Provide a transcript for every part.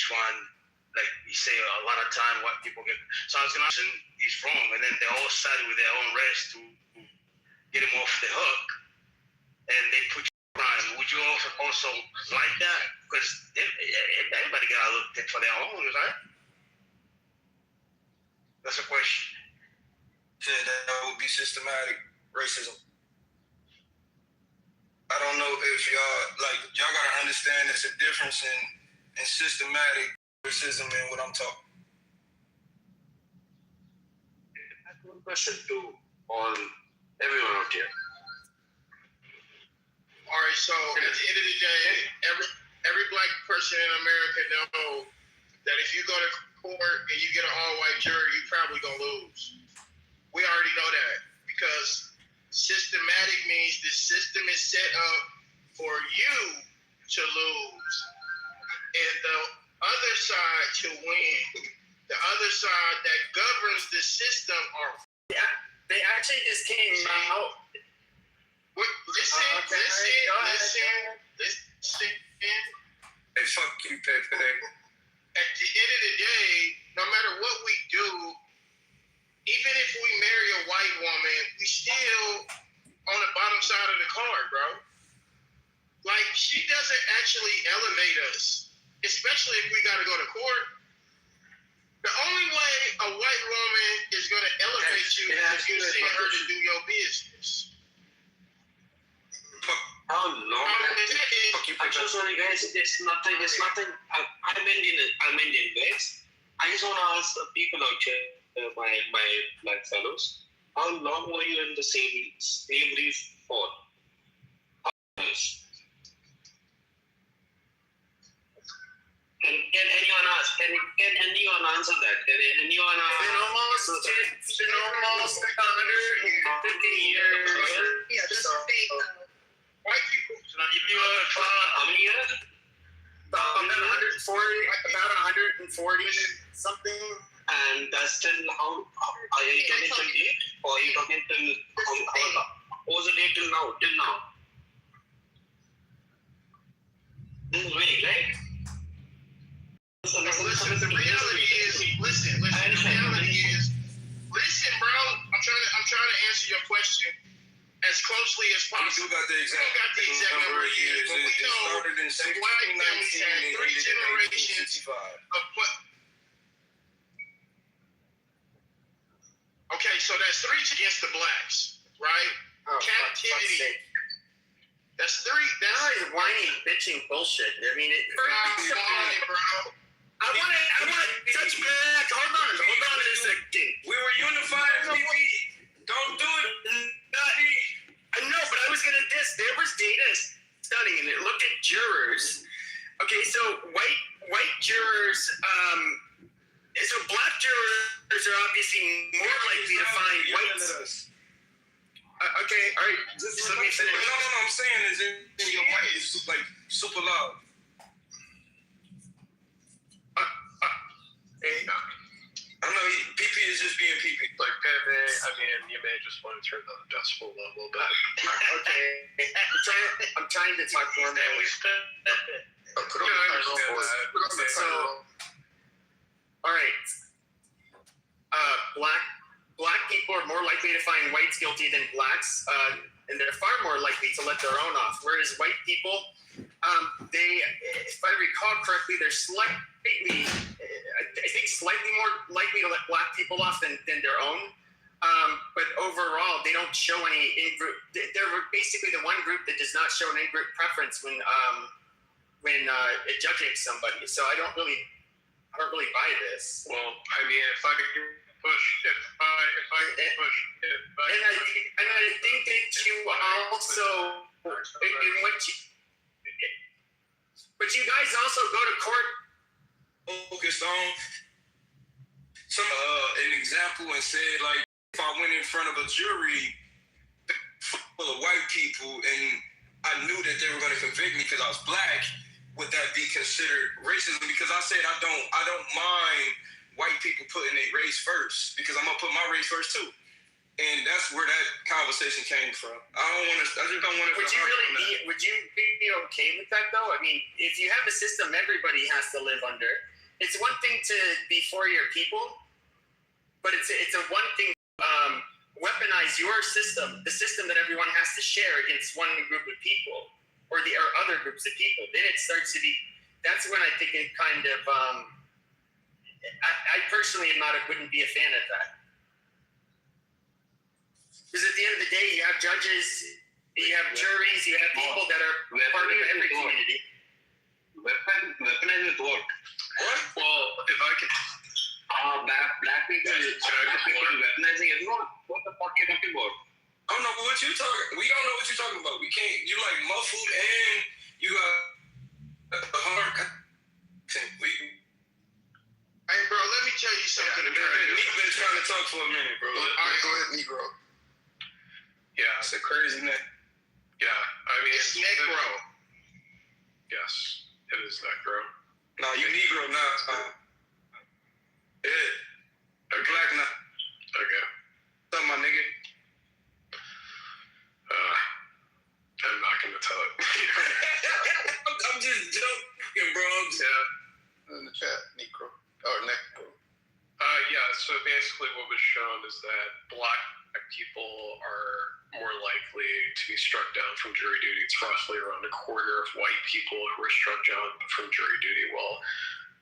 one, like you say, a lot of time white people get. So I was gonna ask him, he's wrong, and then they all sided with their own race to get him off the hook, and they put you in crime. Would you also like that? Because everybody gotta look for their own, right? That's a question. Yeah, that would be systematic racism. I don't know if y'all gotta understand there's a difference in systematic racism and what I'm talking. I have one question too on everyone out here. All right, so at the end of the day, every black person in America know that if you go to court and you get an all-white jury, you probably gonna lose. We already know that because systematic means the system is set up for you to lose and the other side to win. The other side that governs the system are. Yeah, they actually just came out. Listen. Hey, fuck you, Pepe. At the end of the day, no matter what we do, even if we marry a white woman, we still on the bottom side of the card, bro. Like, she doesn't actually elevate us, especially if we got to go to court. The only way a white woman is going to elevate you is if you send her to do your business. How long? I'm so sorry, guys. It's nothing. I'm Indian, guys. I just want to ask the people out here, my black fellows, how long were you in the slavery for? How long? Can anyone answer that? Can anyone answer? Been almost 150 years. Yeah, this is big. White people. How many years? About 140 something. And that's still how are you talking till date? Or are you talking till what was the date till now? This is vague, right? Listen, the reality is, listen, bro. I'm trying to answer your question as closely as possible. We do got the exact number of years, but we know started in that white families had 3 generations of what? Okay, so that's 3 against the blacks, right? Oh, captivity. That's 3. That's whiny, bitching bullshit. I mean, bro. I want to touch back. Hold on a second. We were unified, baby. Don't do it. No, but I was gonna diss. There was data studying it. Look at jurors. Okay, so white jurors. So black jurors are obviously more likely to find whites. Okay, all right. Just let me finish. No. I'm saying is in your white is like super loud. I know PP is just being PP. Like Pepe, I mean, you may just want to turn the decibel level back. Okay, I'm trying to talk normally. So, all right. Black people are more likely to find whites guilty than blacks, and they're far more likely to let their own off. Whereas white people, if I recall correctly, they're slightly more likely to let black people off than their own. But overall, they don't show any in-group. They're basically the one group that does not show an in-group preference when judging somebody. So I don't really buy this. Well, I mean, if I think that you also, but you guys also go to court. Focused on an example and said, like, if I went in front of a jury full of white people and I knew that they were going to convict me because I was black, would that be considered racism? Because I said I don't mind white people putting their race first because I'm gonna put my race first too, and that's where that conversation came from. I just don't want to. Would you be okay with that though? I mean, if you have a system everybody has to live under, it's one thing to be for your people, but it's a one thing weaponize your system, the system that everyone has to share against one group of people or other groups of people. Then it starts to be. That's when I think it kind of. I personally wouldn't be a fan of that. Because at the end of the day, you have judges, you have juries, you have people that are part of every community. Weaponize with what? What? Well, if I could, Black people, weaponizing everyone. What the fuck are you talking about? I don't know what you talking. We don't know what you're talking about. We can't. You like muffled and you got a hard. Hey, bro, let me tell you something. Nick been trying to talk for a minute, bro. All right, go ahead, Negro. yeah, It's a crazy neck. yeah. I mean, It's Negro. Yes, it is Negro. Nah, you Negro now. Yeah. Black now. Okay. What's up, my nigga? I'm not gonna tell it. I'm just joking, bro. Yeah. In the chat, Negro. Or Negro. Yeah. So basically, what was shown is that black people are more likely to be struck down from jury duty. It's roughly around a quarter of white people who are struck down from jury duty, while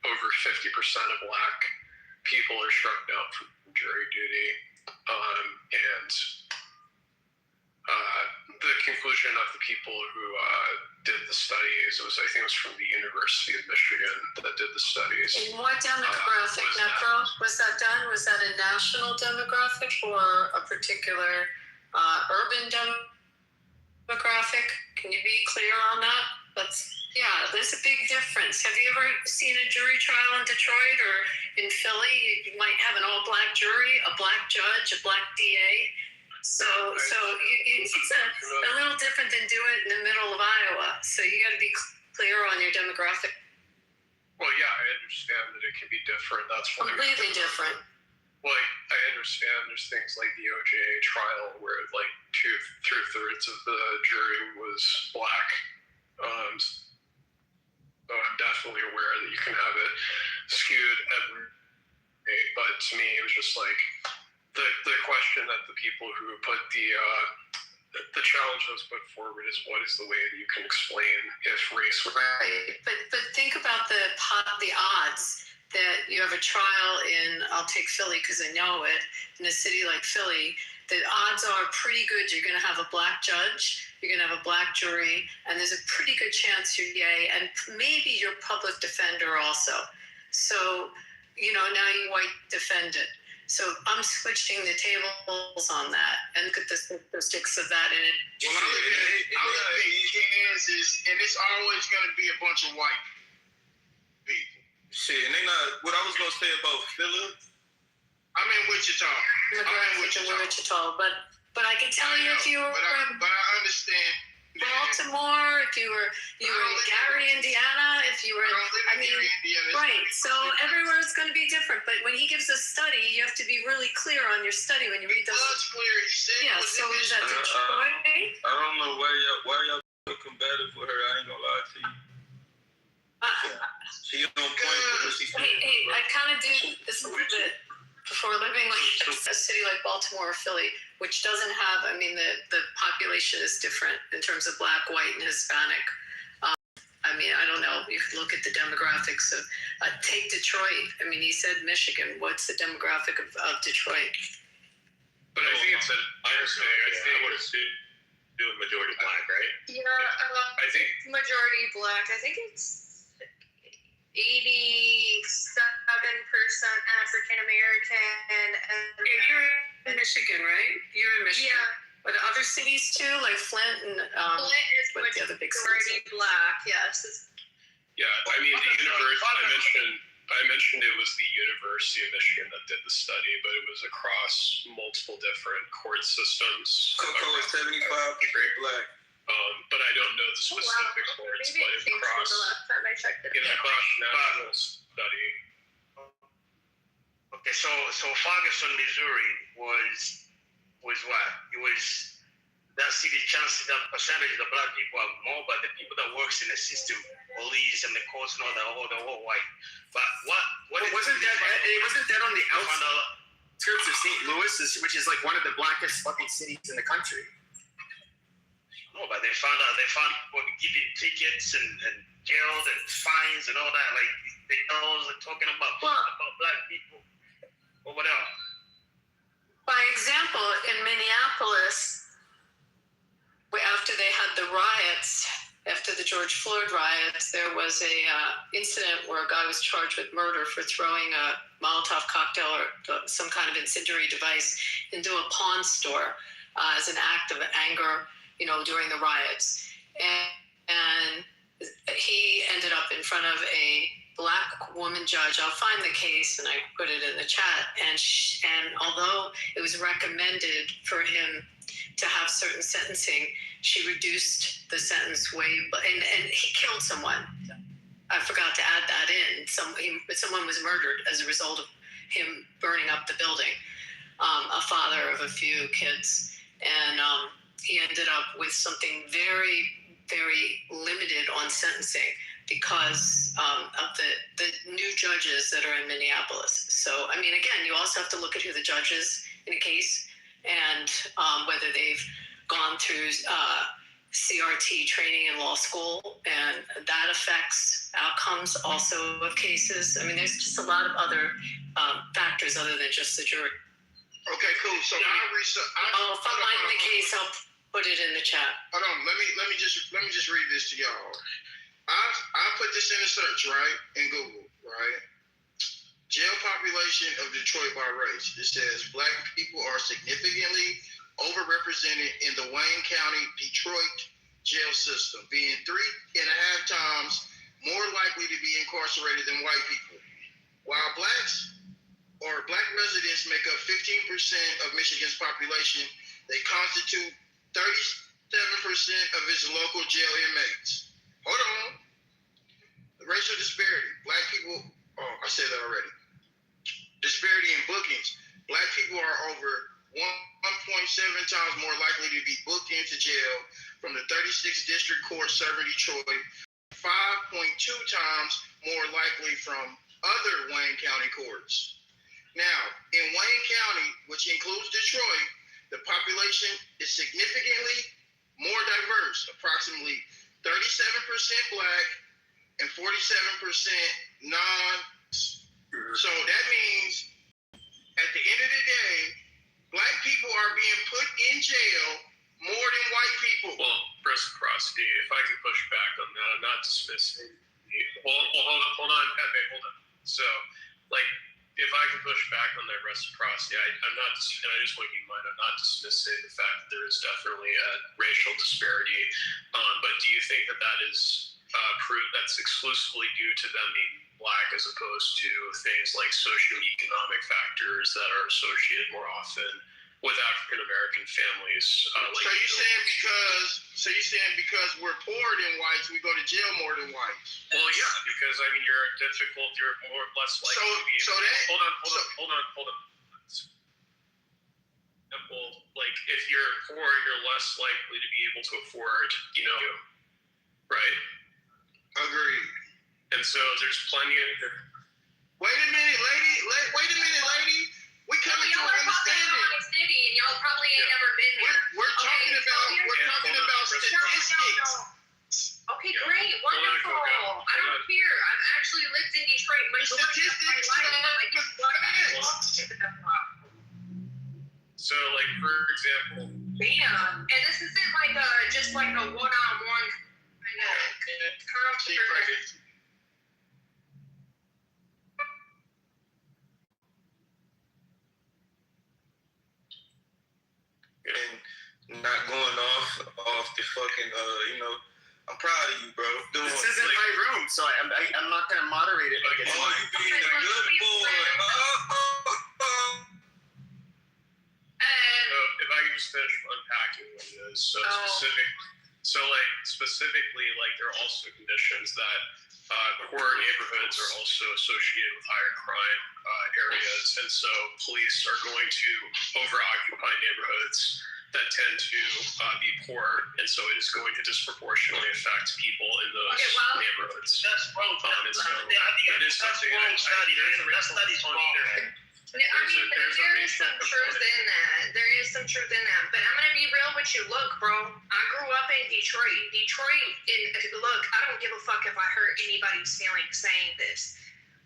over 50% of black people are struck down from jury duty. And the conclusion of the people who did the studies I think it was from the University of Michigan that did the studies. In what demographic, Necro, was that done? Was that a national demographic or a particular urban demographic? Can you be clear on that? There's a big difference. Have you ever seen a jury trial in Detroit or in Philly? You might have an all-black jury, a black judge, a black DA. So it's a little different than do it in the middle of Iowa. So you got to be clear on your demographic. Well, yeah, I understand that it can be different. That's why. Completely different. Well, I understand there's things like the OJ trial where like two-thirds of the jury was black. So I'm definitely aware that you can have it skewed every day. But to me, it was just like the question that the people who put the challenge that was put forward is what is the way that you can explain if race were Right, but think about the odds that you have a trial in, I'll take Philly because I know it, in a city like Philly, the odds are pretty good you're going to have a black judge, you're going to have a black jury, and there's a pretty good chance you're gay, and maybe your public defender also. So, now you white defend it. So I'm switching the tables on that and look at the statistics of that in it. I live in Kansas, and it's always going to be a bunch of white people. Shit, and they not. What I was gonna say about Philly. I'm in Wichita. But I can tell you if you were from But I understand. Baltimore, if you were in Gary, Indiana, if you were, right. So everywhere is going to be different. But when he gives a study, you have to be really clear on your study when you read those. It's clear. He said. Yeah. So is that Detroit? I don't know why y'all so combative with her. I ain't gonna lie to you. She on point with what she said. Hey, I kind of do this a little bit before living like a city like Baltimore or Philly, which doesn't have, the population is different in terms of black, white, and Hispanic. I don't know. You could look at the demographics of, take Detroit. He said Michigan. What's the demographic of Detroit? But I think it's I would assume do a majority black, right? Yeah, I think majority black. I think it's 87% African American. You're in Michigan, right? You're in Michigan. Yeah. But other cities too, like Flint and Flint is the other big majority cities. black. Yes. yeah. I mean, the university. I mentioned it was the University of Michigan that did the study, but it was across multiple different court systems. Coco is 75% black. But I don't know the specific courts, Maybe but it it's changed across. the last time I checked it. It's across national study. Okay, so Ferguson, Missouri was what? It was that city chances that percentage of the black people are more, but the people that works in the system, police and the courts, and all that, they're all white. But what wasn't that on the outskirts of St. Louis, which is like one of the blackest fucking cities in the country? No, but they found people giving tickets and jailed and fines and all that. Like they always are talking about black people or whatever. By example, in Minneapolis, after they had the riots, after the George Floyd riots, there was a incident where a guy was charged with murder for throwing a Molotov cocktail or some kind of incendiary device into a pawn store as an act of anger, during the riots. And he ended up in front of a black woman judge. I'll find the case and I put it in the chat. And although it was recommended for him to have certain sentencing, she reduced the sentence and he killed someone. I forgot to add that in. Someone was murdered as a result of him burning up the building. A father of a few kids, and he ended up with something very, very limited on sentencing because of the new judges that are in Minneapolis. So, I mean, again, you also have to look at who the judge is in a case and whether they've gone through CRT training in law school, and that affects outcomes also of cases. I mean, there's just a lot of other factors other than just the jury. Okay, cool. So I research. If I'm finding the case, I'll put it in the chat. Hold on. Let me just read this to y'all. I put this in a search, right, in Google, right? Jail population of Detroit by race. It says black people are significantly overrepresented in the Wayne County, Detroit jail system, being 3.5 times more likely to be incarcerated than white people. While black residents make up 15% of Michigan's population, they constitute 37% of its local jail inmates. Hold on. The racial disparity. Black people, I said that already. Disparity in bookings. Black people are over 1.7 times more likely to be booked into jail from the 36th District Court serving Detroit, 5.2 times more likely from other Wayne County courts. Now, in Wayne County, which includes Detroit, the population is significantly more diverse, approximately 37% black and 47% non. So that means at the end of the day, black people are being put in jail more than white people. Well, reciprocity, if I could push back on that, I'm not dismissing. Hold on, Pepe, hold on. So, if I could push back on that reciprocity, I'm not, and I just want you to mind, I'm not dismissing the fact that there is definitely a racial disparity. But do you think that is proof that's exclusively due to them being black as opposed to things like socioeconomic factors that are associated more often with African American families? So you're saying because we're poorer than whites, we go to jail more than whites? Well, yeah, because I mean you're less likely to be able hold on. Simple, like if you're poor, you're less likely to be able to afford, right? Agreed. And so there's plenty of. Wait a minute, lady. We coming to an understanding. City, and y'all probably ain't never been there. We're talking about statistics. Okay, great, wonderful. I don't care. I've actually lived in Detroit much more than my life. So, for example. Bam. And this isn't just a one-on-one kind of conversation. And not going off the fucking, I'm proud of you, bro. This isn't my room, so I'm not going to moderate it like it's mine. You being a good boy. So if I could just finish unpacking what it is. Specifically, there are also conditions that poor neighborhoods are also associated with higher crime areas, and so police are going to over-occupy neighborhoods that tend to be poor, and so it is going to disproportionately affect people in those neighborhoods. That's wrong. And so I think it is that's something wrong study. That study's wrong. There is some truth in that. There is some truth in that. But I'm gonna be real with you. Look, bro, I grew up in Detroit. Look, I don't give a fuck if I hurt anybody's feelings saying this.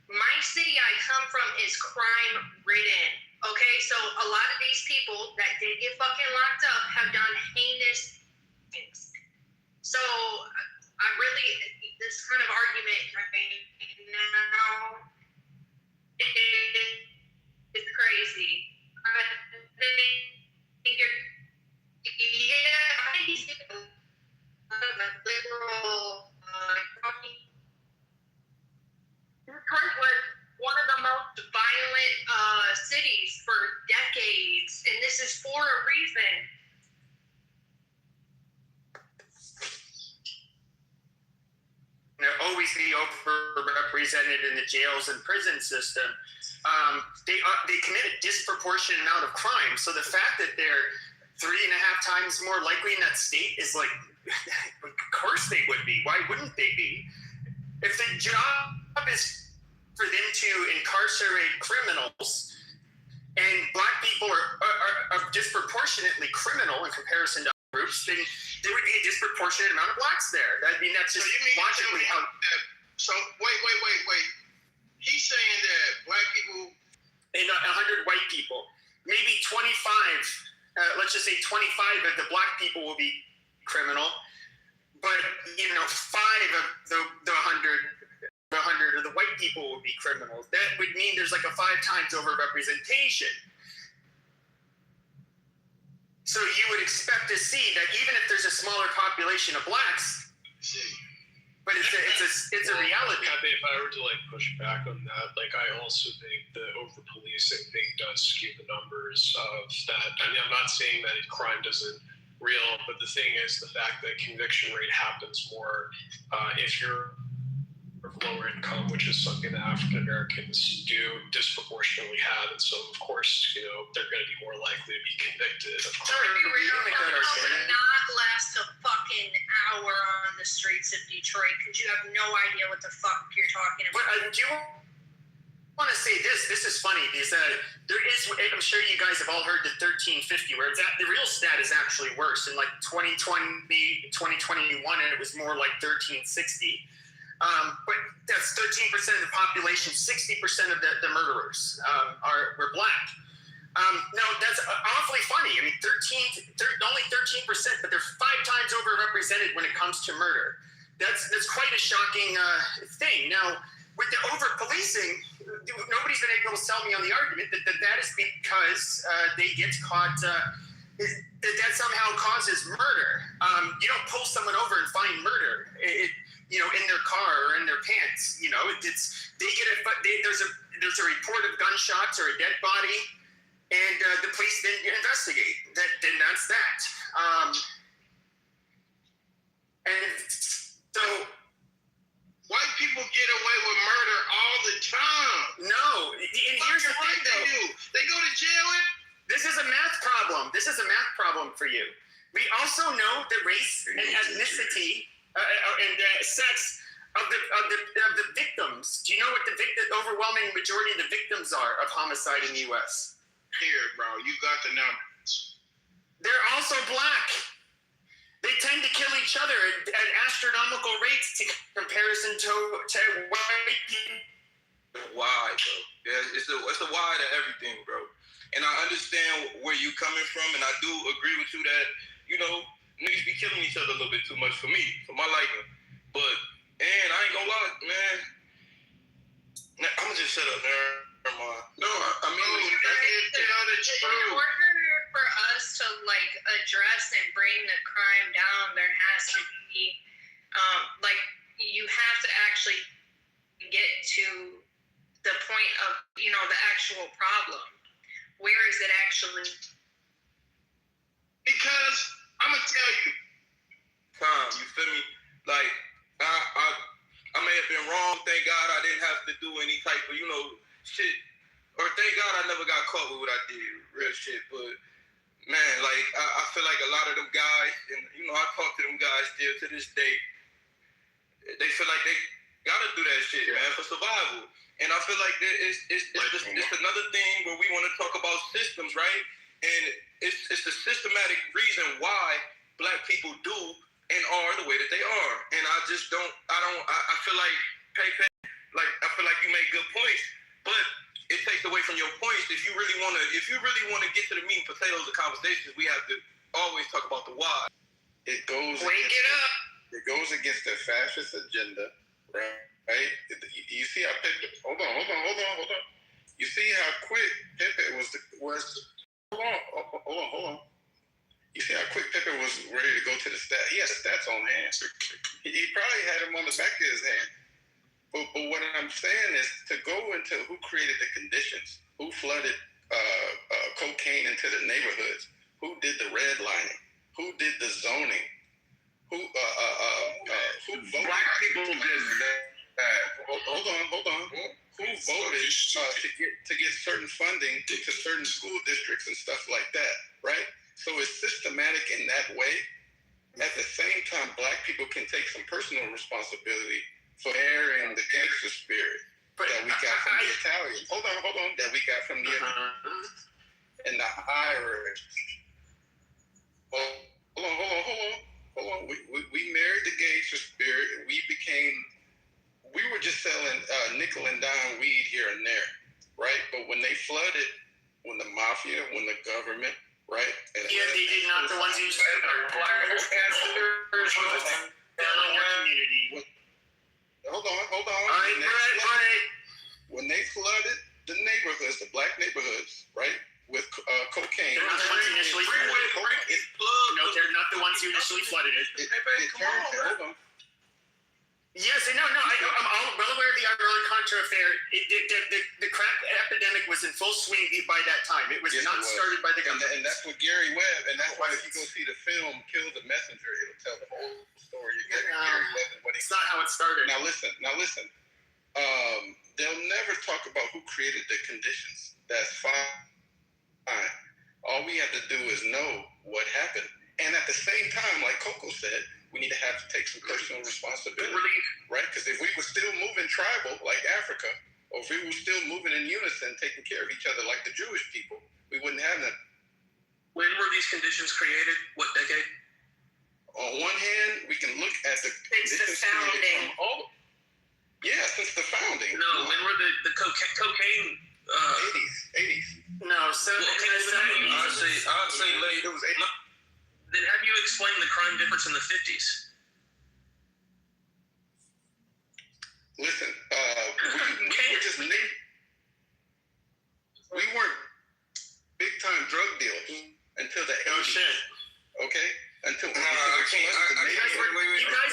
My city I come from is crime ridden. Okay, so a lot of these people that did get fucking locked up have done heinous things. So I really, this kind of argument right now is crazy. I think he's a liberal. Detroit was one of the most violent cities for decades, and this is for a reason. They'll always be overrepresented in the jails and prison system. They commit a disproportionate amount of crime. So the fact that they're 3.5 times more likely in that state is like, of course they would be. Why wouldn't they be? If the job is for them to incarcerate criminals, and black people are disproportionately criminal in comparison to other groups, then there would be a disproportionate amount of blacks there. I mean, that's just logically how. So wait. He's saying that black people And 100 white people, maybe 25. Let's just say 25 of the black people will be criminal, but 5 of the 100 of the white people will be criminals. That would mean there's like a 5 times overrepresentation. So you would expect to see that even if there's a smaller population of blacks, but it's a reality. Happy if I were to push back on that, I also think the over policing thing does skew the numbers of that. I mean, I'm not saying that crime isn't real, but the thing is the fact that conviction rate happens more if you're of lower income, which is something that African Americans do disproportionately have, and so of course, they're going to be more likely to be convicted of crime. Would not last a fucking hour on the streets of Detroit because you have no idea what the fuck you're talking about. But I do want to say this. This is funny because there is. I'm sure you guys have all heard the 1350, where it's the real stat is actually worse. In 2020, 2021, and it was more like 1360. But that's 13% of the population. 60% of the murderers were black. No, that's awfully funny. I mean, only 13%, but they're 5 times overrepresented when it comes to murder. That's quite a shocking thing. Now, with the over-policing, nobody's been able to sell me on the argument that is because they get caught. That somehow causes murder. You don't pull someone over and find murder. In their car or in their pants. There's a report of gunshots or a dead body, and the police then investigate. Then that's that. And so, white people get away with murder all the time. No, and here's the thing, though. They go to jail. This is a math problem. This is a math problem for you. We also know the race and ethnicity and sex of the victims. Do you know what the overwhelming majority of the victims are of homicide in the U.S.? Here, bro, you got the numbers. They're also black. They tend to kill each other at astronomical rates in comparison to white people. Why, bro? Yeah, it's the why to everything, bro. And I understand where you coming from, and I do agree with you that, niggas be killing each other a little bit too much for me, for my liking. But, and I ain't gonna lie, man. I'm gonna just shut up, man. No, I mean, in order for us to address and bring the crime down, there has to be you have to actually get to the point of the actual problem. Where is it actually? Because I'm gonna tell you, Tom, you feel me? I may have been wrong. Thank God I didn't have to do any type of shit. Or thank God I never got caught with what I did. Real shit. But man, like I feel like a lot of them guys, and I talk to them guys still to this day. They feel like they gotta do that shit, man, for survival. And I feel like it's another thing where we want to talk about systems, right? And it's the systematic reason why Black people do and are the way that they are. And I feel like I feel like you make good points, but it takes away from your points. If you really want to get to the meat and potatoes of conversations, we have to always talk about the why. It goes against the fascist agenda, right? You see how hold on. You see how quick Pepe was. Hold on. You see how quick Pepe was ready to go to the stats. He had the stats on hand. He probably had them on the back of his hand. But what I'm saying is to go into who created the conditions, who flooded cocaine into the neighborhoods, who did the redlining, who did the zoning, who voted. Black people did that. Hold on. Who voted to get certain funding to certain school districts and stuff like that, right? So it's systematic in that way. At the same time, Black people can take some personal responsibility for airing the gangster spirit that we got from the Italians. Hold on. That we got from the and the Irish. Hold on. We married the gangster spirit, and we were just selling nickel and dime weed here and there, right? But when they flooded, when the mafia, when the government, right? They did not the ones who said are black ancestors in your community. Hold on. All right. When they flooded the neighborhoods, the Black neighborhoods, right, with cocaine. They're not the ones who initially flooded it. No, they're not the ones who initially flooded it. Hold on. Yes, I'm all well aware of the Iran-Contra affair. The crack epidemic was in full swing by that time. It was not started by the government. And that's what Gary Webb, and that's why if you go see the film Kill the Messenger, it'll tell the whole story. Gary Webb and what it's not how it started. Now listen. They'll never talk about who created the conditions. That's fine. All we have to do is know what happened. And at the same time, like Coco said, we need to have to take some personal responsibility, right? Because if we were still moving tribal like Africa, or if we were still moving in unison, taking care of each other like the Jewish people, we wouldn't have that. When were these conditions created? What decade? On one hand, we can look at the Since the founding. Since the founding. No, when were the cocaine? 80s. No, 70s. I'd say late. It was 80s. Then have you explained the crime difference in the 50s? Listen, we weren't big time drug dealers until the 80s. Oh shit. Okay? Until You guys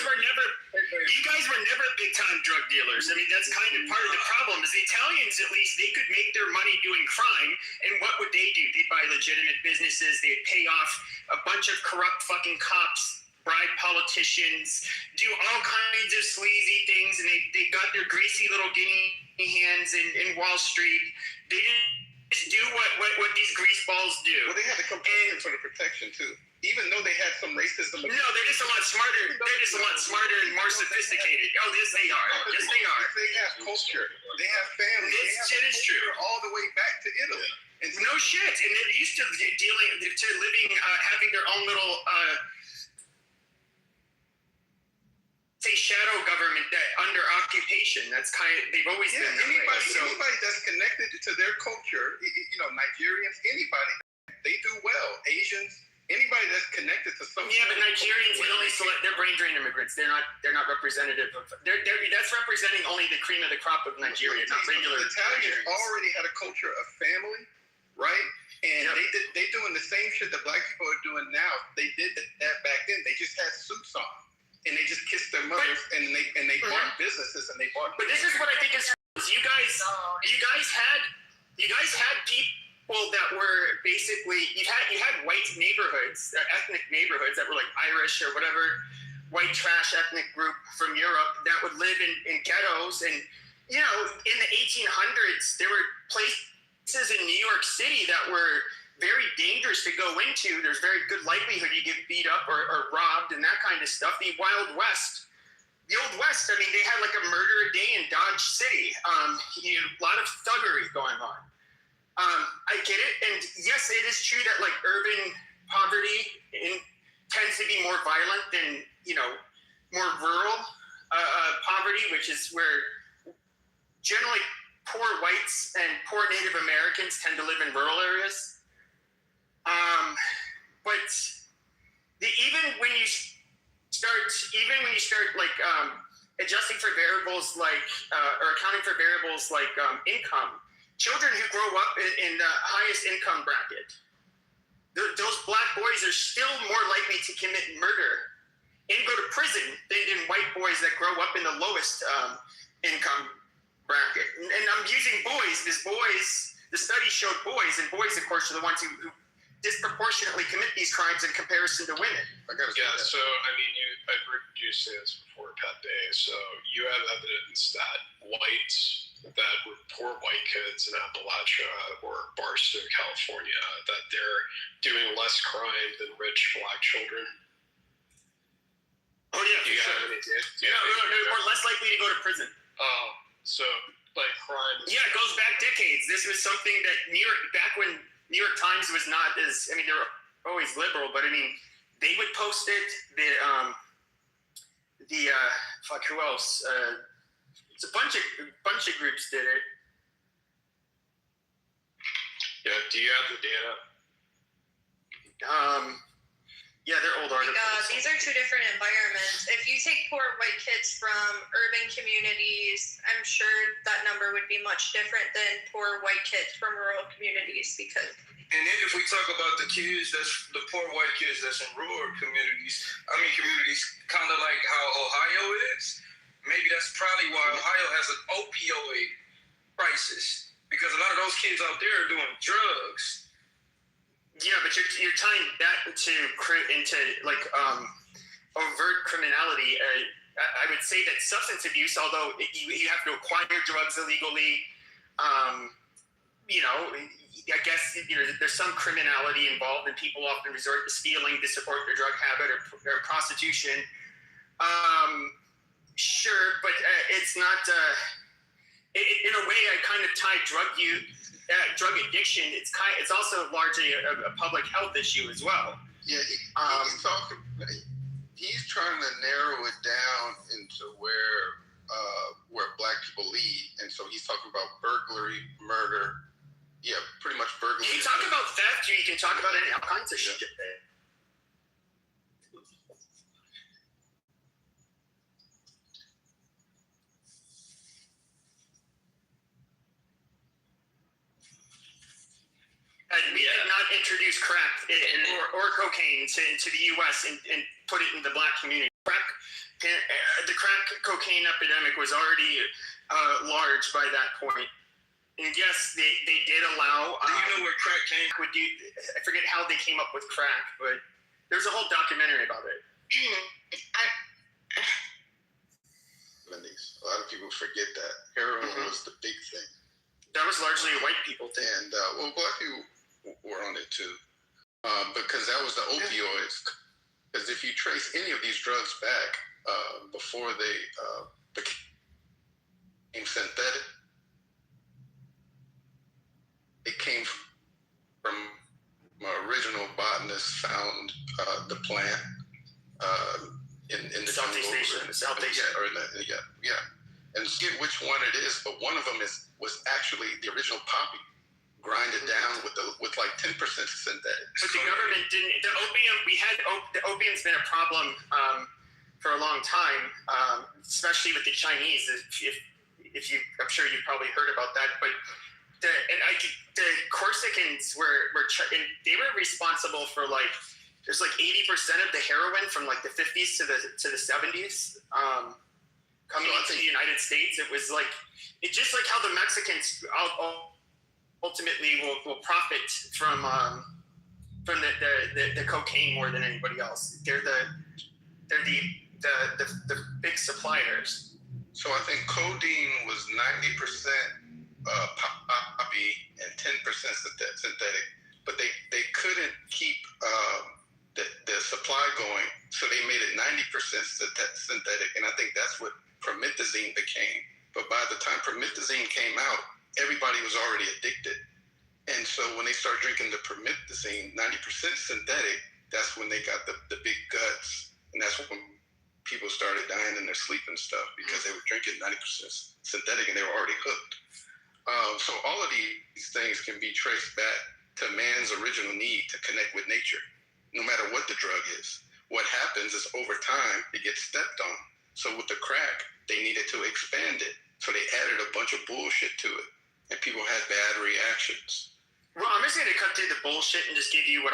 were never big time drug dealers. I mean, that's kind of part of the problem. Is the Italians, at least, they could make their money doing crime, and what would they do? They'd buy legitimate businesses. They'd pay off a bunch of corrupt fucking cops, bribe politicians, do all kinds of sleazy things, and they got their greasy little guinea hands in Wall Street. They didn't just do what these greaseballs do. Well, they had to come for the protection too. Even though they had some racism. No, they're just a lot smarter. They're just a lot smarter and more sophisticated. Oh, yes, they are. Yes, they are. They have culture. They have family. This shit is true. All the way back to Italy. And no shit. And they're used to living, having their own little, shadow government that under occupation. That's they've always been that way. Anybody that's connected to their culture, Nigerians, anybody, they do well. Asians. Anybody that's connected to something. Yeah, but Nigerians, they're brain drain immigrants. They're not representative of. That's representing only the cream of the crop of Nigeria, not regular. The Italians already had a culture of family, right? And they doing the same shit that Black people are doing now. They did that back then. They just had suits on, and they just kissed their mothers, and they bought businesses, and they bought. But this is what I think is you guys had people. Well, that were basically you had white neighborhoods, ethnic neighborhoods that were like Irish or whatever white trash ethnic group from Europe that would live in ghettos, and in the 1800s there were places in New York City that were very dangerous to go into. There's very good likelihood you get beat up or robbed and that kind of stuff. The Wild West, the Old West, I mean, they had like a murder a day in Dodge City. A lot of thuggery going on. I get it. And yes, it is true that like urban poverty tends to be more violent than, more rural poverty, which is where generally poor whites and poor Native Americans tend to live in rural areas. But even when you start like adjusting for variables like or accounting for variables like income, children who grow up in the highest income bracket, those black boys are still more likely to commit murder and go to prison than white boys that grow up in the lowest income bracket. And I'm using boys because the study showed boys, and boys, of course, are the ones who disproportionately commit these crimes in comparison to women. So I mean, I've heard you say this before, Pat Day. So you have evidence that poor white kids in Appalachia or Barstow, California, that they're doing less crime than rich black children. Oh yeah, for sure. They're more less likely to go to prison. So like crime. Yeah, it goes back decades. This was something that back when New York Times was not as, I mean, they were always liberal, but I mean, they would post it. Who else? It's a bunch of groups did it. Yeah. Do you have the data? Yeah, they're old articles. These are two different environments. If you take poor white kids from urban communities, I'm sure that number would be much different than poor white kids from rural communities because. And then if we talk about the kids, that's the poor white kids that's in rural communities, kind of like how Ohio is, maybe that's probably why Ohio has an opioid crisis, because a lot of those kids out there are doing drugs. Yeah, but you're tying that into like overt criminality. I would say that substance abuse, although you have to acquire drugs illegally, I guess there's some criminality involved, and people often resort to stealing to support their drug habit or prostitution. Sure, but it's not. In a way, I kind of tie drug addiction. It's also largely a public health issue as well. Yeah, he's trying to narrow it down into where black people lead, and so he's talking about burglary, murder. Yeah, pretty much burglary. You can talk about theft. You can talk about all kinds of shit. We did not introduce crack or cocaine to the U.S. and put it in the black community. The crack cocaine epidemic was already large by that point. And yes, they did allow. Do you know where crack came? I forget how they came up with crack, but there's a whole documentary about it. A lot of people forget that heroin was the big thing. That was largely a white people thing, and black people were on it too, because that was the opioids. Because if you trace any of these drugs back before they became synthetic, it came from original botanists found the plant in the Southeast Asia. Yeah. And forget which one it is, but one of them was actually the original poppy, grinded down with like 10% synthetic. But the government didn't. The opium's been a problem for a long time, especially with the Chinese. I'm sure you've probably heard about that, but. The Corsicans they were responsible for there's 80% of the heroin from the 50s to the 70s coming into the United States. It was it's just like how the Mexicans ultimately will profit from the cocaine more than anybody else. They're the big suppliers. So I think codeine was 90% poppy and 10% synthetic. but they couldn't keep the supply going, so they made it 90% synthetic, and I think that's what promethazine became. But by the time promethazine came out, everybody was already addicted. And so when they started drinking the promethazine, 90% synthetic, that's when they got the big guts. And that's when people started dying in their sleep and stuff, because they were drinking 90% synthetic and they were already hooked. So all of these things can be traced back to man's original need to connect with nature, no matter what the drug is. What happens is over time, it gets stepped on. So with the crack, they needed to expand it. So they added a bunch of bullshit to it, and people had bad reactions. Well, I'm just going to cut through the bullshit and just give you what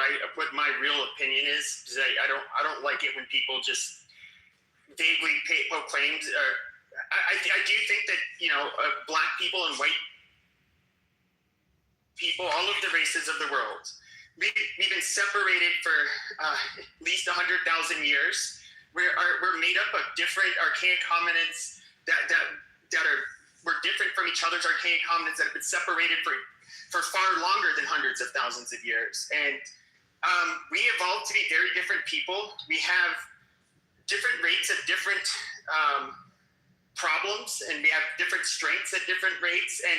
my real opinion is, because I don't like it when people just vaguely proclaim. I do think that black people and white people, all of the races of the world, we've been separated for at least 100,000 years. We're made up of different archaic hominids that we're different from each other's archaic hominids that have been separated for far longer than hundreds of thousands of years. And we evolved to be very different people. We have different rates of different problems, and we have different strengths at different rates. And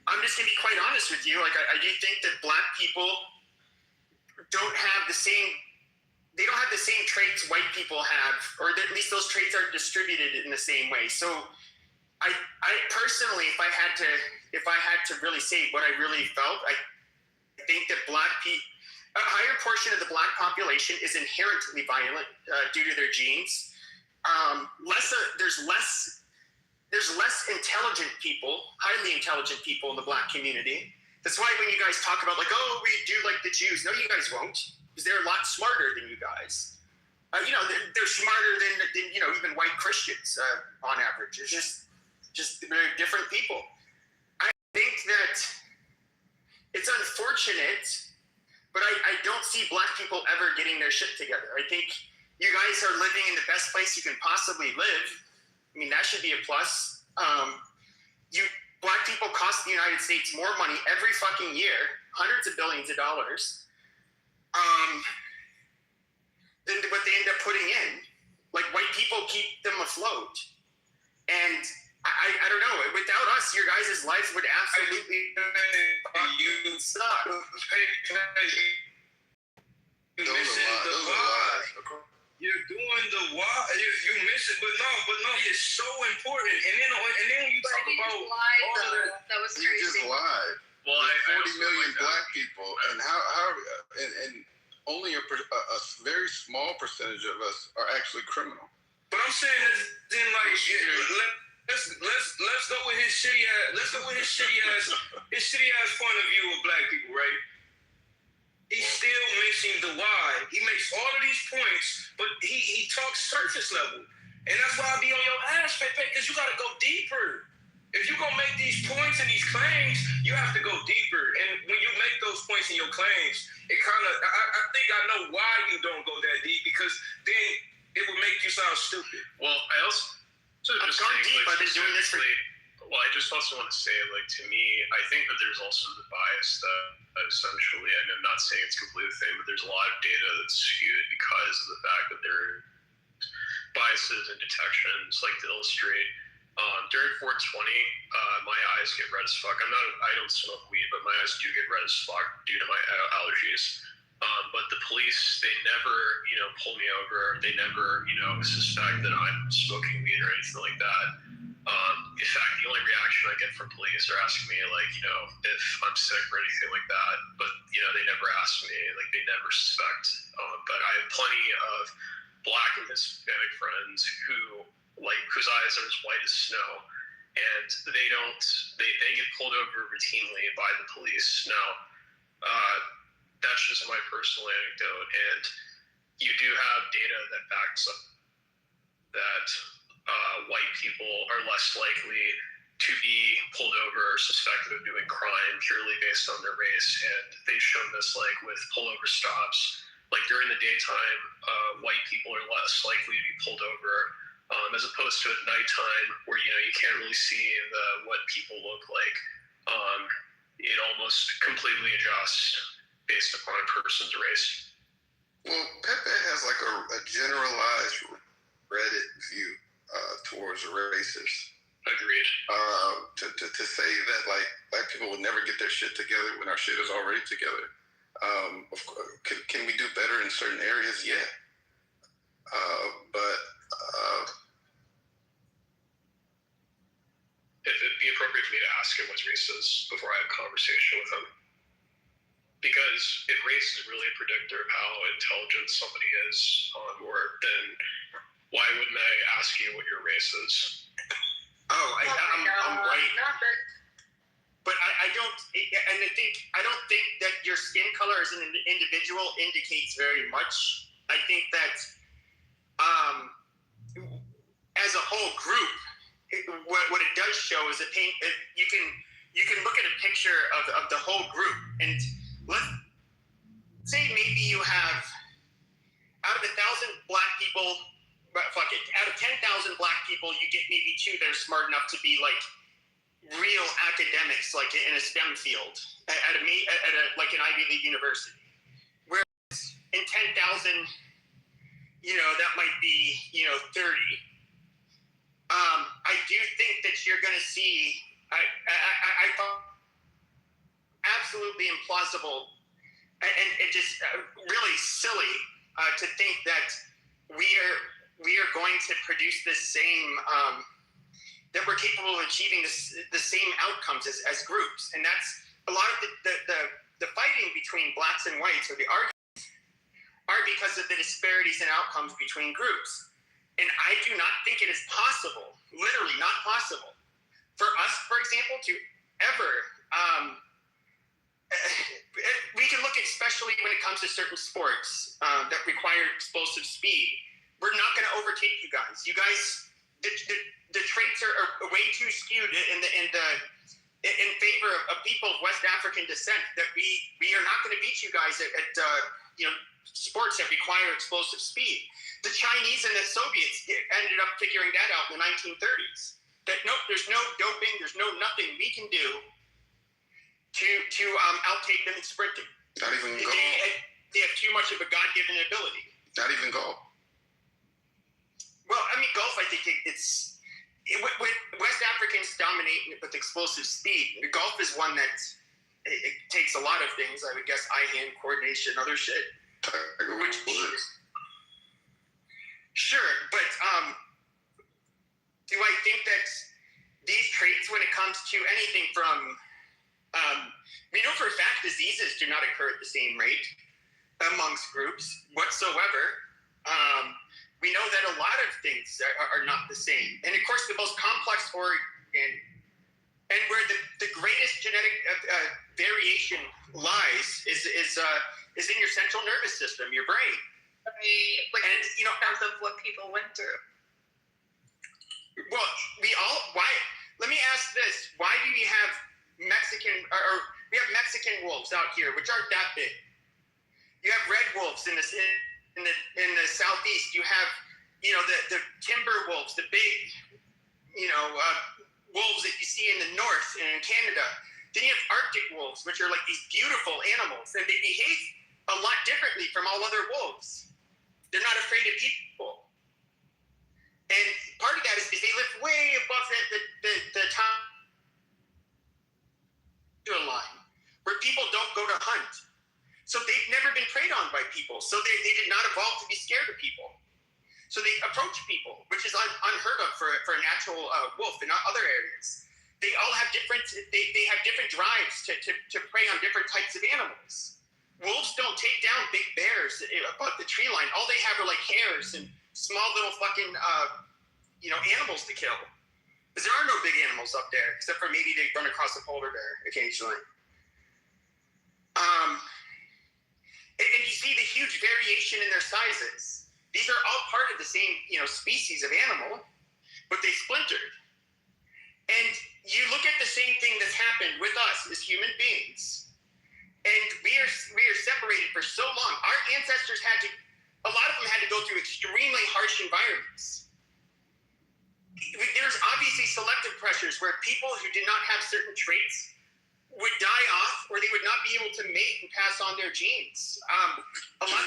I'm just going to be quite honest with you. Like, I do think that black people don't have the same traits white people have, or at least those traits aren't distributed in the same way. So I personally, if I had to really say what I really felt, I think that a higher portion of the black population is inherently violent due to their genes. There's less intelligent people, highly intelligent people in the black community. That's why when you guys talk about like, oh, we do like the Jews, no, you guys won't, because they're a lot smarter than you guys. They're smarter than even white Christians on average. It's just very different people. I think that it's unfortunate, but I don't see black people ever getting their shit together. I think you guys are living in the best place you can possibly live. I mean, that should be a plus. Black people cost the United States more money every fucking year, hundreds of billions of dollars, than what they end up putting in. Like, white people keep them afloat. And I don't know, without us, your guys' lives would absolutely suck. You're doing the why. You miss it, but no, it's so important. And then when you talk about that was crazy. You just lied. Well, 40 million black people, and and only a very small percentage of us are actually criminal. But I'm saying that then, like, let's go with his shitty ass point of view of black people, right? He's still missing the why. He makes all of these points, but he talks surface level. And that's why I be on your ass, Pepe, because you got to go deeper. If you're going to make these points and these claims, you have to go deeper. And when you make those points in your claims, it kind of, I think I know why you don't go that deep, because then it would make you sound stupid. Well, I also just gone deep. I've been doing this for. Well, I just also want to say, like, to me, I think that there's also the bias that essentially, and I'm not saying it's completely the same, but there's a lot of data that's skewed because of the fact that there are biases and detections, like to illustrate. During 420, my eyes get red as fuck. I don't smoke weed, but my eyes do get red as fuck due to my allergies. But the police, they never, pull me over. They never, suspect that I'm smoking weed or anything like that. In fact, the only reaction I get from police are asking me, like, if I'm sick or anything like that. But, they never ask me, like, they never suspect. But I have plenty of black and Hispanic friends whose eyes are as white as snow. And they get pulled over routinely by the police. Now, that's just my personal anecdote. And you do have data that backs up that white people are less likely to be pulled over or suspected of doing crime purely based on their race. And they've shown this, like, with pullover stops. Like, during the daytime, white people are less likely to be pulled over, as opposed to at nighttime, where, you can't really see what people look like. It almost completely adjusts based upon a person's race. Well, Pepe has like a generalized Reddit view towards races. Agreed. To say that like black people will never get their shit together when our shit is already together. Of course, can we do better in certain areas? Yeah. But it'd be appropriate for me to ask him what race is before I have a conversation with him. Because if race is really a predictor of how intelligent somebody is on board, then why wouldn't I ask you what your race is? I'm white. But I don't think that your skin color as an individual indicates very much. I think that as a whole group, what it does show is you can look at a picture of the whole group, and let's say maybe you have out of 1,000 black people, out of 10,000 black people, you get maybe 2 that are smart enough to be like real academics, like in a STEM field at an Ivy League university. Whereas in 10,000, that might be 30. I do think that you're going to see. I thought absolutely implausible and just really silly to think that we are going to produce this same that we're capable of achieving the same outcomes as groups. And that's a lot of the fighting between blacks and whites, or the arguments, are because of the disparities in outcomes between groups. And I do not think it is possible, literally not possible, for us, for example, to ever, we can look at, especially when it comes to certain sports that require explosive speed. We're not going to overtake you guys. You guys, the traits are way too skewed in favor of people of West African descent that we are not going to beat you guys at sports that require explosive speed. The Chinese and the Soviets ended up figuring that out in the 1930s. That nope, there's no doping, there's no nothing we can do to outtake them in sprinting. Not even golf. They have too much of a God-given ability. Not even golf. Well, I mean, golf, I think with West Africans dominate with explosive speed. Golf is one that it takes a lot of things. I would guess eye-hand coordination, other shit. Sure, but do I think that these traits, when it comes to anything from, we know for a fact diseases do not occur at the same rate amongst groups whatsoever. We know that a lot of things are not the same. And of course, the most complex organ and where the greatest genetic variation lies is in your central nervous system, your brain. Because of what people went through. Well, let me ask this. Why do we have Mexican wolves out here, which aren't that big? You have red wolves in the southeast. You have, the timber wolves, the big, wolves that you see in the north and in Canada. Then you have Arctic wolves, which are like these beautiful animals, and they behave a lot differently from all other wolves. They're not afraid of people. And part of that is they live way above the top line, where people don't go to hunt. So they've never been preyed on by people. So they did not evolve to be scared of people. So they approach people, which is unheard of for a natural wolf in other areas. They all have different drives to prey on different types of animals. Wolves don't take down big bears above the tree line. All they have are like hares and small little fucking animals to kill. Because there are no big animals up there, except for maybe they run across a polar bear occasionally. And you see the huge variation in their sizes. These are all part of the same, species of animal, but they splintered. And you look at the same thing that's happened with us as human beings. And we are separated for so long. Our ancestors a lot of them had to go through extremely harsh environments. There's obviously selective pressures where people who did not have certain traits would die off, or they would not be able to mate and pass on their genes. A lot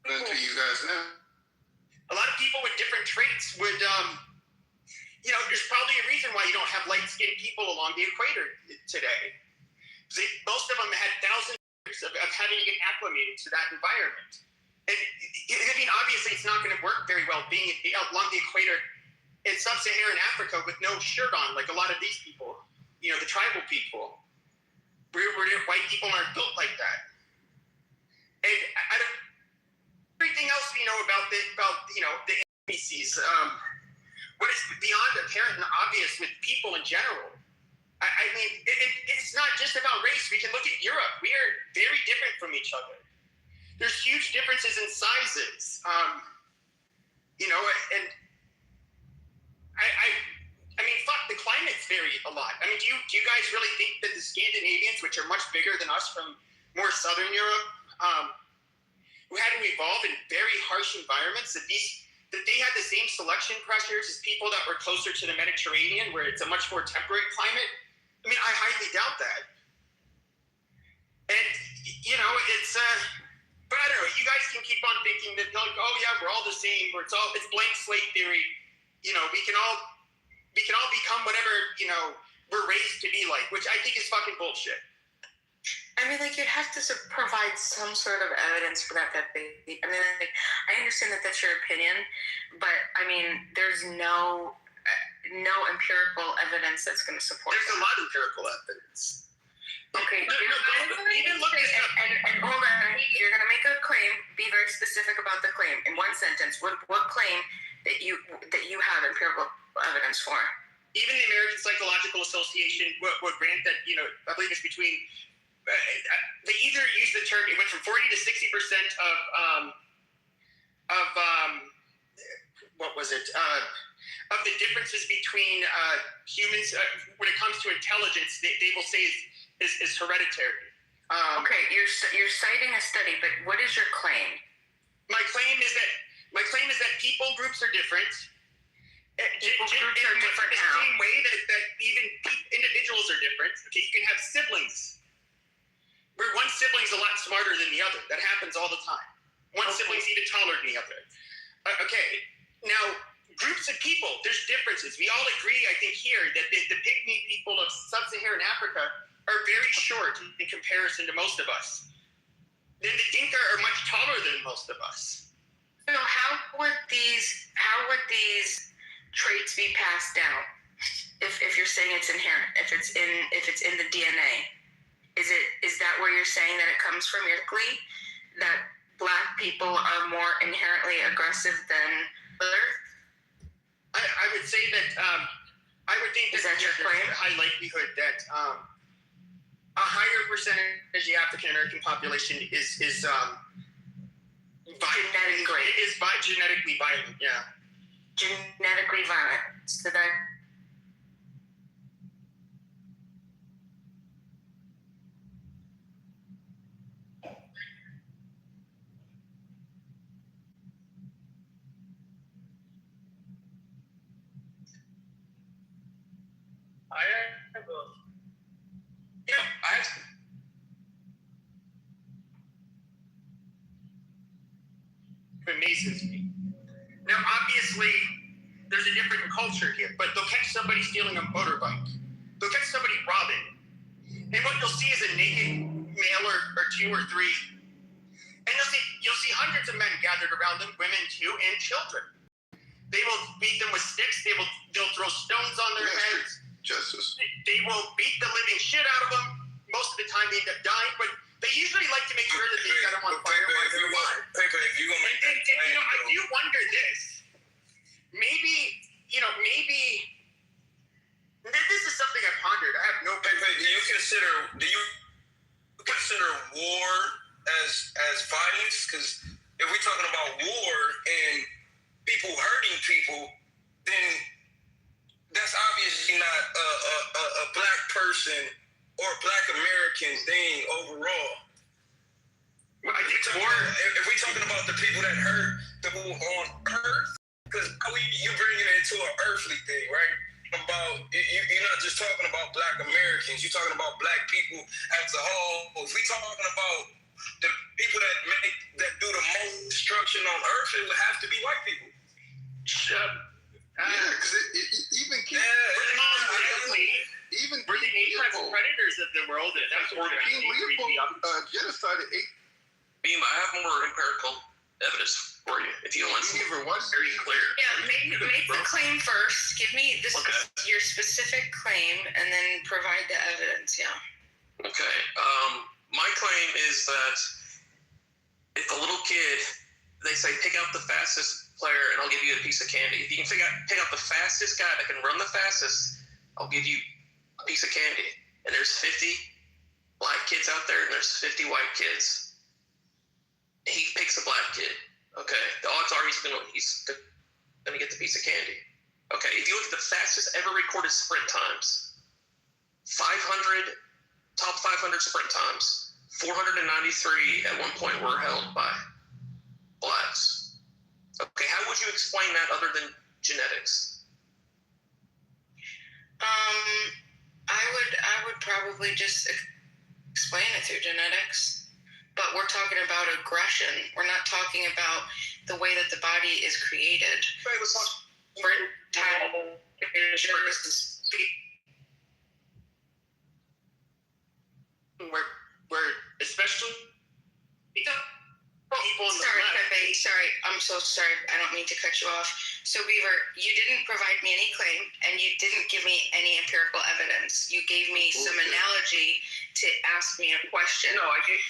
To you guys now. A lot of people with different traits would, there's probably a reason why you don't have light-skinned people along the equator today. Most of them had thousands of having to get acclimated to that environment. And, obviously it's not going to work very well being along the equator in sub-Saharan Africa with no shirt on, like a lot of these people, the tribal people. Where white people aren't built like that. And everything else we know about the species, what is beyond apparent and obvious with people in general. It's not just about race. We can look at Europe. We are very different from each other. There's huge differences in sizes. The climates vary a lot. Do you guys really think that the Scandinavians, which are much bigger than us from more southern Europe, who had to evolve in very harsh environments, that they had the same selection pressures as people that were closer to the Mediterranean, where it's a much more temperate climate? I highly doubt that. And, but I don't know, you guys can keep on thinking that, oh yeah, we're all the same, or it's blank slate theory. We can all become whatever, we're raised to be like, which I think is fucking bullshit. You'd have to provide some sort of evidence for that they, I understand that that's your opinion, but, there's no empirical evidence that's going to support There's that. a lot of empirical evidence. Okay, Even look at and hold on, you're going to make a claim, be very specific about the claim. In one sentence, what claim that you have empirical evidence for? Even the American Psychological Association would grant that, I believe it's between, they either use the term, it went from 40 to 60% of the differences between humans when it comes to intelligence, they will say is hereditary. Okay, you're citing a study, but what is your claim? My claim is that people groups are different. People groups are different the how? same way that even individuals are different. Okay, you can have siblings where one sibling's a lot smarter than the other. That happens all the time. One sibling's even taller than the other. Okay, now groups of people, there's differences. We all agree, I think, here that the pygmy people of sub-Saharan Africa are very short in comparison to most of us. Then the Dinka are much taller than most of us. So how would these traits be passed down? If you're saying it's inherent, if it's in the DNA, is that where you're saying that it comes from medically? That Black people are more inherently aggressive than others? I would say that I would think that there's a high likelihood that a higher percentage of the African American population is genetically violent. Yeah, genetically violent. So that. It amazes me. Now, obviously, there's a different culture here, but they'll catch somebody stealing a motorbike. They'll catch somebody robbing. And what you'll see is a naked male or two or three. And you'll see hundreds of men gathered around them, women too, and children. They will beat them with sticks. They'll throw stones on their heads. Justice. They will beat the living shit out of them. Most of the time they end up dying, but they usually like to make sure that they set them on fire while they're alive. And I do wonder this. Maybe this is something I pondered. I have no. Do you consider war as violence? Because if we're talking about war and people hurting people, then that's obviously not a Black person or a Black American thing overall. Well, I think if we're talking about the people that hurt the people on Earth, because you bring it into an earthly thing, right? About you're not just talking about Black Americans. You're talking about Black people as a whole. If we talking about the people that do the most destruction on Earth, it would have to be white people. Because even we're the apex predators of the world. That's what King Leopold genocided 8. Beam, I have more empirical evidence for you if you want. Very clear. Yeah, make the claim first. Give me your specific claim, and then provide the evidence. Yeah. Okay. My claim is that if a little kid, they say pick out the fastest player, and I'll give you a piece of candy. If you can pick out the fastest guy that can run the fastest, I'll give you a piece of candy. And there's 50 Black kids out there, and there's 50 white kids. He picks a Black kid. Okay, the odds are he's gonna get the piece of candy. Okay, if you look at the fastest ever recorded sprint times, 500 top 500 sprint times, 493 at one point were held by Blacks. Okay, how would you explain that other than genetics? I would probably just explain it through genetics. But we're talking about aggression. We're not talking about the way that the body is created. Right, let's talk. We're especially people in the left. Pepe, sorry. I'm so sorry. I don't mean to cut you off. So, Beaver, you didn't provide me any claim, and you didn't give me any empirical evidence. You gave me some analogy to ask me a question. No, I gave you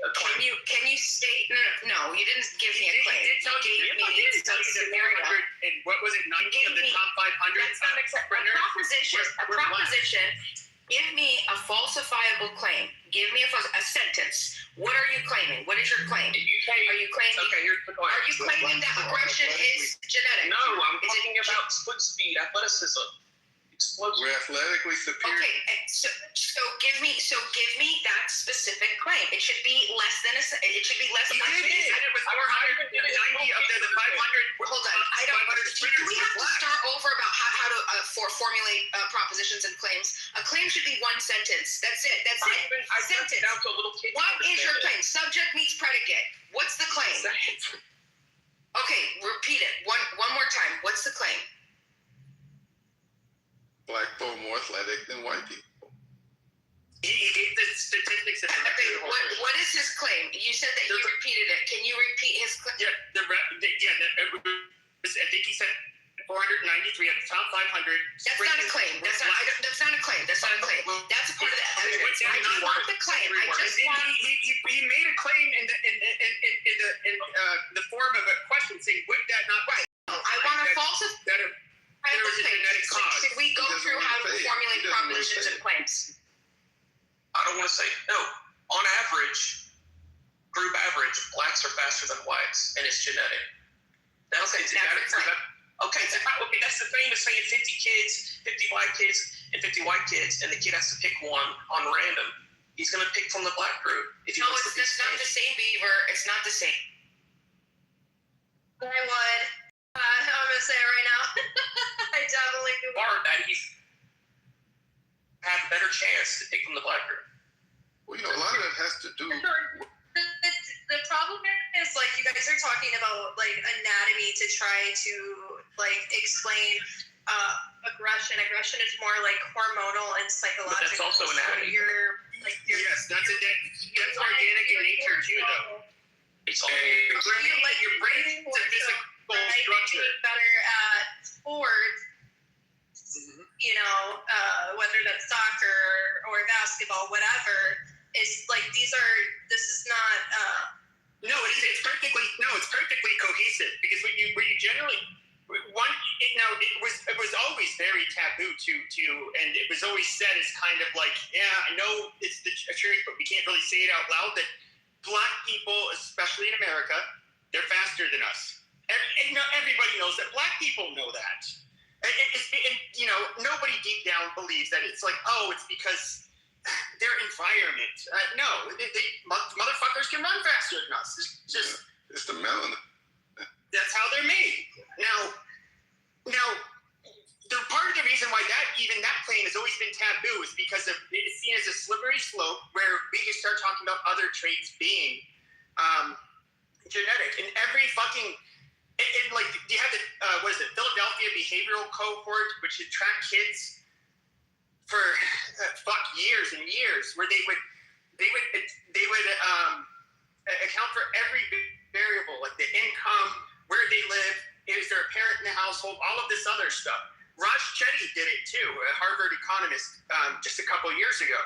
a claim. Can you state? No, you didn't give me a claim. He did tell you that 400 and what was it? 90 of the top 500. That's not acceptable. A proposition. Give me a falsifiable claim. Give me a sentence. What are you claiming? What is your claim? Are you claiming? Okay, here's the claim. Are you claiming that aggression is genetic? No, I'm talking about foot speed, athleticism, explosion. We're athletically superior. Okay, so give me that specific claim. It should be less than it should be less. You did it. And it was 490 of the 500. Hold on, I don't. Do we have to start over about how to formulate propositions and claims? A claim should be one sentence. That's it. That's it. Sentence. Down to a little kid. What is your claim? Subject meets predicate. What's the claim? Okay, repeat it one more time. What's the claim? Black people more athletic than white people. He gave the statistics. What is his claim? You said that you repeated it. Can you repeat his claim? Yeah, I think he said 493 at the top 500. That's not a claim. That's not a claim. That's a part of the evidence. I just want the claim. He made a claim in the form of a question saying, would that not right? I want to falsify. There was a genetic cause. Should we go through how to formulate propositions and claims? I don't want to say no. On average, group average, Blacks are faster than whites, and it's genetic. That's okay. Okay, that's the same as saying 50 kids, 50 Black kids, and 50 white kids, and the kid has to pick one on random. He's going to pick from the Black group. No, that's not the same, Beaver. It's not the same. I would. I'm gonna say it right now. I definitely would. Bart, that he's have a better chance to pick from the Black group. Well, a lot of that has to do. The problem is, like, you guys are talking about like anatomy to try to like explain aggression. Aggression is more like hormonal and psychological. But that's also anatomy. Yes, that's organic in nature too, though. It's all your brain is a physical structure. Getting better at sports, whether that's soccer or basketball, whatever. It's like this is not. It's perfectly cohesive because when you generally it was always very taboo to and it was always said as kind of like, I know it's the truth, but we can't really say it out loud that Black people, especially in America, they're faster than us. Everybody knows that. Black people know that. Nobody deep down believes that it's like, it's because their environment. No, motherfuckers can run faster than us. It's the melanin. That's how they're made. Now, part part of the reason why that claim has always been taboo is because it's seen as a slippery slope where we can start talking about other traits being genetic. And every fucking like you have the Philadelphia behavioral cohort, which had tracked kids for years and years, where they would account for every variable, like the income, where they live, is there a parent in the household, all of this other stuff. Raj Chetty did it too, a Harvard economist, just a couple years ago.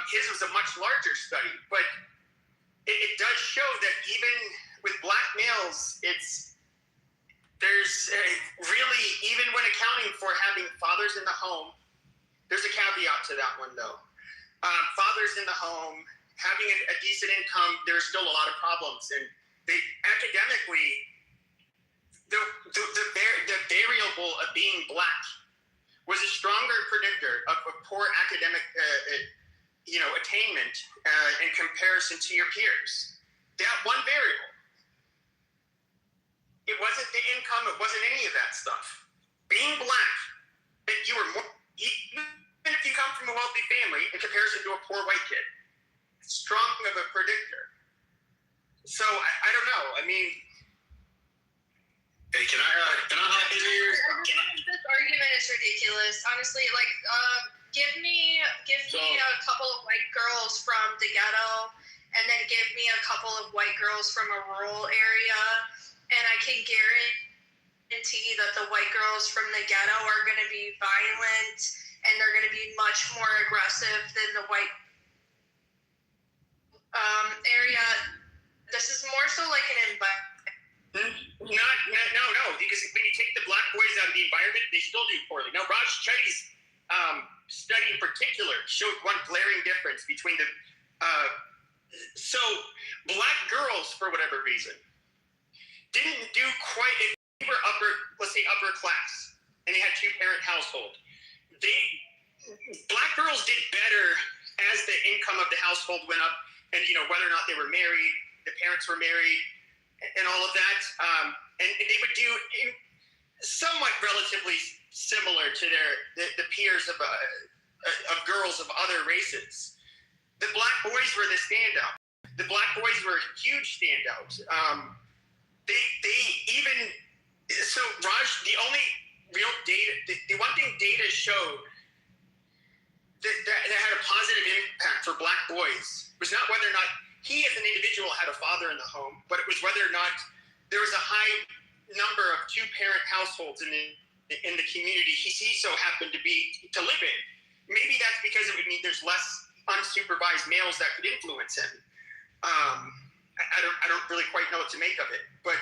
His was a much larger study, but it does show that even with black males, really, even when accounting for having fathers in the home, there's a caveat to that one though. Fathers in the home, having a decent income, there's still a lot of problems. And they academically, the variable of being black was a stronger predictor of a poor academic attainment in comparison to your peers. That one variable. It wasn't the income, it wasn't any of that stuff. Being black, that you were more, even if you come from a wealthy family in comparison to a poor white kid, strong of a predictor. So I don't know. I mean, hey, can I hop in here? This argument is ridiculous. Honestly, like, give me a couple of white girls from the ghetto, and then give me a couple of white girls from a rural area, and I can guarantee that the white girls from the ghetto are going to be violent, and they're going to be much more aggressive than the white area. This is more so like an environment. No, because when you take the black boys out of the environment, they still do poorly. Now, Raj Chetty's study in particular showed one glaring difference between the so black girls, for whatever reason, didn't do quite. If they were upper class, and they had two-parent household, black girls did better as the income of the household went up, and whether or not they were married, the parents were married, and all of that, and they would do somewhat relatively similar to the peers of girls of other races. The black boys were the standout. The black boys were huge standouts. Raj, the only real data, the one thing data showed that had a positive impact for black boys was not whether or not he as an individual had a father in the home, but it was whether or not there was a high number of two-parent households in the community he so happened to live in. Maybe that's because it would mean there's less unsupervised males that could influence him. I don't really quite know what to make of it, but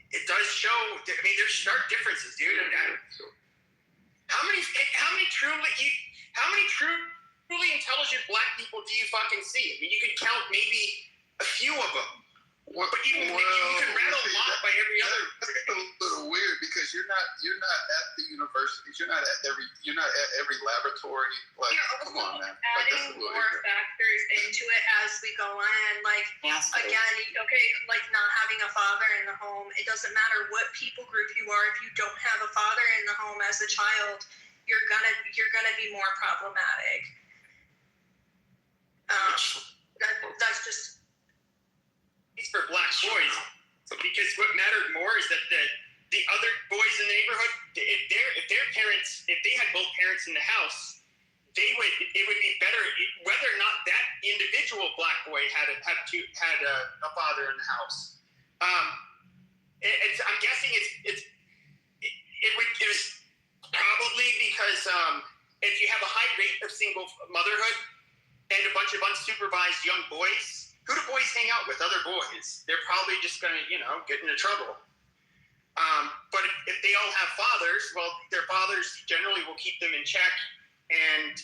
it does show. There's stark differences, dude. How many truly intelligent black people do you fucking see? You can count maybe a few of them. But you can rattle a lot by every other. That's a little weird because you're not at the universities. You're not at every laboratory. Like, you're come on, man. Adding more factors into it as we go on. Like, again, okay, like not having a father in the home. It doesn't matter what people group you are. If you don't have a father in the home as a child, you're gonna be more problematic. That's just. It's for black boys, because what mattered more is that the other boys in the neighborhood, if they had both parents in the house, it would be better whether or not that individual black boy had a father in the house. I'm guessing it was probably because if you have a high rate of single motherhood and a bunch of unsupervised young boys. Who do boys hang out with? Other boys. They're probably just going to, get into trouble. But if they all have fathers, well, their fathers generally will keep them in check. And,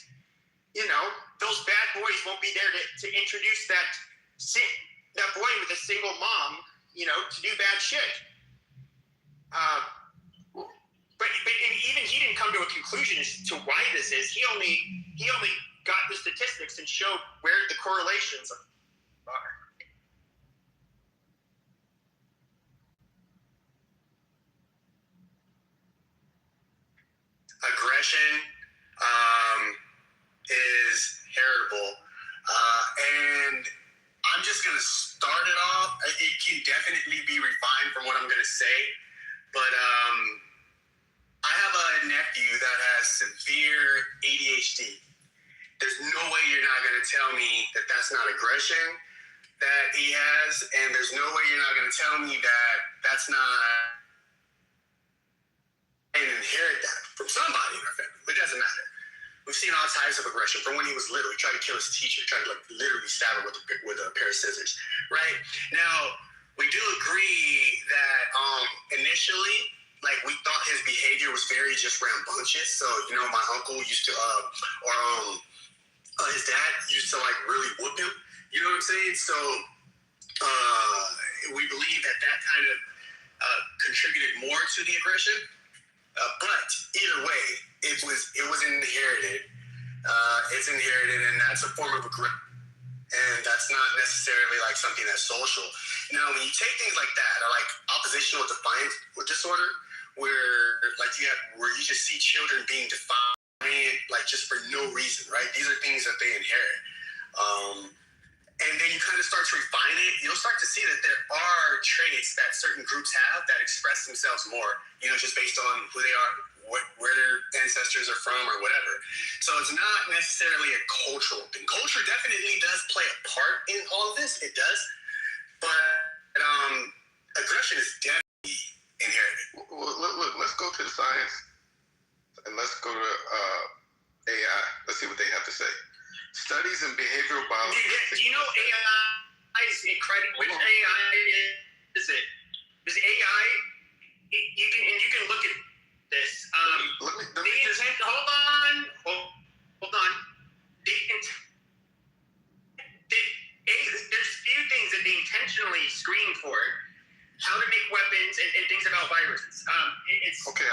those bad boys won't be there to introduce that boy with a single mom, to do bad shit. But even he didn't come to a conclusion as to why this is. He only got the statistics and showed where the correlations are. aggression is heritable. And I'm just going to start it off. It can definitely be refined from what I'm going to say. But I have a nephew that has severe ADHD. There's no way you're not going to tell me that that's not aggression that he has. And there's no way you're not going to tell me that that's not and inherit that from somebody in our family. It doesn't matter. We've seen all types of aggression from when he was little. He tried to kill his teacher, tried to literally stab her with a pair of scissors, right? Now, we do agree that initially, like, we thought his behavior was very just rambunctious. So, my uncle used to, his dad used to, like, really whoop him. You know what I'm saying? So, we believe that kind of contributed more to the aggression. But either way, it was inherited. It's inherited, and that's a form of aggression. And that's not necessarily like something that's social. Now, when you take things like that, or like oppositional defiance disorder, where you just see children being defiant, like just for no reason, right? These are things that they inherit. And then you kind of start to refine it. You'll start to see that there are traits that certain groups have that express themselves more, just based on who they are, where their ancestors are from, or whatever. So it's not necessarily a cultural thing. Culture definitely does play a part in all of this. It does. But aggression is definitely inherited. Well, look, let's go to the science, and let's go to AI. Let's see what they have to say. Studies in behavioral biology. Do you know AI is incredible? Which AI is it? Because AI, you can look at this. Let me Hold on. There's few things that they intentionally screen for. How to make weapons and things about viruses. Okay,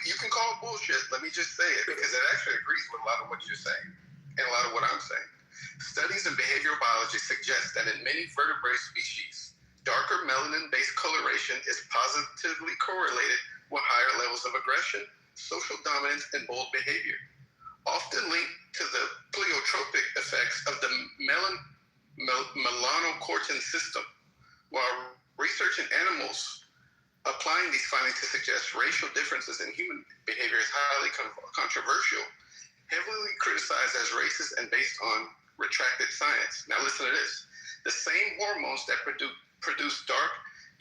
you can call it bullshit. Let me just say it, because it actually agrees with a lot of what you're saying and a lot of what I'm saying. Studies in behavioral biology suggest that in many vertebrate species, darker melanin-based coloration is positively correlated with higher levels of aggression, social dominance, and bold behavior, often linked to the pleiotropic effects of the melanocortin system. While research in animals applying these findings to suggest racial differences in human behavior is highly controversial, heavily criticized as racist and based on retracted science. Now listen to this. The same hormones that produce dark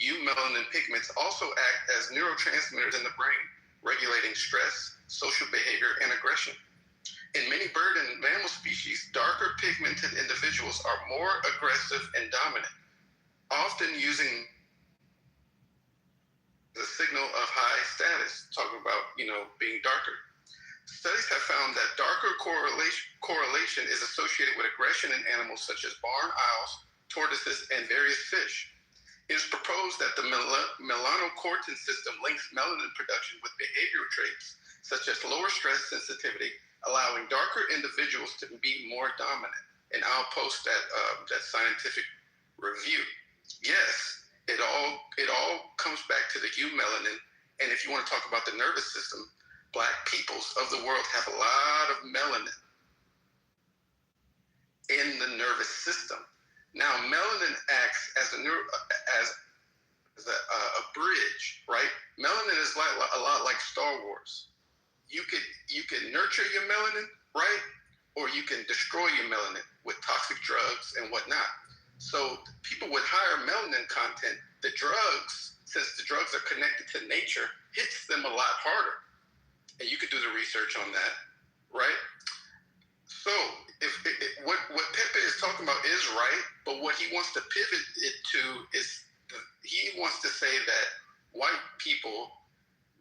eumelanin pigments also act as neurotransmitters in the brain, regulating stress, social behavior, and aggression. In many bird and mammal species, darker pigmented individuals are more aggressive and dominant, often using the signal of high status, talking about, being darker. Studies have found that darker correlation is associated with aggression in animals such as barn owls, tortoises, and various fish. It is proposed that the melanocortin system links melanin production with behavioral traits such as lower stress sensitivity, allowing darker individuals to be more dominant. And I'll post that scientific review. Yes, it all comes back to the eumelanin. And if you want to talk about the nervous system, Black peoples of the world have a lot of melanin in the nervous system. Now, melanin acts as a bridge, right? Melanin is a lot like Star Wars. You can nurture your melanin, right? Or you can destroy your melanin with toxic drugs and whatnot. So people with higher melanin content, the drugs, since the drugs are connected to nature, hits them a lot harder. And you could do the research on that, right? So what Pepe is talking about is right, but what he wants to pivot it to is he wants to say that white people,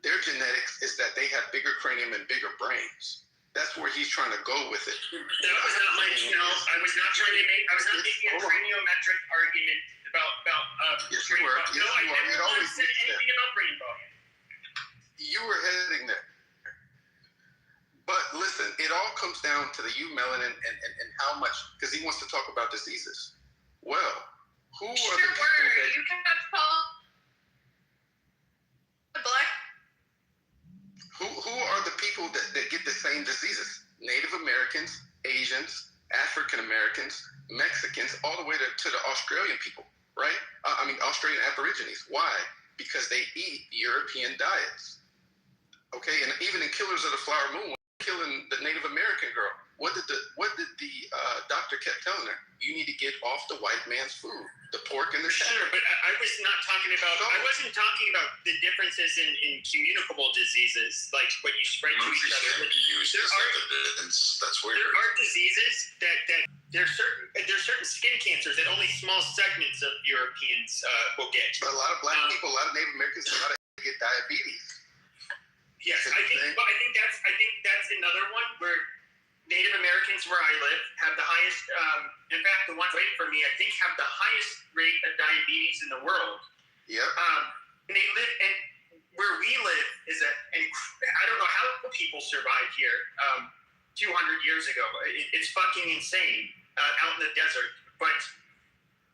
their genetics is that they have bigger cranium and bigger brains. That's where he's trying to go with it. That was not my, I was not making a craniometric argument about yes, you were. No, I never once said anything about brain volume. You were heading there. But listen, it all comes down to the eumelanin and how much, because he wants to talk about diseases. Well, who are the people that... You kept calling Black... Who are the people people that get the same diseases. Native Americans, Asians, African Americans, Mexicans, all the way to the Australian people, right? Australian Aborigines. Why? Because they eat European diets. Okay, and even in Killers of the Flower Moon, killing the Native American girl, what did the doctor kept telling her? You need to get off the white man's food, the pork and the Sure, but I was not talking about. I wasn't talking about the differences in communicable diseases, like what you spread to each other. That's weird. There are diseases that there's certain skin cancers that only small segments of Europeans will get. But a lot of black people, a lot of Native Americans, a lot of get diabetes. Yes, I think that's another one where Native Americans where I live have the highest, in fact, the one rate for me, I think, have the highest rate of diabetes in the world. Yep. And they live, and where we live is I don't know how people survived here 200 years ago. It's fucking insane out in the desert. But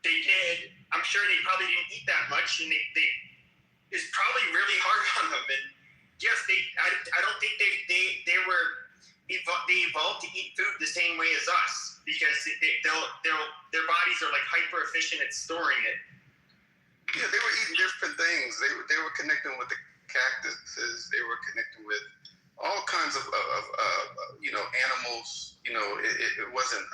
they did. I'm sure they probably didn't eat that much, and it's probably really hard on them. And yes, I don't think they evolved to eat food the same way as us, because their bodies are like hyper efficient at storing it. Yeah, they were eating different things. They were connecting with the cactuses. They were connecting with all kinds of animals. It wasn't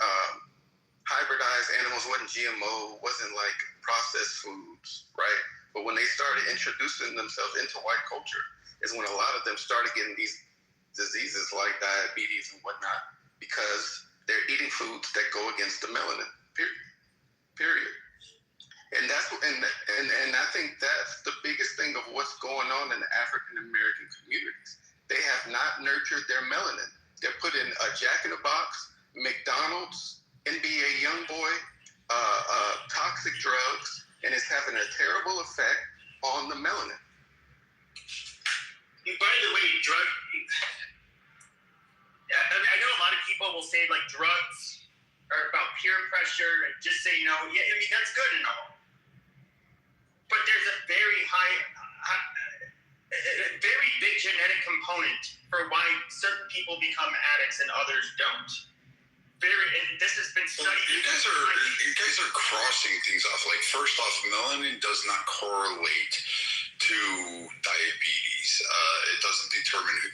hybridized animals. Wasn't GMO. Wasn't like processed foods, right? But when they started introducing themselves into white culture, is when a lot of them started getting these diseases like diabetes and whatnot, because they're eating foods that go against the melanin. Period. And I think that's the biggest thing of what's going on in the African American communities. They have not nurtured their melanin. They're put in a Jack in the Box, McDonald's, NBA YoungBoy, toxic drugs, and it's having a terrible effect on the melanin. By the way, I know a lot of people will say like drugs are about peer pressure and just say no. Yeah, I mean, that's good and all. But there's a very very big genetic component for why certain people become addicts and others don't. And this has been studied. You guys are crossing things off. Like, first off, melanin does not correlate to diabetes. It doesn't determine if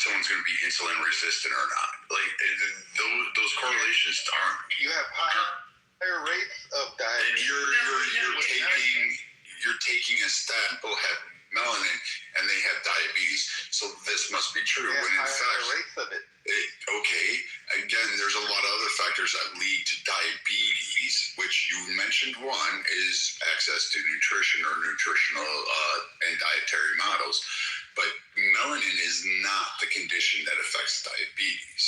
someone's going to be insulin resistant or not. Like, those correlations aren't. You have higher rates of diabetes. And you're taking a statin, people have melanin and they have diabetes, so this must be true. When in fact, rates of it. Okay, again, there's a lot of other factors that lead to diabetes, which you mentioned. One is access to nutrition or nutritional and dietary models, but melanin is not the condition that affects diabetes.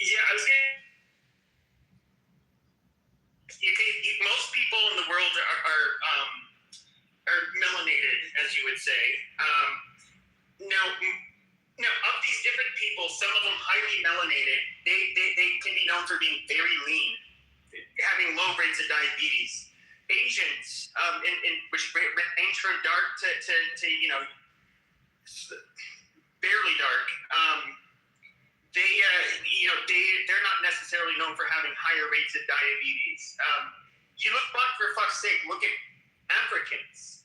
Yeah, I was getting. Most people in the world are melanated, as you would say. Now, of these different people, some of them highly melanated, they can be known for being very lean, having low rates of diabetes. Asians, which range from dark to barely dark, they're not necessarily known for having higher rates of diabetes. You look back, for fuck's sake, look at Africans.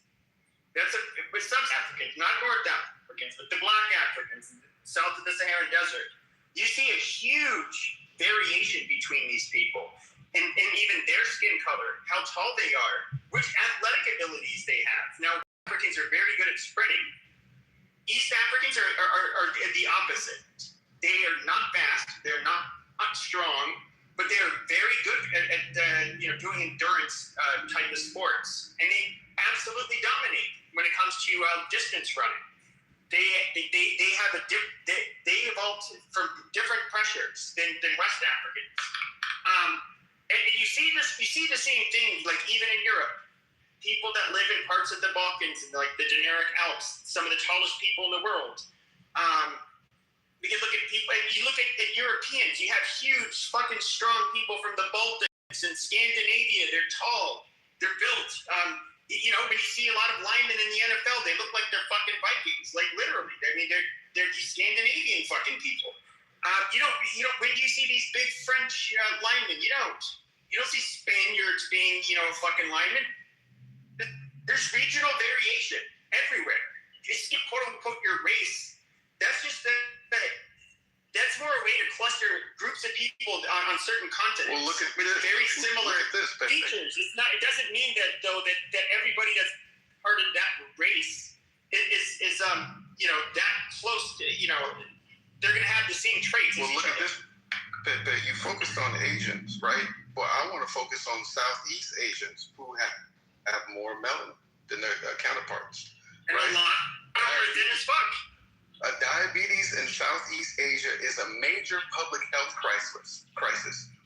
With some Africans, not North Africans, but the black Africans, south of the Saharan Desert. You see a huge variation between these people, and even their skin color, how tall they are, which athletic abilities they have. Now, Africans are very good at sprinting. East Africans are the opposite. They are not fast. They're not strong, but they are very good at doing endurance type of sports, and they absolutely dominate when it comes to distance running. They evolved from different pressures than West Africans, and you see the same thing like even in Europe. People that live in parts of the Balkans and like the Dinaric Alps, some of the tallest people in the world. We can look at people, and you look at Europeans, you have huge, fucking strong people from the Baltics and Scandinavia. They're tall, they're built. When you see a lot of linemen in the NFL, they look like they're fucking Vikings, like literally. I mean, they're these Scandinavian fucking people. You don't. When do you see these big French linemen? You don't see Spaniards being, fucking linemen. There's regional variation everywhere. You skip quote unquote your race. That's just that's more a way to cluster groups of people on certain continents. Well, look at with very similar this, features. It's not. It doesn't mean that though that everybody that's part of that race is that close to they're gonna have the same traits. Well, look at this. Pepe, you focused on Asians, right? Well, I want to focus on Southeast Asians who have more melanin than their counterparts. And right? A lot are thin as fuck. Diabetes in Southeast Asia is a major public health crisis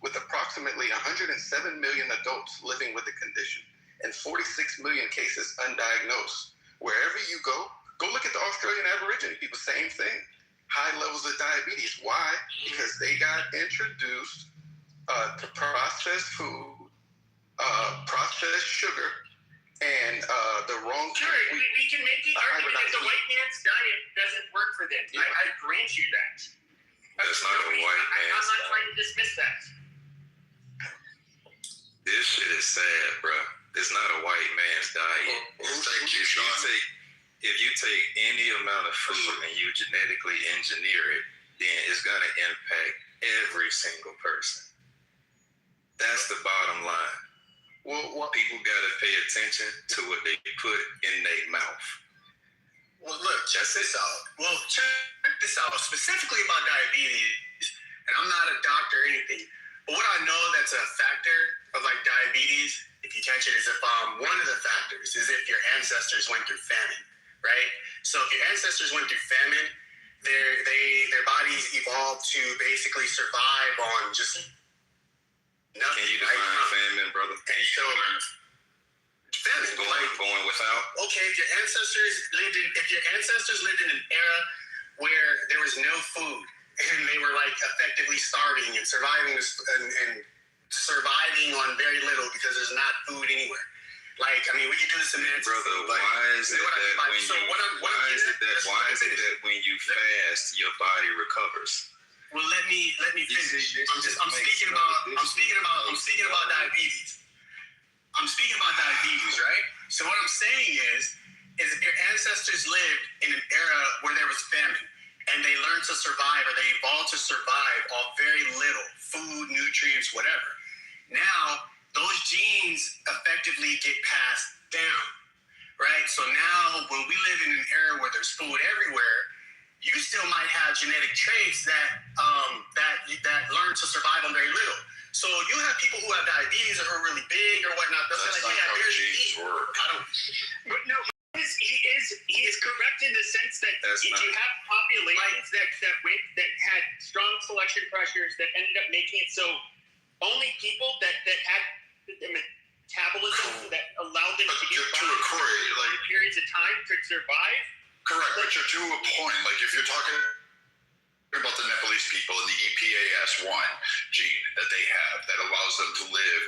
with approximately 107 million adults living with the condition and 46 million cases undiagnosed. Wherever you go look at the Australian Aborigine people, same thing. High levels of diabetes. Why? Because they got introduced to processed food, processed sugar, and the wrong. Sure, we can make the argument that the white man's diet doesn't work for them. Yeah. I grant you that. That's not a white man's I'm not trying to dismiss that. This shit is sad, bro. It's not a white man's diet. If you take any amount of food and you genetically engineer it, then it's going to impact every single person. That's the bottom line. Well, people got to pay attention to what they put in their mouth. Well, look, check this out. Specifically about diabetes, and I'm not a doctor or anything, but what I know that's a factor of like diabetes, if you catch it, is if one of the factors is if your ancestors went through famine. Right? So if your ancestors went through famine, their bodies evolved to basically survive on just nothing. Can you define famine, brother? And so famine, going without. Okay, if your ancestors lived in an era where there was no food and they were like effectively starving and surviving on very little because there's not food anywhere. Like, I mean, we can do this semantics. Brother, why is it that when you fast, your body recovers? Well, let me finish. I'm speaking about diabetes. I'm speaking about diabetes, right? So what I'm saying is if your ancestors lived in an era where there was famine and they learned to survive or they evolved to survive off very little food, nutrients, whatever. Now, those genes effectively get passed down, right? So now when we live in an era where there's food everywhere, you still might have genetic traits that learn to survive on very little. So you have people who have diabetes or who are really big or whatnot. They'll say, like, yeah, there's genes work. But no, he is correct in the sense that if you have populations that had strong selection pressures that ended up making it so only people that had the metabolism that allowed them to get by for periods of time could survive. Correct, but you're to a point. Like if you're talking about the Nepalese people and the EPAS1 gene that they have that allows them to live,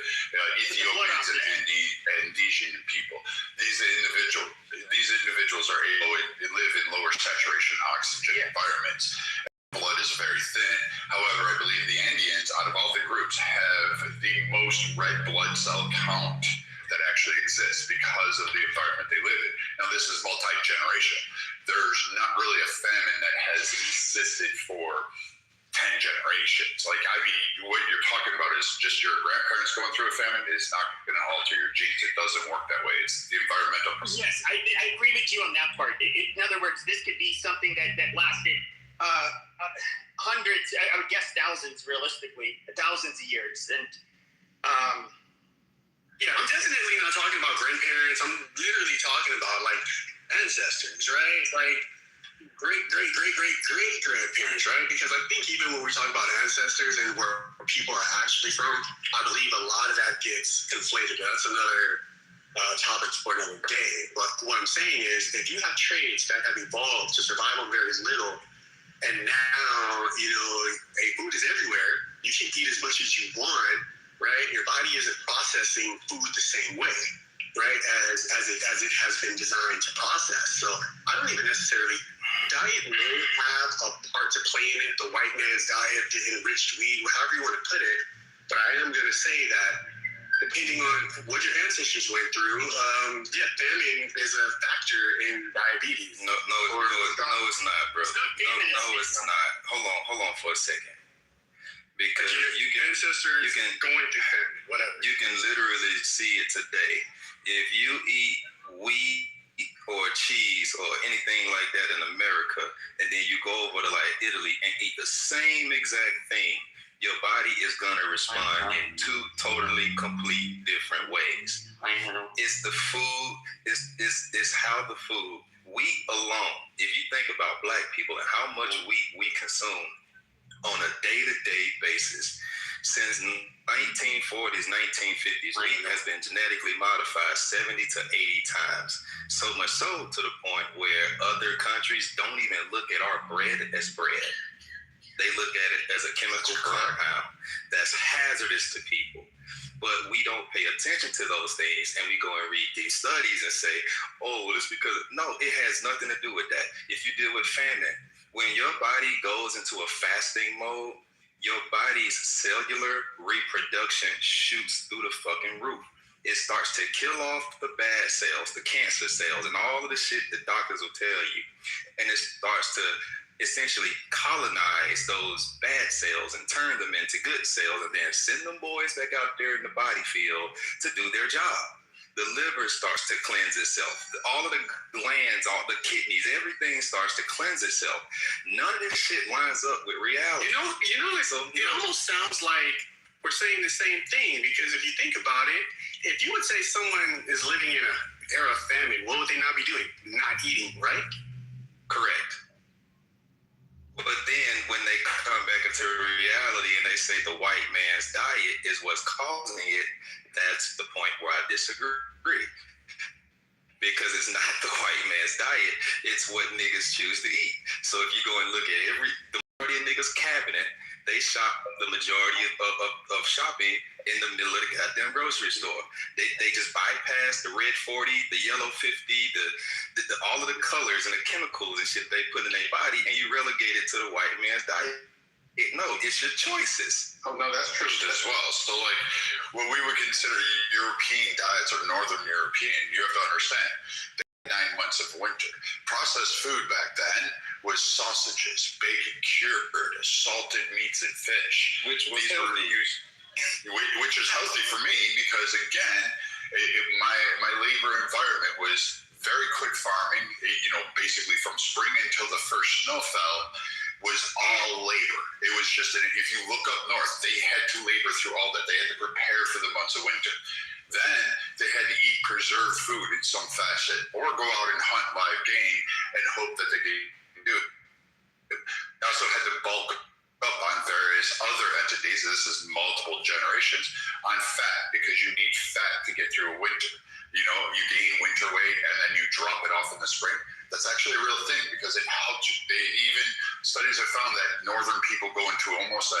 Ethiopians and Andean people. These individuals are able to live in lower saturation oxygen environments. Blood is very thin. However, I believe the Andeans, out of all the groups, have the most red blood cell count that actually exists because of the environment they live in. Now, this is multi-generation. There's not really a famine that has existed for 10 generations. Like, I mean, what you're talking about is just your grandparents going through a famine is not going to alter your genes. It doesn't work that way. It's the environmental process. Yes, I agree with you on that part. In other words, this could be something that lasted hundreds, I would guess thousands, realistically, thousands of years. And, I'm definitely not talking about grandparents. I'm literally talking about, like, ancestors, right? Like, great grandparents, right? Because I think even when we talk about ancestors and where people are actually from, I believe a lot of that gets conflated. That's another topic for another day. But what I'm saying is, if you have traits that have evolved to survive on very little, and now, food is everywhere, you can eat as much as you want, right? Your body isn't processing food the same way, right, as it has been designed to process. So I don't even necessarily diet may have a part to play in it, the white man's diet, the enriched weed, however you want to put it. But I am going to say that depending on what your ancestors went through, famine is a factor in diabetes. No, it's not, bro. No, it's not. Hold on for a second. Because you can going through famine, whatever. You can literally see it today. If you eat wheat or cheese or anything like that in America, and then you go over to like Italy and eat the same exact thing, your body is gonna respond in two totally complete different ways. It's the food, it's how the food, wheat alone. If you think about black people and how much wheat we consume on a day-to-day basis, since 1940s, 1950s, wheat has been genetically modified 70 to 80 times. So much so to the point where other countries don't even look at our bread as bread. They look at it as a chemical compound that's hazardous to people. But we don't pay attention to those things, and we go and read these studies and say, oh, it's because, no, it has nothing to do with that. If you deal with famine, when your body goes into a fasting mode, your body's cellular reproduction shoots through the fucking roof. It starts to kill off the bad cells, the cancer cells, and all of the shit that doctors will tell you. And it starts to essentially colonize those bad cells and turn them into good cells, and then send them boys back out there in the body field to do their job. The liver starts to cleanse itself. All of the glands, all the kidneys, everything starts to cleanse itself. None of this shit lines up with reality. It almost sounds like we're saying the same thing, because if you think about it, if you would say someone is living in an era of famine, what would they not be doing? Not eating, right? Correct. But then when they come back into reality and they say the white man's diet is what's causing it, that's the point where I disagree. Because it's not the white man's diet, it's what niggas choose to eat. So if you go and look at the majority of niggas' cabinet, they shop the majority of shopping in the middle of the goddamn grocery store. They just bypass the red 40, the yellow 50, the all of the colors and the chemicals and shit they put in their body, and you relegate it to the white man's diet. No, it's your choices. Oh, no, that's true as well. So, like, what we would consider European diets or Northern European, you have to understand, 9 months of winter. Processed food back then was sausages, bacon, cured, salted meats and fish. Which was healthy. Which is healthy for me because, again, my labor environment was very quick farming, basically from spring until the first snow fell, was all labor. It was just, if you look up north, they had to labor through all that. They had to prepare for the months of winter. Then they had to eat preserved food in some fashion, or go out and hunt live game and hope that they could do it. They also had to bulk up on various other entities, this is multiple generations, on fat, because you need fat to get through a winter. You gain winter weight and then you drop it off in the spring. That's actually a real thing because it helps you. Studies have found that northern people go into almost an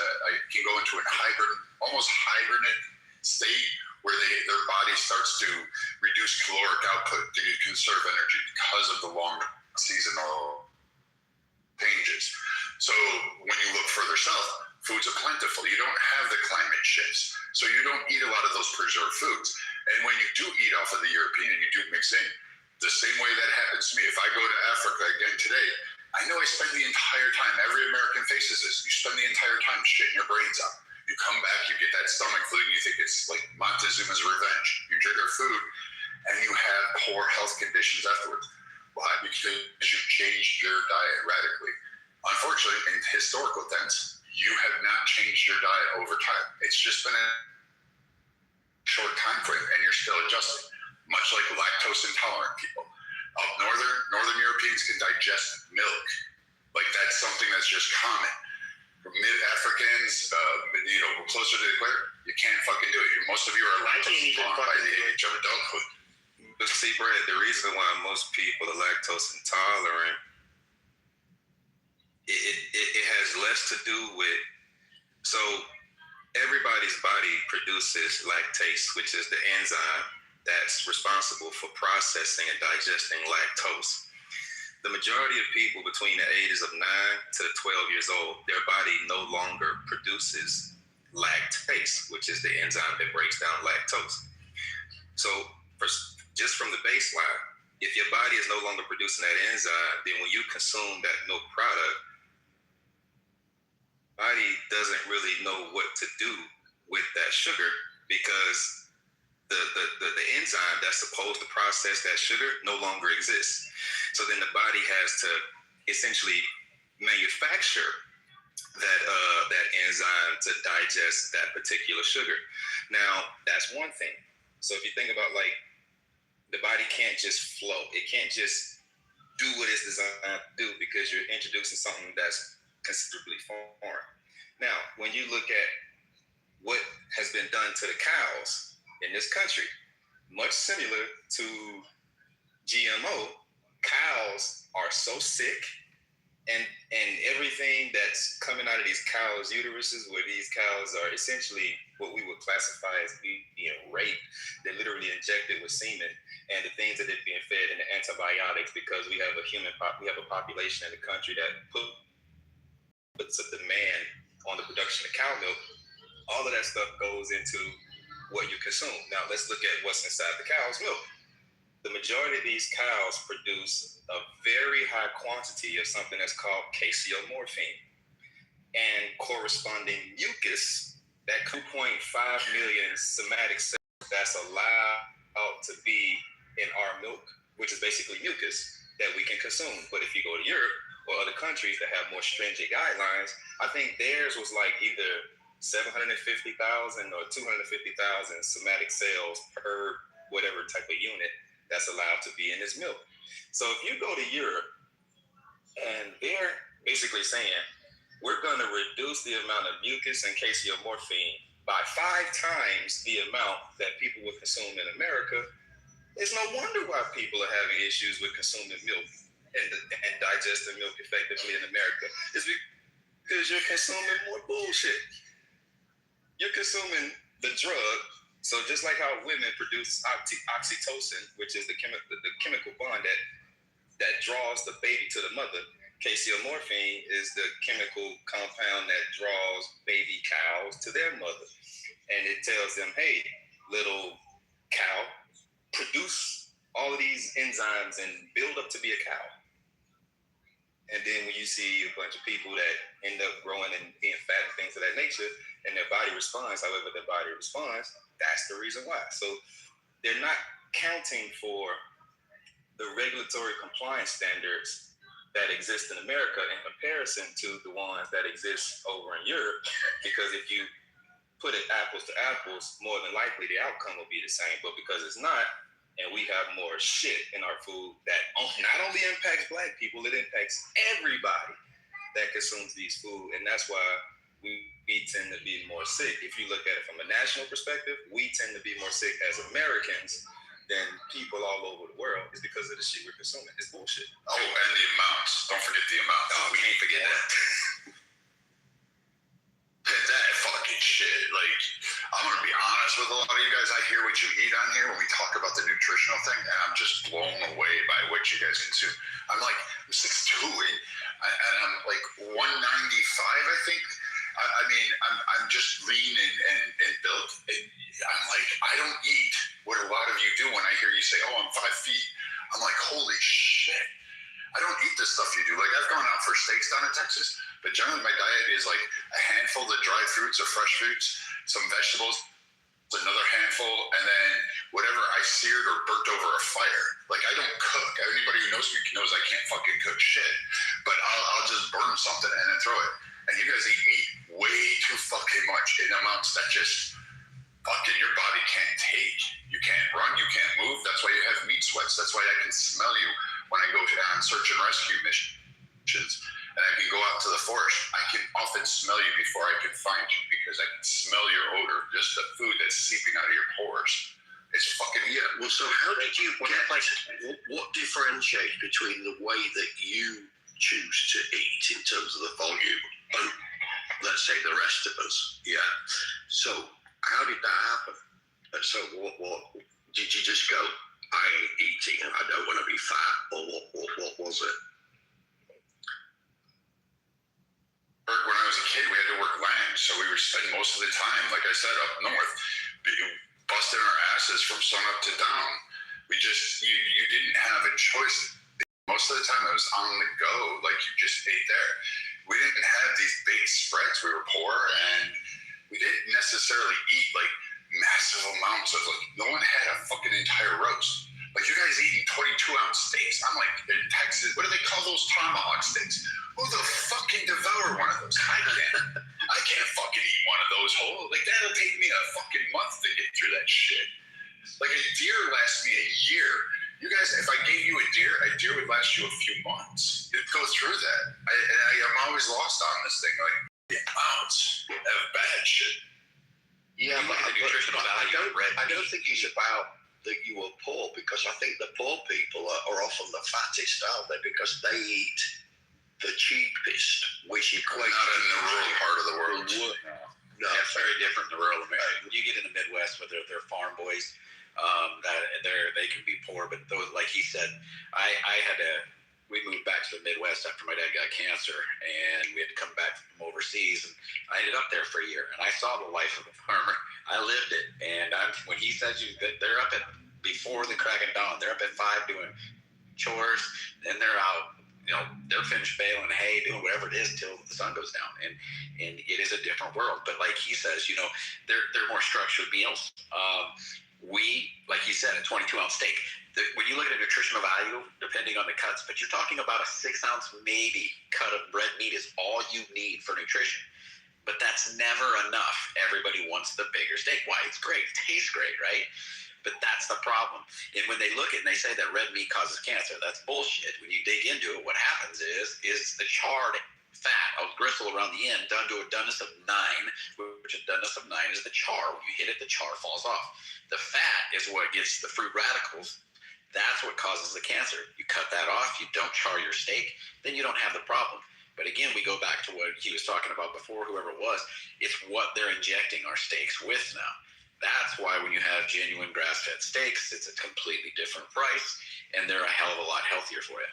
hibernate state where their body starts to reduce caloric output to conserve energy because of the long seasonal changes. So when you look further south, foods are plentiful. You don't have the climate shifts, so you don't eat a lot of those preserved foods. And when you do eat off of the European and you do mix in, the same way that happens to me. If I go to Africa again today, I know I spend the entire time, every American faces this, you spend the entire time shitting your brains out. You come back, you get that stomach flu, and you think it's like Montezuma's revenge. You drink their food, and you have poor health conditions afterwards. Why? Because you changed your diet radically. Unfortunately, in historical sense, you have not changed your diet over time. It's just been a short time frame, and you're still adjusting. Much like lactose intolerant people. Up northern Europeans can digest milk. Like that's something that's just common. Mid-Africans, closer to the equator, you can't fucking do it. Most of you are lactose intolerant by the age of adulthood. But see, Brad, the reason why most people are lactose intolerant, it has less to do with, so everybody's body produces lactase, which is the enzyme that's responsible for processing and digesting lactose. the majority of people between the ages of 9 to 12 years old, their body no longer produces lactase, which is the enzyme that breaks down lactose. So just from the baseline, if your body is no longer producing that enzyme, then when you consume that milk product, body doesn't really know what to do with that sugar, because the enzyme that's supposed to process that sugar no longer exists. So then the body has to essentially manufacture that enzyme to digest that particular sugar. Now, that's one thing. So if you think about, like, the body can't just flow. It can't just do what it's designed to do, because you're introducing something that's considerably foreign. Now, when you look at what has been done to the cows in this country, much similar to GMO, cows are so sick, and everything that's coming out of these cows' uteruses, where these cows are essentially what we would classify as being raped. They're literally injected with semen, and the things that they're being fed, and the antibiotics, because we have a population in the country that puts a demand on the production of cow milk. All of that stuff goes into what you consume. Now, let's look at what's inside the cow's milk. The majority of these cows produce a very high quantity of something that's called caseomorphine, and corresponding mucus, that 2.5 million somatic cells that's allowed to be in our milk, which is basically mucus that we can consume. But if you go to Europe or other countries that have more stringent guidelines, I think theirs was like either 750,000 or 250,000 somatic cells per whatever type of unit that's allowed to be in this milk. So if you go to Europe, and they're basically saying, we're going to reduce the amount of mucus and caseomorphine by 5 times the amount that people would consume in America, it's no wonder why people are having issues with consuming milk and digesting milk effectively in America. It's because you're consuming more bullshit. You're consuming the drug. So just like how women produce oxytocin, which is the chemical bond that draws the baby to the mother, caseomorphine is the chemical compound that draws baby cows to their mother. And it tells them, hey, little cow, produce all of these enzymes and build up to be a cow. And then when you see a bunch of people that end up growing and being fat and things of that nature, and their body responds however their body responds, that's the reason why. So they're not counting for the regulatory compliance standards that exist in America in comparison to the ones that exist over in Europe. Because if you put it apples to apples, more than likely the outcome will be the same. But because it's not, and we have more shit in our food that not only impacts Black people, it impacts everybody that consumes these food. And that's why we tend to be more sick. If you look at it from a national perspective, we tend to be more sick as Americans than people all over the world. Is because of the shit we're consuming. It's bullshit. Oh, and the amounts. Don't forget the amounts. Oh, we can't forget that. That fucking shit. Like, I'm gonna be honest with a lot of you guys. I hear what you eat on here when we talk about the nutritional thing, and I'm just blown away by what you guys consume. I'm 6'2", and I'm like 195, I think. I mean, I'm just lean and built. And I'm like, I don't eat what a lot of you do when I hear you say, oh, I'm 5 feet. I'm like, holy shit. I don't eat the stuff you do. Like, I've gone out for steaks down in Texas, but generally my diet is like a handful of dried fruits or fresh fruits, some vegetables, another handful, and then whatever I seared or burnt over a fire. Like, I don't cook. Anybody who knows me knows I can't fucking cook shit, but I'll just burn something and then throw it. And you guys eat meat way too fucking much in amounts that just fucking your body can't take. You can't run, you can't move. That's why you have meat sweats. That's why I can smell you when I go on search and rescue missions. And I can go out to the forest. I can often smell you before I can find you because I can smell your odor, just the food that's seeping out of your pores. It's fucking Well, so how did you get, what differentiates between the way that you choose to eat in terms of the volume and, let's say, the rest of us? Yeah. So how did that happen? And so what did you just go, I ain't eating, I don't want to be fat, or what was it? so we would spend most of the time, like I said, up north, busting our asses from sun up to down. We just, you didn't have a choice. Most of the time it was on the go, like you just ate there. We didn't have these big spreads. We were poor, and we didn't necessarily eat like massive amounts of, like, no one had a fucking entire roast. Like, you guys eating 22-ounce steaks. I'm like, in Texas, what do they call those tomahawk steaks? Who the fuck can devour one of those? I can't fucking eat one of those whole. Like, that'll take me a fucking month to get through that shit. Like, a deer lasts me a year. You guys, if I gave you a deer would last you a few months. You'd go through that. I'm always lost on this thing. Like, the amounts of bad shit. Yeah, but I don't think it's about that you were poor, because I think the poor people are often the fattest, aren't they? Because they eat the cheapest, which equates not in the rural part of the world. No, it's very different in the rural America. When you get in the Midwest, where they're farm boys, they can be poor, but those, like he said, we moved back to the Midwest after my dad got cancer, and we had to come back from overseas, and I ended up there for a year, and I saw the life of a farmer. I lived it, and when he says they're up at before the crack of dawn, they're up at 5 doing chores, and they're out, they're finished baling hay, doing whatever it is till the sun goes down, and it is a different world. But like he says, they're more structured meals. We, like he said, a 22-ounce steak. When you look at a nutritional value, depending on the cuts, but you're talking about a 6-ounce maybe cut of red meat is all you need for nutrition. But that's never enough. Everybody wants the bigger steak. Why? It's great. It tastes great, right? But that's the problem. And when they look at it and they say that red meat causes cancer, that's bullshit. When you dig into it, what happens is the charred fat of gristle around the end done to a doneness of 9, which a doneness of 9 is the char. When you hit it, the char falls off. The fat is what gets the free radicals. That's what causes the cancer. You cut that off, you don't char your steak, then you don't have the problem. But again, we go back to what he was talking about before, whoever it was, it's what they're injecting our steaks with now. That's why when you have genuine grass-fed steaks, it's a completely different price, and they're a hell of a lot healthier for you.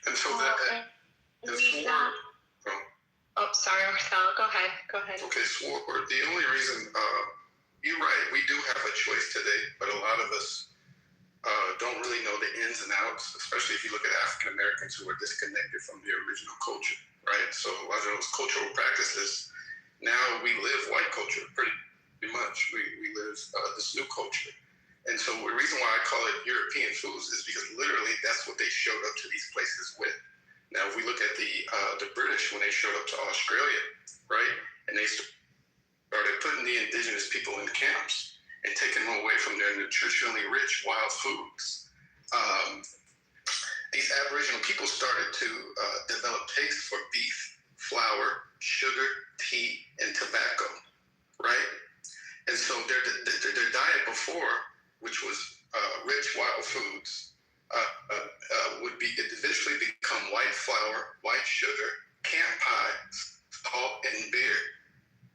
And so sorry, Marcel. Go ahead. Okay, so the only reason, you're right, we do have a choice today, but a lot of us don't really know the ins and outs, especially if you look at African Americans who are disconnected from the original culture, right? So a lot of those cultural practices, now we live white culture pretty much. We live this new culture. And so the reason why I call it European foods is because literally that's what they showed up to these places with. Now, if we look at the British when they showed up to Australia, right, and they started putting the indigenous people in the camps and taking them away from their nutritionally rich wild foods, these Aboriginal people started to develop taste for beef, flour, sugar, tea, and tobacco, right? And so their diet before, which was rich wild foods, would eventually become white flour, white sugar, camp pie, salt, and beer,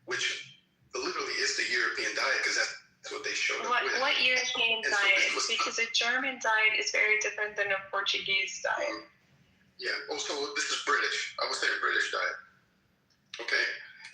which literally is the European diet, because that's what they showed up with. What European diet? Because a German diet is very different than a Portuguese diet. Yeah. Also, this is British. I would say a British diet. Okay.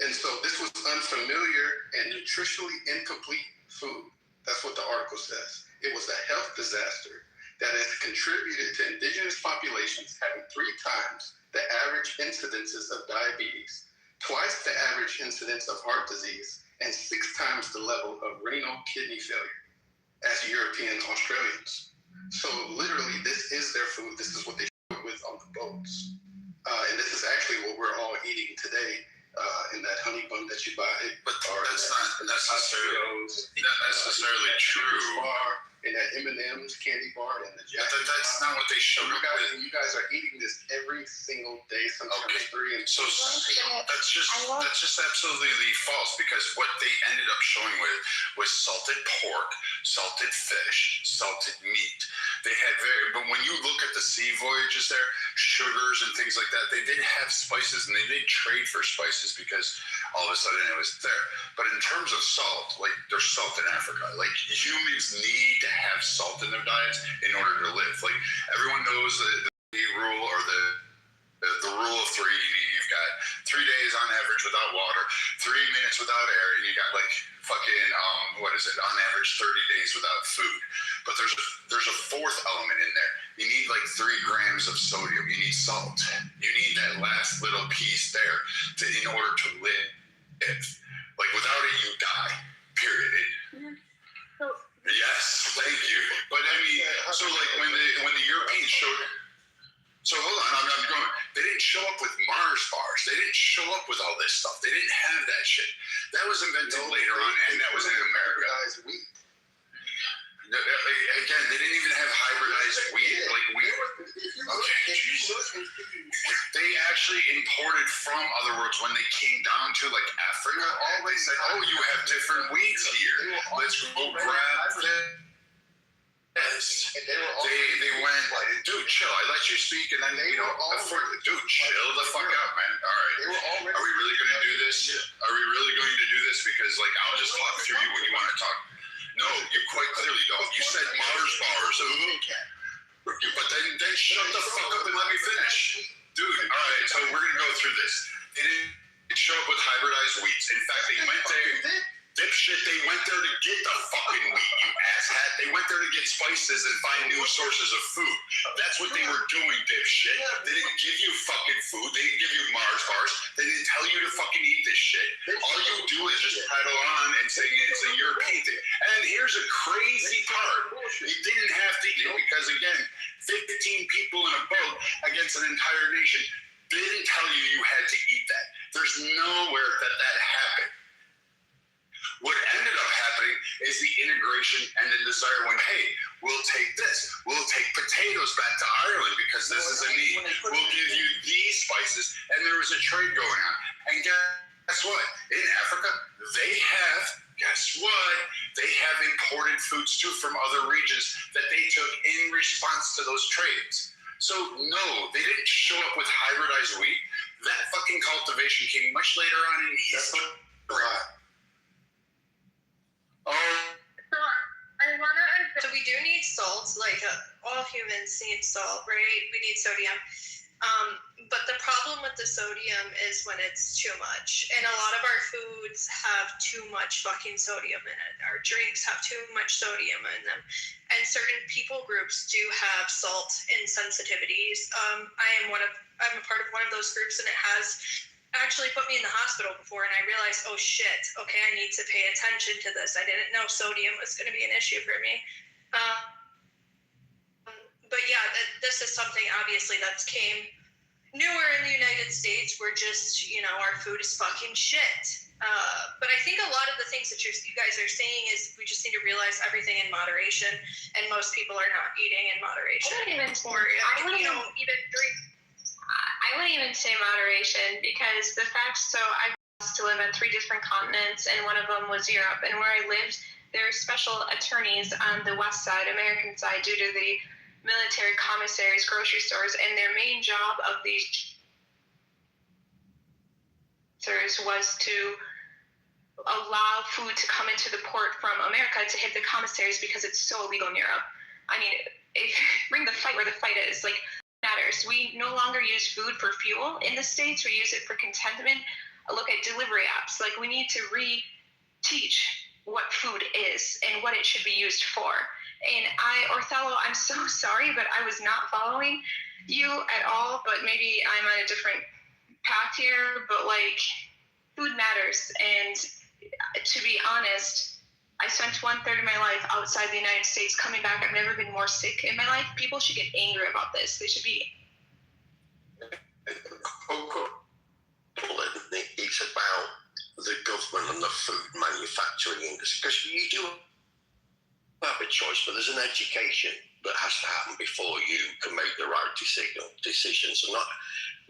And so this was unfamiliar and nutritionally incomplete food. That's what the article says. It was a health disaster that has contributed to indigenous populations having 3 times the average incidences of diabetes, twice the average incidence of heart disease, and 6 times the level of renal kidney failure as European Australians. So literally, this is their food. This is what they show up with on the boats. And this is actually what we're all eating today in that honey bun that you buy. But that's not necessarily true. In that M&M's candy bar and the Jack. That's not what they showed up with. You guys are eating this every single day, sometimes 3 and 4. So that's just absolutely false, because what they ended up showing with was salted pork, salted fish, salted meat. They had but when you look at the sea voyages there, sugars and things like that, they did have spices, and they did trade for spices because all of a sudden it was there. But in terms of salt, like, there's salt in Africa. Like, humans need to have salt in their diets in order to live. Like, everyone knows the rule, or the rule of 3. You've got 3 days on average minutes without water, 3 minutes without air, and you got like fucking what is it? On average, 30 days without food. But there's a fourth element in there. You need like 3 grams of sodium. You need salt. You need that last little piece there in order to live. Like without it, you die. Period. Yes, thank you. But I mean, so like when the Europeans showed. So hold on, I'm going. They didn't show up with Mars bars. They didn't show up with all this stuff. They didn't have that shit. That was invented later on, and that was in America. Again, they didn't even have hybridized wheat. Like wheat. Okay. They actually imported from other worlds when they came down to like Africa. They said, "Oh, you have different wheats here. Let's go grab them." Yes. They went, dude, chill. I let you speak, and then dude, chill the fuck out, man. All right. Are we really going to do this? Are we really going to do this? Because like I'll just talk through you when you want to talk. No, you quite clearly don't. You said Mars bars, but then shut the fuck up and let me finish, dude. All right, so we're going to go through this. They didn't show up with hybridized wheats. In fact, they went there. Dipshit, they went there to get the fucking wheat, you asshat. They went there to get spices and find new sources of food. That's what they were doing, dipshit. They didn't give you fucking food. They didn't give you Mars bars. They didn't tell you to fucking eat this shit. All you do is just prattle on and say it's a European thing. And here's a crazy part. You didn't have to eat it because, again, 15 people in a boat against an entire nation didn't tell you you had to eat that. There's nowhere that happened. What ended up happening is the integration and the desire when, hey, we'll take this. We'll take potatoes back to Ireland because this is a need. We'll give you these spices. And there was a trade going on. And guess what? In Africa, they have, They have imported foods too from other regions that they took in response to those trades. So no, they didn't show up with hybridized wheat. That fucking cultivation came much later on in history. So we do need salt, like all humans need salt, right? We need sodium. But the problem with the sodium is when it's too much. And a lot of our foods have too much fucking sodium in it. Our drinks have too much sodium in them. And certain people groups do have salt insensitivities. I'm a part of one of those groups, and it has actually put me in the hospital before, and I realized, oh shit, okay, I need to pay attention to this. I didn't know sodium was going to be an issue for me. But yeah, this is something obviously that's came newer in the United States. We're just, our food is fucking shit. But I think a lot of the things that you guys are saying is we just need to realize everything in moderation, and most people are not eating in moderation. I wouldn't even say moderation, because the fact, I used to live on 3 different continents, and one of them was Europe. And where I lived, there are special attorneys on the west side, American side, due to the military commissaries, grocery stores, and their main job of these was to allow food to come into the port from America to hit the commissaries because it's so illegal in Europe. I mean, if bring the fight where the fight is, like, matters. We no longer use food for fuel in the States. We use it for contentment. Look at delivery apps. Like, we need to re-teach what food is and what it should be used for. And Othello, I'm so sorry, but I was not following you at all, but maybe I'm on a different path here, but like, food matters. And to be honest, I spent 1/3 of my life outside the United States. Coming back, I've never been more sick in my life. People should get angry about this. They should be. It's about the government and the food manufacturing industry, because you do have a choice, but there's an education that has to happen before you can make the right decisions. And not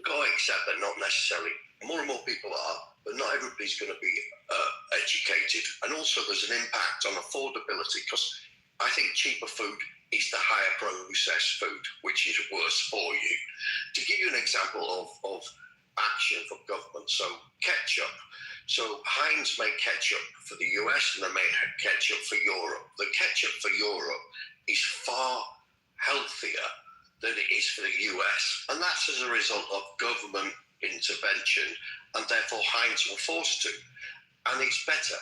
go accept that not necessarily. More and more people are, but not everybody's going to be educated. And also there's an impact on affordability, because I think cheaper food is the higher processed food, which is worse for you. To give you an example of action for government, so ketchup. So Heinz made ketchup for the US and they made ketchup for Europe. The ketchup for Europe is far healthier than it is for the US. And that's as a result of government intervention and therefore Heinz were forced to. And it's better.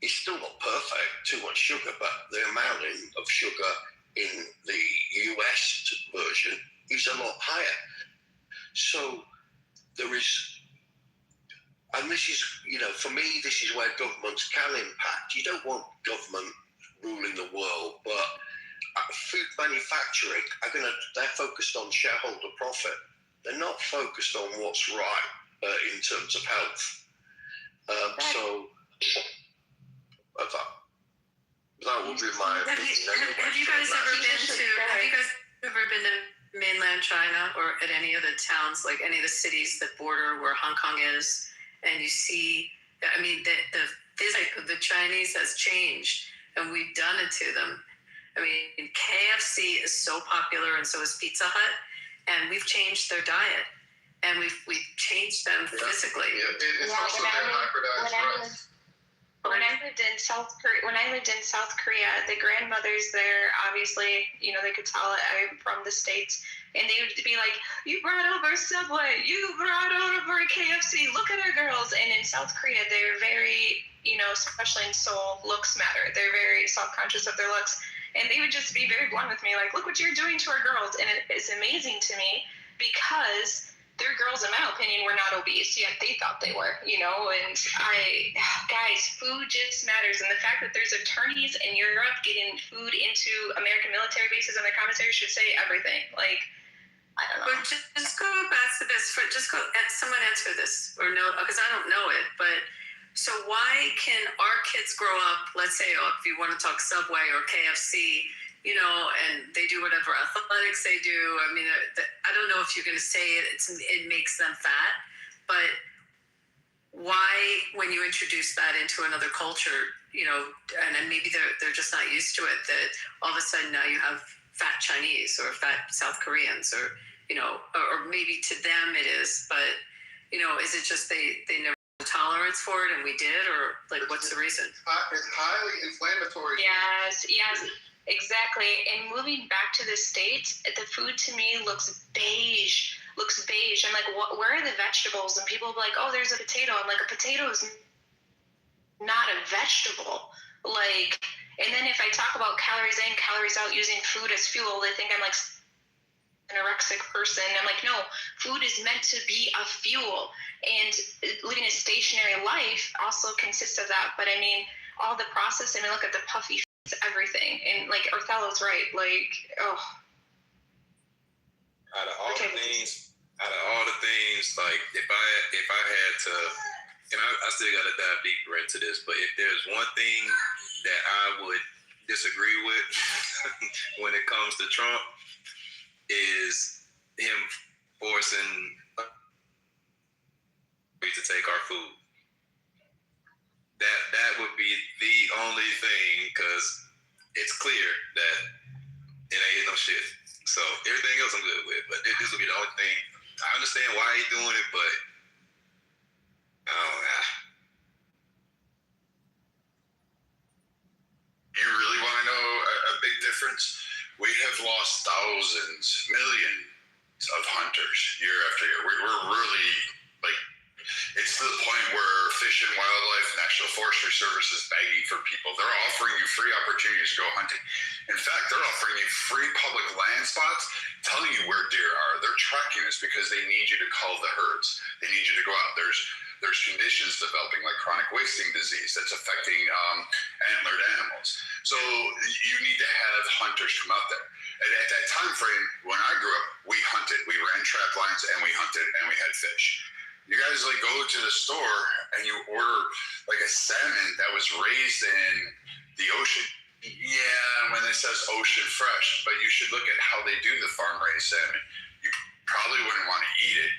It's still not perfect, too much sugar, but the amount of sugar in the US version is a lot higher. So there is, and this is, for me, this is where governments can impact. You don't want government ruling the world, but food manufacturing they're focused on shareholder profit. They're not focused on what's right in terms of health. So that would be my opinion. Have you guys ever been to mainland China or at any of the towns, like any of the cities that border where Hong Kong is, and you see, I mean, the physics of the Chinese has changed, and we've done it to them. I mean, KFC is so popular, and so is Pizza Hut, and we've changed their diet, and we've changed them physically. It's also their hybridized rice. When I lived in South Korea, the grandmothers there, obviously, they could tell I'm from the States, and they would be like, "You brought over Subway, you brought over KFC, look at our girls." And in South Korea, they're very, especially in Seoul, looks matter. They're very self-conscious of their looks, and they would just be very blunt with me, like, "Look what you're doing to our girls." And it's amazing to me because their girls, in my opinion, were not obese, yet they thought they were, and guys, food just matters. And the fact that there's attorneys in Europe getting food into American military bases and their commissary should say everything. Like, I don't know. But just go back to this, someone answer this, or no, because I don't know it, but so why can our kids grow up, let's say, if you want to talk Subway or KFC, and they do whatever athletics they do. I mean, I don't know if you're going to say it makes them fat, but why, when you introduce that into another culture, and then maybe they're just not used to it, that all of a sudden now you have fat Chinese or fat South Koreans, or or maybe to them it is, but is it just they never had tolerance for it and we did, or like what's the reason? It's highly inflammatory. Yes. Exactly. And moving back to the States, the food to me looks beige. I'm like, where are the vegetables? And people are like, "Oh, there's a potato." I'm like, a potato is not a vegetable. Like, and then if I talk about calories in, calories out, using food as fuel, they think I'm like an anorexic person. I'm like, no, food is meant to be a fuel. And living a stationary life also consists of that. But I mean, all the process, look at the puffy everything, and like Othello's right, like, out of all the things, like if I had to, I still got to dive deeper into this, but if there's one thing that I would disagree with when it comes to Trump, is him forcing to take our food. That would be the only thing, because it's clear that it ain't no shit. So everything else I'm good with, but this would be the only thing. I understand why he's doing it, but I don't know. You really want to know a big difference? We have lost thousands, millions of hunters year after year. We're really, it's to the point where Fish and Wildlife, National Forestry Service is begging for people. They're offering you free opportunities to go hunting. In fact, they're offering you free public land spots, telling you where deer are. They're tracking this because they need you to cull the herds. They need you to go out. There's conditions developing, like chronic wasting disease, that's affecting antlered animals. So you need to have hunters come out there. And at that time frame, when I grew up, we hunted. We ran trap lines and we hunted and we had fish. You guys go to the store and you order like a salmon that was raised in the ocean. Yeah, when it says ocean fresh, but you should look at how they do the farm raised salmon. You probably wouldn't want to eat it.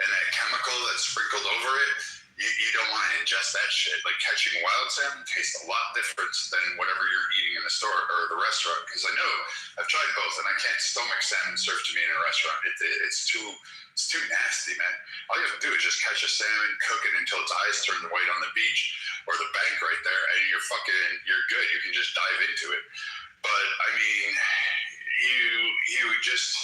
And that chemical that's sprinkled over it, you don't want to ingest that shit. Like, catching wild salmon tastes a lot different than whatever you're eating in the store or the restaurant. Because I know I've tried both, and I can't stomach salmon served to me in a restaurant. It's too nasty, man. All you have to do is just catch a salmon, cook it until its eyes turn white on the beach or the bank right there, and you're good. You can just dive into it. But I mean, you just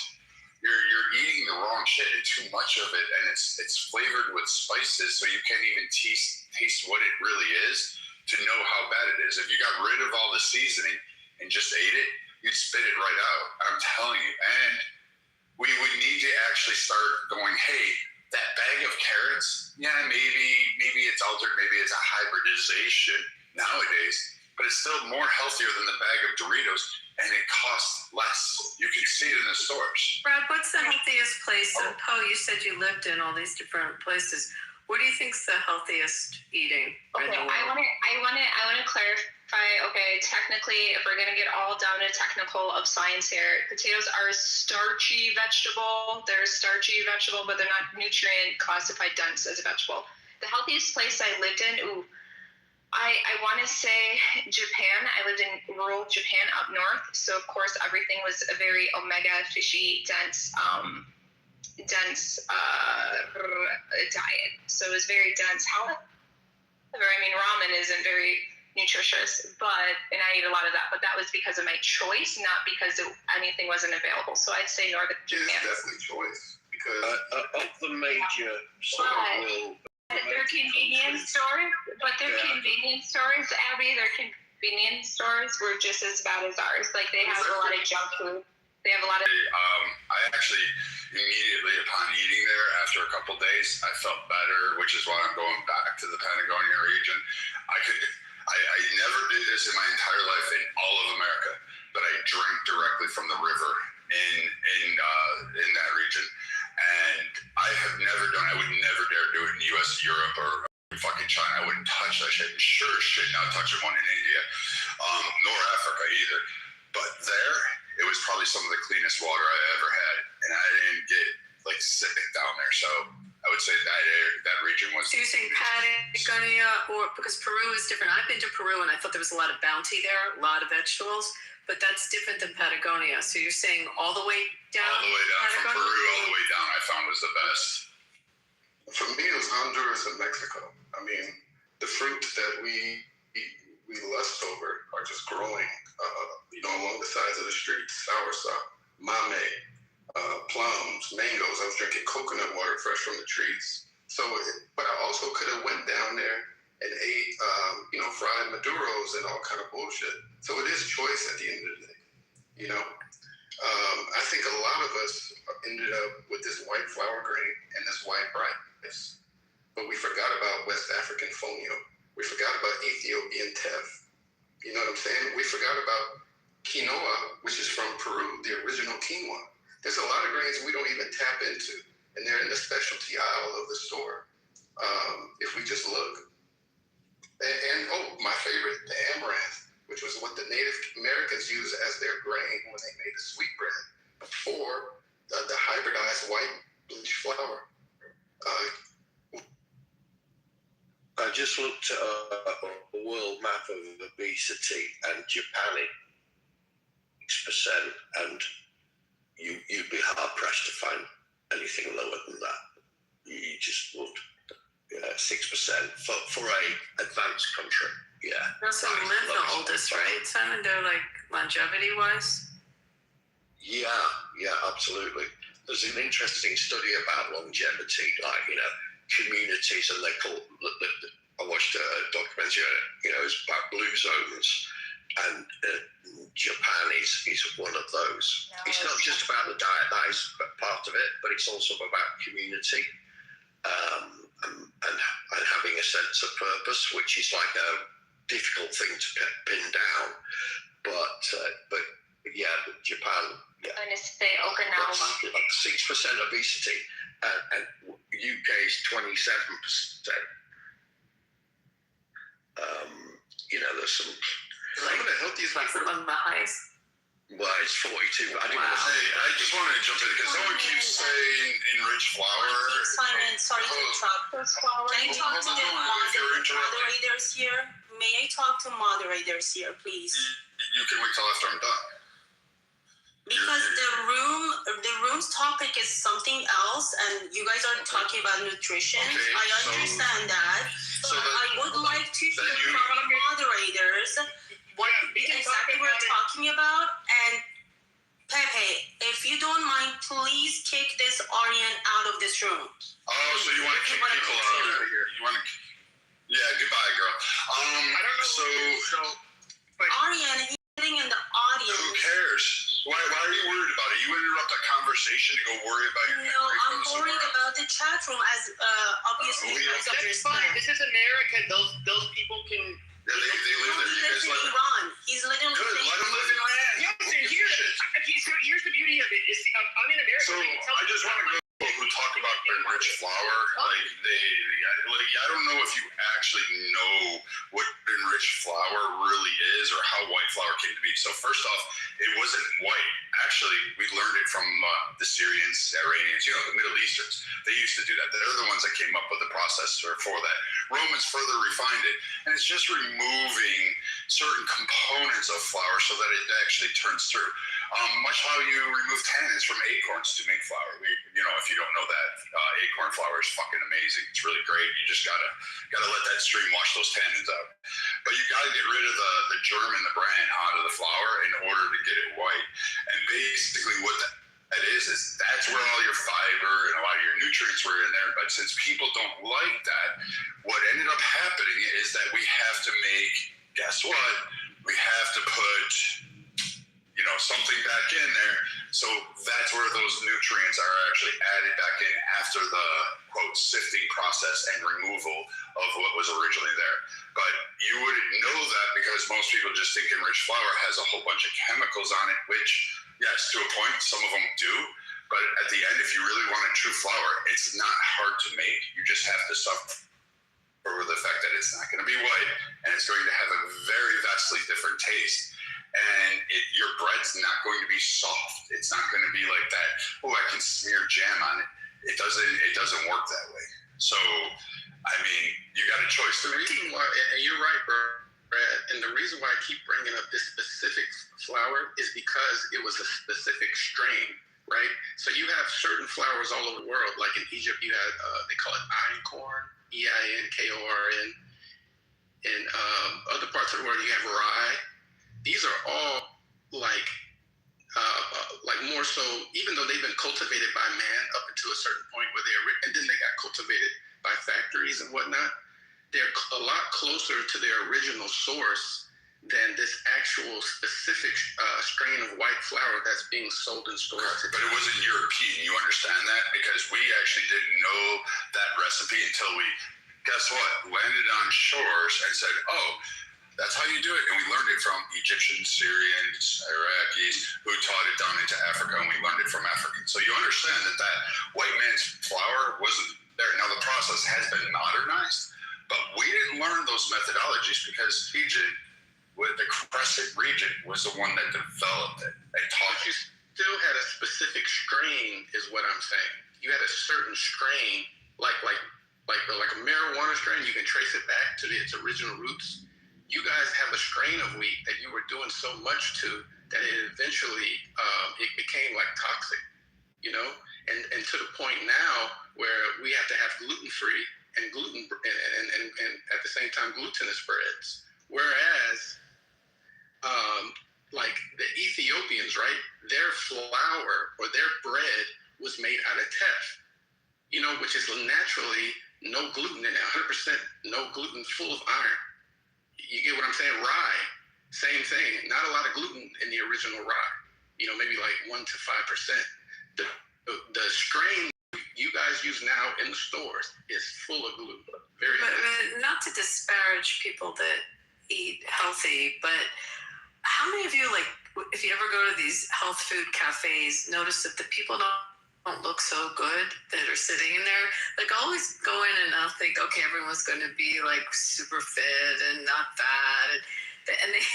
you're eating the wrong shit and too much of it, and it's flavored with spices, so you can't even taste what it really is to know how bad it is. If you got rid of all the seasoning and just ate it, you'd spit it right out. I'm telling you. And we would need to actually start going, hey, that bag of carrots, yeah, maybe it's altered, maybe it's a hybridization nowadays, but it's still more healthier than the bag of Doritos, and it costs less. You can see it in the stores. Brad, what's the healthiest place? Poe, you said you lived in all these different places. What do you think's the healthiest eating? Okay, I want to clarify. Okay, technically, if we're gonna get all down to technical of science here, potatoes are a starchy vegetable. They're a starchy vegetable, but they're not nutrient classified dense as a vegetable. The healthiest place I lived in, I want to say Japan. I lived in rural Japan up north, so of course everything was a very omega fishy dense diet. So it was very dense. However, I mean, ramen isn't very nutritious, and I ate a lot of that, but that was because of my choice, not because anything wasn't available. So I'd say northern Japan. It's definitely choice because of the major sort of world. They're convenience stores, convenience stores, Abby, their convenience stores were just as bad as ours. Like, they have a lot of junk food. They have a lot of... I actually, immediately upon eating there, after a couple days, I felt better, which is why I'm going back to the Patagonia region. I never did this in my entire life in all of America, but I drank directly from the river in that region. And I have never done, I would never dare do it in the US, Europe, or fucking China. I wouldn't touch that shit. Sure as shit not touching one in India, nor Africa either. But there, it was probably some of the cleanest water I ever had. And I didn't get like sick down there. So I would say that region was... So you're saying Patagonia, or because Peru is different. I've been to Peru and I thought there was a lot of bounty there, a lot of vegetables. But that's different than Patagonia. So you're saying all the way down? All the way down, Patagonia? from Peru all the way down, I found was the best. for me, it was Honduras and Mexico. I mean, the fruits that we lust over are just growing, along the sides of the streets. Soursop, mame, plums, mangoes. I was drinking coconut water fresh from the trees. So, but I also could have went down there and ate, fried maduros and all kind of bullshit. So it is choice at the end of the day, I think a lot of us ended up with this white flour grain and this white rice, but we forgot about West African fonio. We forgot about Ethiopian teff. You know what I'm saying? We forgot about quinoa, which is from Peru, the original quinoa. There's a lot of grains we don't even tap into, and they're in the specialty aisle of the store. If we just look. And my favorite, the amaranth, which was what the Native Americans used as their grain when they made the sweetbread before the hybridized white bleach flour. I just looked at a world map of obesity, and Japan is 6%, and you'd be hard pressed to find anything lower than that. You just would. 6% for a advanced country. Yeah. They also live the oldest, right, Simon? They're like longevity wise. Yeah, absolutely. There's an interesting study about longevity, communities, and they call. I watched a documentary. It's about blue zones, and Japan is one of those. No, it's not just about the diet; that is part of it, but it's also about community. And having a sense of purpose, which is like a difficult thing to pin down, but Japan, And it's the Okinawa. 6% obesity, and UK is 27%. There's some of the healthiest people. One of the highest. Well, it's 42. I didn't want to say. I just wanted to jump in because someone keeps saying enriched flour. Simon, sorry to interrupt. Can I talk to the moderators here? May I talk to moderators here, please? You can wait till after I'm done. Because the room's topic is something else, and you guys are talking about nutrition. Okay, I understand that. So I would like to hear from the moderators what exactly we're talking about, and Pepe, if you don't mind, please kick this Aryan out of this room. Oh, so you want to kick people out of here? You want to? Yeah, goodbye, girl. I don't know. But Aryan, he's sitting in the audience. Who cares? Why are you worried about it? You interrupt a conversation to go worry about your. No, I'm worried about the chat room as obviously because of your fine. This is America. Those people can. Yeah, they live there. He You lives guys in let them. Iran. He's literally Good, let them live in Iran. Yes, and here's the beauty of it. Is I'm in America. So I just want to go to people who talk about enriched flour. Like I don't know if you actually know what enriched flour really is or how white flour came to be. So first off, it wasn't white. Actually, we learned it from the Syrians, Iranians, the Middle Easterns. They used to do that. They're the ones that came up with the process for that. Romans further refined it, and it's just removing certain components of flour so that it actually turns through. Much how you remove tannins from acorns to make flour. If you don't know that, acorn flour is fucking amazing. It's really great. You just gotta let that stream wash those tannins out. But you gotta get rid of the germ and the bran out of the flour in order to get it white. And basically what that is that's where all your fiber and a lot of your nutrients were in there. But since people don't like that, what ended up happening is that we have to make, guess what? We have to put something back in there. So that's where those nutrients are actually added back in after the quote sifting process and removal of what was originally there. But you wouldn't know that because most people just think enriched flour has a whole bunch of chemicals on it, which yes, to a point, some of them do. But at the end, if you really want a true flour, it's not hard to make. You just have to suffer with the fact that it's not going to be white and it's going to have a very vastly different taste. And your bread's not going to be soft. It's not going to be like that. Oh, I can smear jam on it. It doesn't work that way. So, I mean, you got a choice. The reason why, and you're right, Brad, and the reason why I keep bringing up this specific flour is because it was a specific strain, right? So you have certain flours all over the world. Like in Egypt, you had they call it einkorn, EINKORN. In other parts of the world, you have rye. These are all like more so, even though they've been cultivated by man up until a certain point where and then they got cultivated by factories and whatnot, they're a lot closer to their original source than this actual specific strain of white flour that's being sold in stores today. But it wasn't European, you understand that? Because we actually didn't know that recipe until we, guess what, landed on shores and said, oh, that's how you do it. And we learned it from Egyptians, Syrians, Iraqis, who taught it down into Africa, and we learned it from Africans. So you understand that white man's flour wasn't there. Now the process has been modernized, but we didn't learn those methodologies because Egypt, with the Crescent region, was the one that developed it. They taught you still had a specific strain, is what I'm saying. You had a certain strain, like a marijuana strain. You can trace it back to its original roots. You guys have a strain of wheat that you were doing so much to that it eventually it became like toxic, and to the point now where we have to have gluten-free and at the same time glutinous breads. Whereas like the Ethiopians, right, their flour or their bread was made out of teff, which is naturally no gluten in it, 100% no gluten, full of iron. You get what I'm saying? Rye, same thing. Not a lot of gluten in the original rye. Maybe like 1 to 5%. The strain you guys use now in the stores is full of gluten. But not to disparage people that eat healthy, but how many of you, like, if you ever go to these health food cafes, notice that the people don't look so good that are sitting in there? Like, I always go in and I'll think, okay, everyone's going to be like super fit and not fat, and they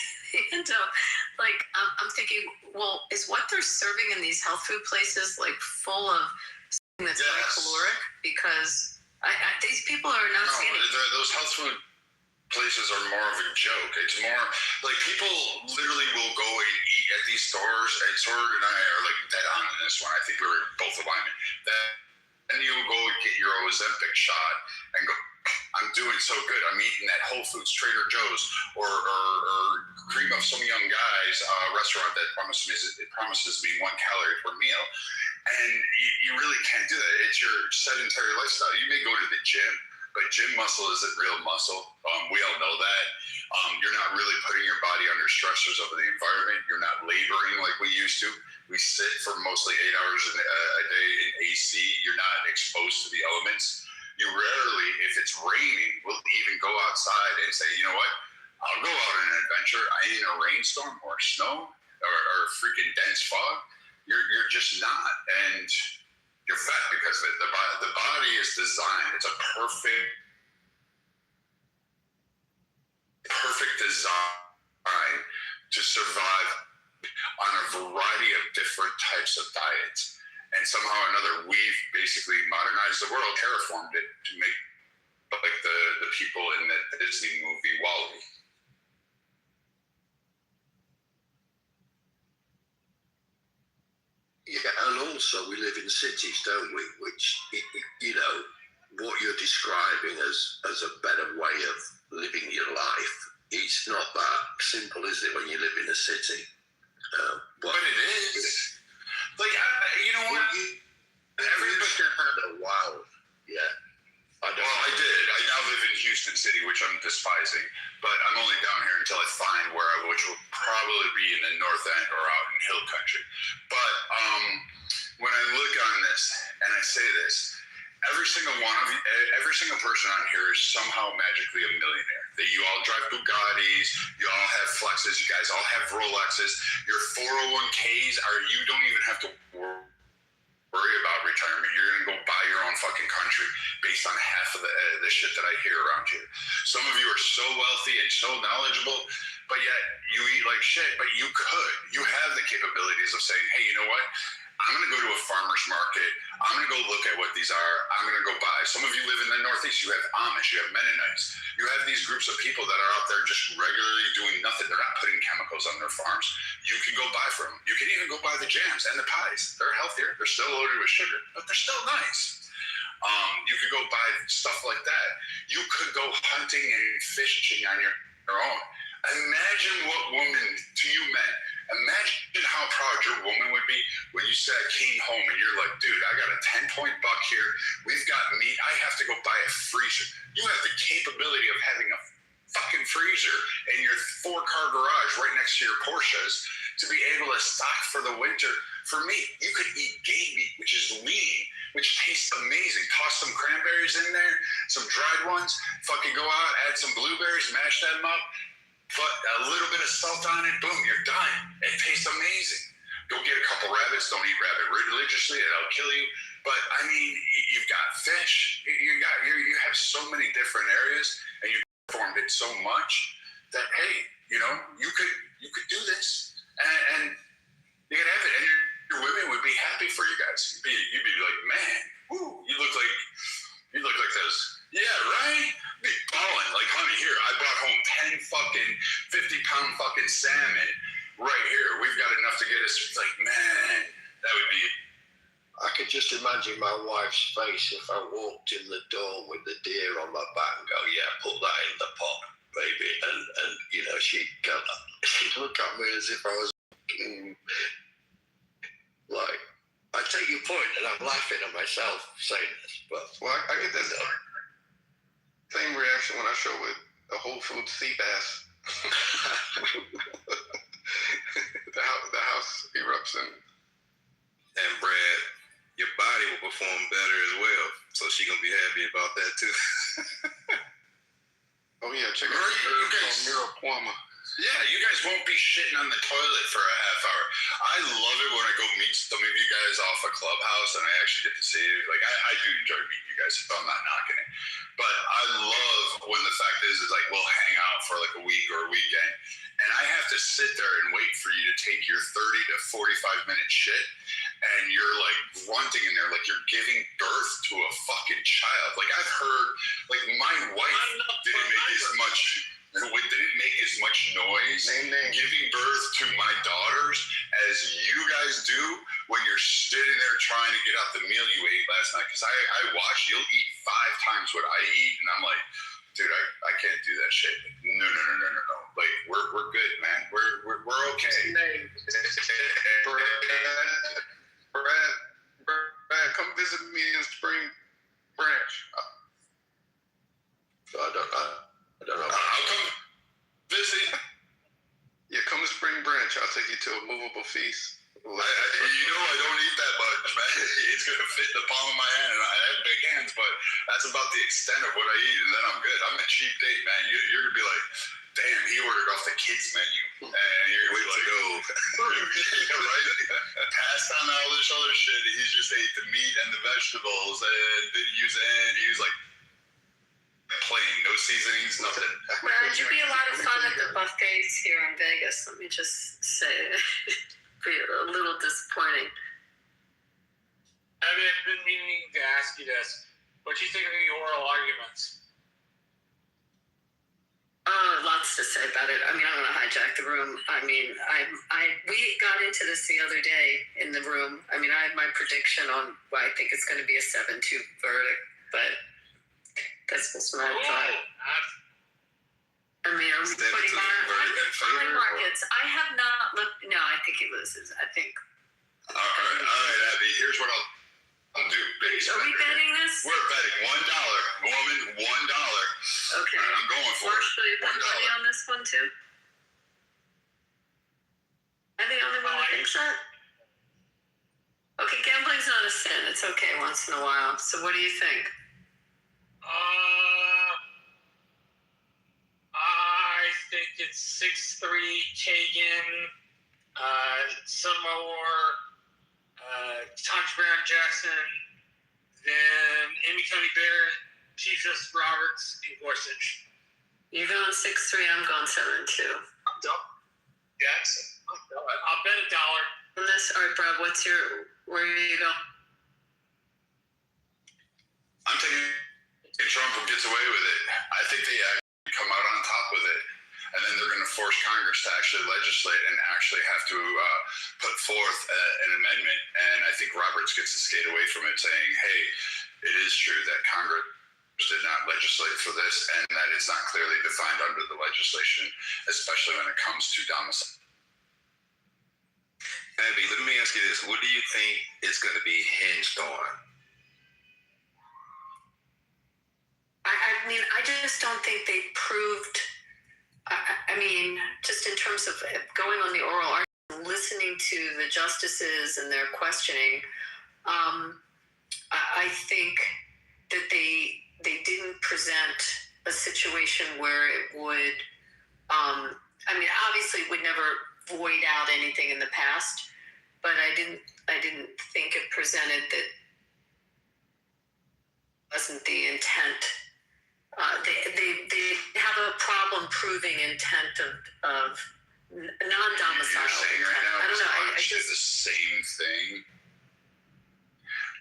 end up like, I'm thinking, well, is what they're serving in these health food places like full of something that's high caloric? Because these people are not skinny. Those health food places are more of a joke. It's more like people literally will go and eat at these stores, and Sword and I are like dead on in this one. I think we were both alignment. And you'll go and get your Ozempic shot and go, I I'm doing so good. I'm eating at Whole Foods, Trader Joe's, or cream of some young guy's restaurant that promises me 1 calorie per meal. And you really can't do that. It's your sedentary lifestyle. You may go to the gym, but gym muscle isn't real muscle. We all know that. You're not really putting your body under stressors of the environment. You're not laboring like we used to. We sit for mostly 8 hours a day in AC. You're not exposed to the elements. You rarely, if it's raining, will even go outside and say, you know what, I'll go out on an adventure. I ain't in a rainstorm or snow or freaking dense fog. You're just not. And you're fat because of it. The body is designed. It's a perfect design to survive on a variety of different types of diets. And somehow or another, we've basically modernized the world, terraformed it to make like the people in the Disney movie WALL-E. Yeah, and also we live in cities, don't we? Which, you know, what you're describing as a better way of living your life, it's not that simple, is it, when you live in a city? But it is. Like, you know what? Everybody step out of the wild. Yeah. Well, I did. I now live in Houston City, which I'm despising, but I'm only down here until I find which will probably be in the North End or out in Hill Country. But when I look on this and I say this, every single person on here is somehow magically a millionaire. That you all drive Bugattis, you all have Flexes, you guys all have Rolexes. Your 401ks you don't even have to worry about retirement. You're gonna go buy your own fucking country based on half of the shit that I hear around here. Some of you are so wealthy and so knowledgeable, but yet you eat like shit. But you have the capabilities of saying, hey, you know what? I'm going to go to a farmer's market. I'm going to go look at what these are. I'm going to go buy. Some of you live in the Northeast. You have Amish. You have Mennonites. You have these groups of people that are out there just regularly doing nothing. They're not putting chemicals on their farms. You can go buy from them. You can even go buy the jams and the pies. They're healthier. They're still loaded with sugar, but they're still nice. You could go buy stuff like that. You could go hunting and fishing on your own. Imagine what woman, to you men, imagine how proud your woman would be when you came home and you're like, dude, I got a 10-point buck here. We've got meat. I have to go buy a freezer. You have the capability of having a fucking freezer in your 4-car garage right next to your Porsches to be able to stock for the winter. For me, you could eat game meat, which is lean, which tastes amazing. Toss some cranberries in there, some dried ones, fucking go out, add some blueberries, mash them up, put a little bit of salt on it, boom, you're done. It tastes amazing. Go get a couple rabbits. Don't eat rabbit religiously, it'll kill you. But I mean, you've got fish. You have so many different areas, and you formed it so much that hey, you know, you could do this, and you could have it, and your women would be happy for you guys. You'd be like, man, woo, you look like this. Yeah, right? Be balling. Like, honey, here, I brought home 10 fucking 50-pound fucking salmon right here. We've got enough to get us. It's like, man, that would be. I could just imagine my wife's face if I walked in the door with the deer on my back and go, yeah, put that in the pot, baby. And you know, she'd look at me as if I was like, I take your point, and I'm laughing at myself saying this, but well, I get that same reaction when I show with a Whole Foods sea bass. the house erupts and Brad, your body will perform better as well, so she gonna be happy about that too. Oh yeah, check out Miraquama. Yeah, you guys won't be shitting on the toilet for a half hour. I love it when I go meet some of you guys off a clubhouse and I actually get to see it. Like, I do enjoy meeting you guys, so I'm not knocking it. But I love when the fact is like we'll hang out for like a week or a weekend and I have to sit there and wait for you to take your 30 to 45 minute shit and you're like grunting in there like you're giving birth to a fucking child. Like, I've heard, like, my wife didn't make as much noise giving birth to my daughters as you guys do when you're sitting there trying to get out the meal you ate last night. Because I watch, you'll eat 5 times what I eat, and I'm like, dude, I can't do that shit. No. Like, we're good, man. We're okay. Brad, come visit me in Spring Branch. I don't know. I'll come visit. Yeah, come to Spring Branch. I'll take you to a movable feast. I don't eat that much, man. It's gonna fit in the palm of my hand, and I have big hands, but that's about the extent of what I eat, and then I'm good. I'm a cheap date, man. You're gonna be like, damn, he ordered off the kids menu, and you're gonna be like, right? Passed on all this other shit. He just ate the meat and the vegetables, and didn't use any. He was like plain, no seasonings, nothing. Brad, you'd be a lot of fun at the buffets here in Vegas. Let me just say. Be a little disappointing. I've been meaning to ask you this. What do you think of the oral arguments? Lots to say about it. I mean, I don't want to hijack the room. I mean, we got into this the other day in the room. I mean, I had my prediction on why I think it's going to be a 7-2 verdict, but that's just my thought. I mean, I'm putting my markets. I have not looked. No, I think he loses. I think. All right, Abby. Here's what I'll do. Are we betting this? We're betting $1, woman, $1. Okay. I'm going for Marshall, it. you put money on this one too? Am I the only one that thinks that? Okay, gambling's not a sin. It's okay once in a while. So, what do you think? I think it's 6-3 Kagan, Sotomayor, Thomas Brown Jackson, then Amy Coney Barrett, Chief Justice Roberts, and Gorsuch. You're going 6-3. I'm going 7-2. I'm done. Jackson. I'll bet $1 on this. All right, Brad. Where do you go? I'm taking Trump who gets away with it. I think they actually come out on top with it. And then they're going to force Congress to actually legislate and actually have to put forth an amendment. And I think Roberts gets to skate away from it, saying, hey, it is true that Congress did not legislate for this and that it's not clearly defined under the legislation, especially when it comes to domicile. Abby, let me ask you this. What do you think it's going to be hinged on? I mean, I just don't think they proved... I mean, just in terms of going on the oral argument, listening to the justices and their questioning, I think that they didn't present a situation where it would, I mean, obviously it would never void out anything in the past, but I didn't think it presented that wasn't the intent. They have a problem proving intent of non-domicile. You're saying right now, I don't know. I just just the same thing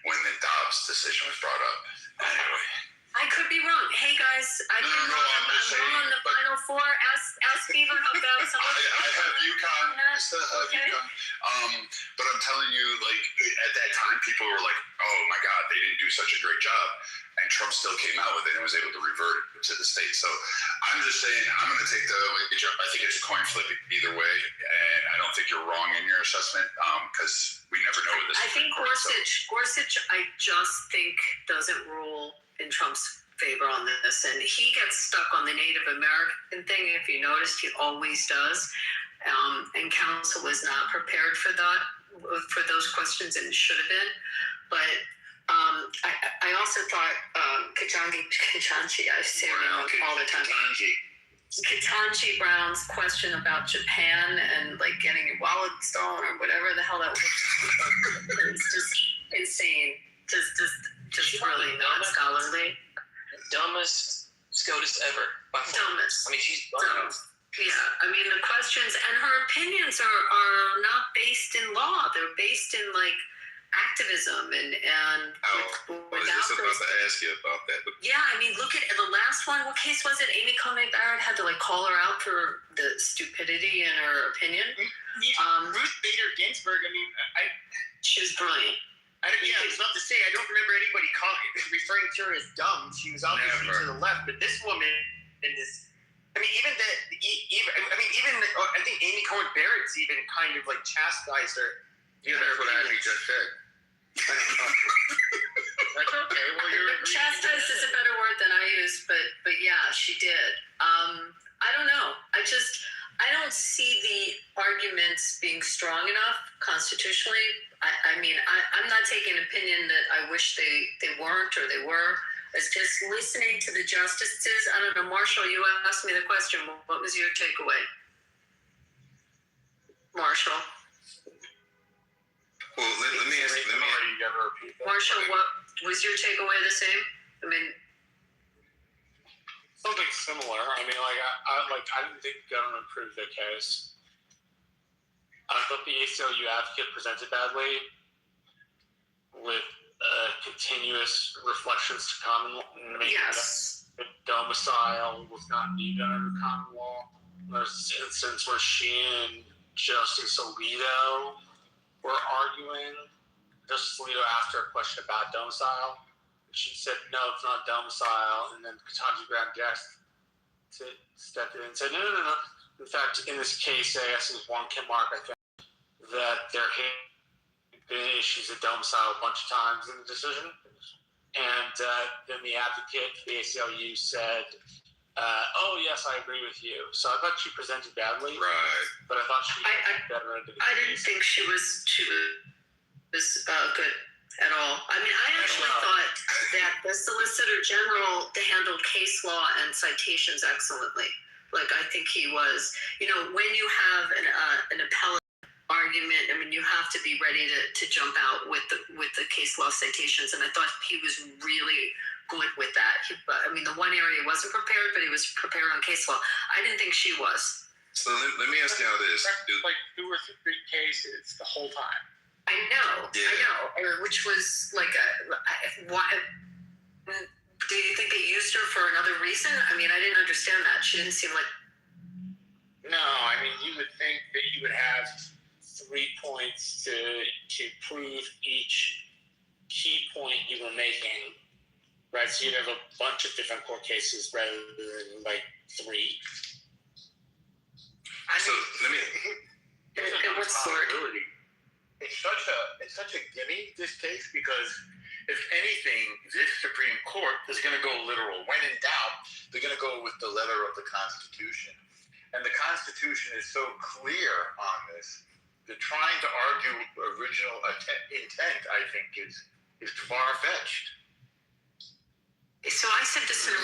when the Dobbs decision was brought up. Anyway. I could be wrong. Hey guys, I'm wrong on the final four. Ask Fever how it goes. I have UConn. I still have UConn. But I'm telling you, like at that time, people were like, "Oh my God, they didn't do such a great job," and Trump still came out with it and was able to revert it to the state. So I'm just saying, I'm going to take the wager. I think it's a coin flip either way, and I don't think you're wrong in your assessment because we never know what this. I think Gorsuch, I just think doesn't rule in Trump's favor on this, and he gets stuck on the Native American thing. If you noticed, he always does, and counsel was not prepared for that, for those questions, and should have been. But I also thought Ketanji, I say her name all the time. Ketanji Brown's question about Japan and like getting your wallet stolen or whatever the hell that was, it's just insane. Just really not scholarly. Dumbest SCOTUS ever. By far. Dumbest. I mean, she's dumb. Yeah, I mean, the questions and her opinions are not based in law. They're based in like activism and I was just about to ask you about that. Yeah, I mean, look at the last one. What case was it? Amy Coney Barrett had to like call her out for the stupidity in her opinion. Ruth Bader Ginsburg. I mean, she was brilliant. It's not to say I don't remember anybody referring to her as dumb. She was obviously to the left, but this woman is. I think Amy Coney Barrett's even kind of like chastised her. Yeah, that's what Abby just said. That's okay. Well, chastised is a better word than I use, but yeah, she did. I don't know. I don't see the arguments being strong enough constitutionally. I'm not taking an opinion that I wish they weren't or they were. It's just listening to the justices. I don't know, Marshall, you asked me the question. What was your takeaway? Marshall. Well, let me ask you. Marshall, what was your takeaway the same? Something similar. I didn't think the government proved their case. I thought the ACLU advocate presented badly with continuous reflections to common law. Yes. The domicile was not needed under common law. There's an instance where she and Justice Alito were arguing. Justice Alito asked her a question about domicile. She said, no, it's not domicile. And then Ketanji Brown Jackson stepped in and said, no. In fact, in this case, I guess it was one Kim Mark, I think, that there had been issues of domicile a bunch of times in the decision. And then the advocate for the ACLU said, oh, yes, I agree with you. So I thought she presented badly. Right. But I thought she was better into the case. I didn't think she was good at all. I actually thought that the Solicitor General handled case law and citations excellently. I think he was, when you have an appellate argument, you have to be ready to jump out with the case law citations. And I thought he was really good with that. The one area he wasn't prepared, but he was prepared on case law. I didn't think she was. So let me ask you all this. Like 2 or 3 cases the whole time. I know. Which was like why? Do you think they used her for another reason? I didn't understand that. She didn't seem like. No, you would think that you would have 3 points to prove each key point you were making, right? So you'd have a bunch of different court cases rather than 3. So let me. It's such a gimme, this case, because if anything, this Supreme Court is going to go literal. When in doubt, they're going to go with the letter of the Constitution. And the Constitution is so clear on this that trying to argue original intent, I think, is far-fetched. So I said this in a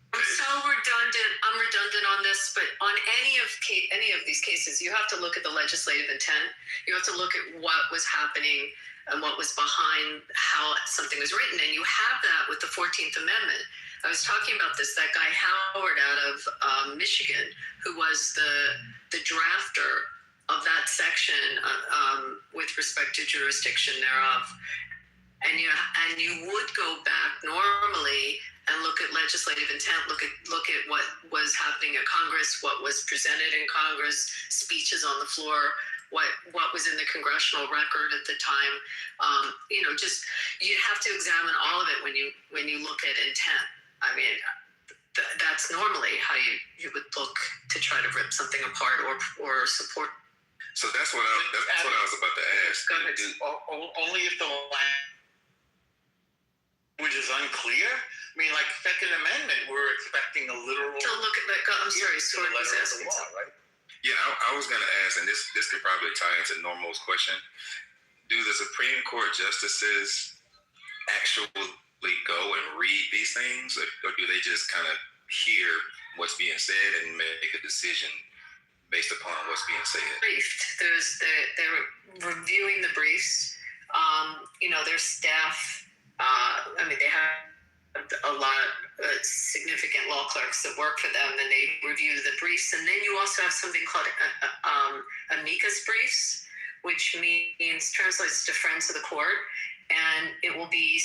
I'm so redundant. I'm redundant on this, but on any of these cases, you have to look at the legislative intent. You have to look at what was happening and what was behind how something was written, and you have that with the 14th Amendment. I was talking about this. That guy Howard out of Michigan, who was the drafter of that section with respect to jurisdiction thereof, and you would go back normally and look at legislative intent, look at what was happening at Congress, what was presented in Congress, speeches on the floor, what was in the congressional record at the time. You'd have to examine all of it when you look at intent. That's normally how you would look to try to rip something apart or support. So that's what I was about to ask. Go ahead. Only if the language is unclear. Like Second Amendment, we're expecting a literal. To look at that. I'm sorry, Sword was asking. Right? Yeah, I was going to ask, and this could probably tie into Normal's question. Do the Supreme Court justices actually go and read these things, or do they just kind of hear what's being said and make a decision based upon what's being said? Briefed. They're reviewing the briefs. Their staff. They have a lot of significant law clerks that work for them, and they review the briefs. And then you also have something called amicus briefs, which translates to friends of the court. And it will be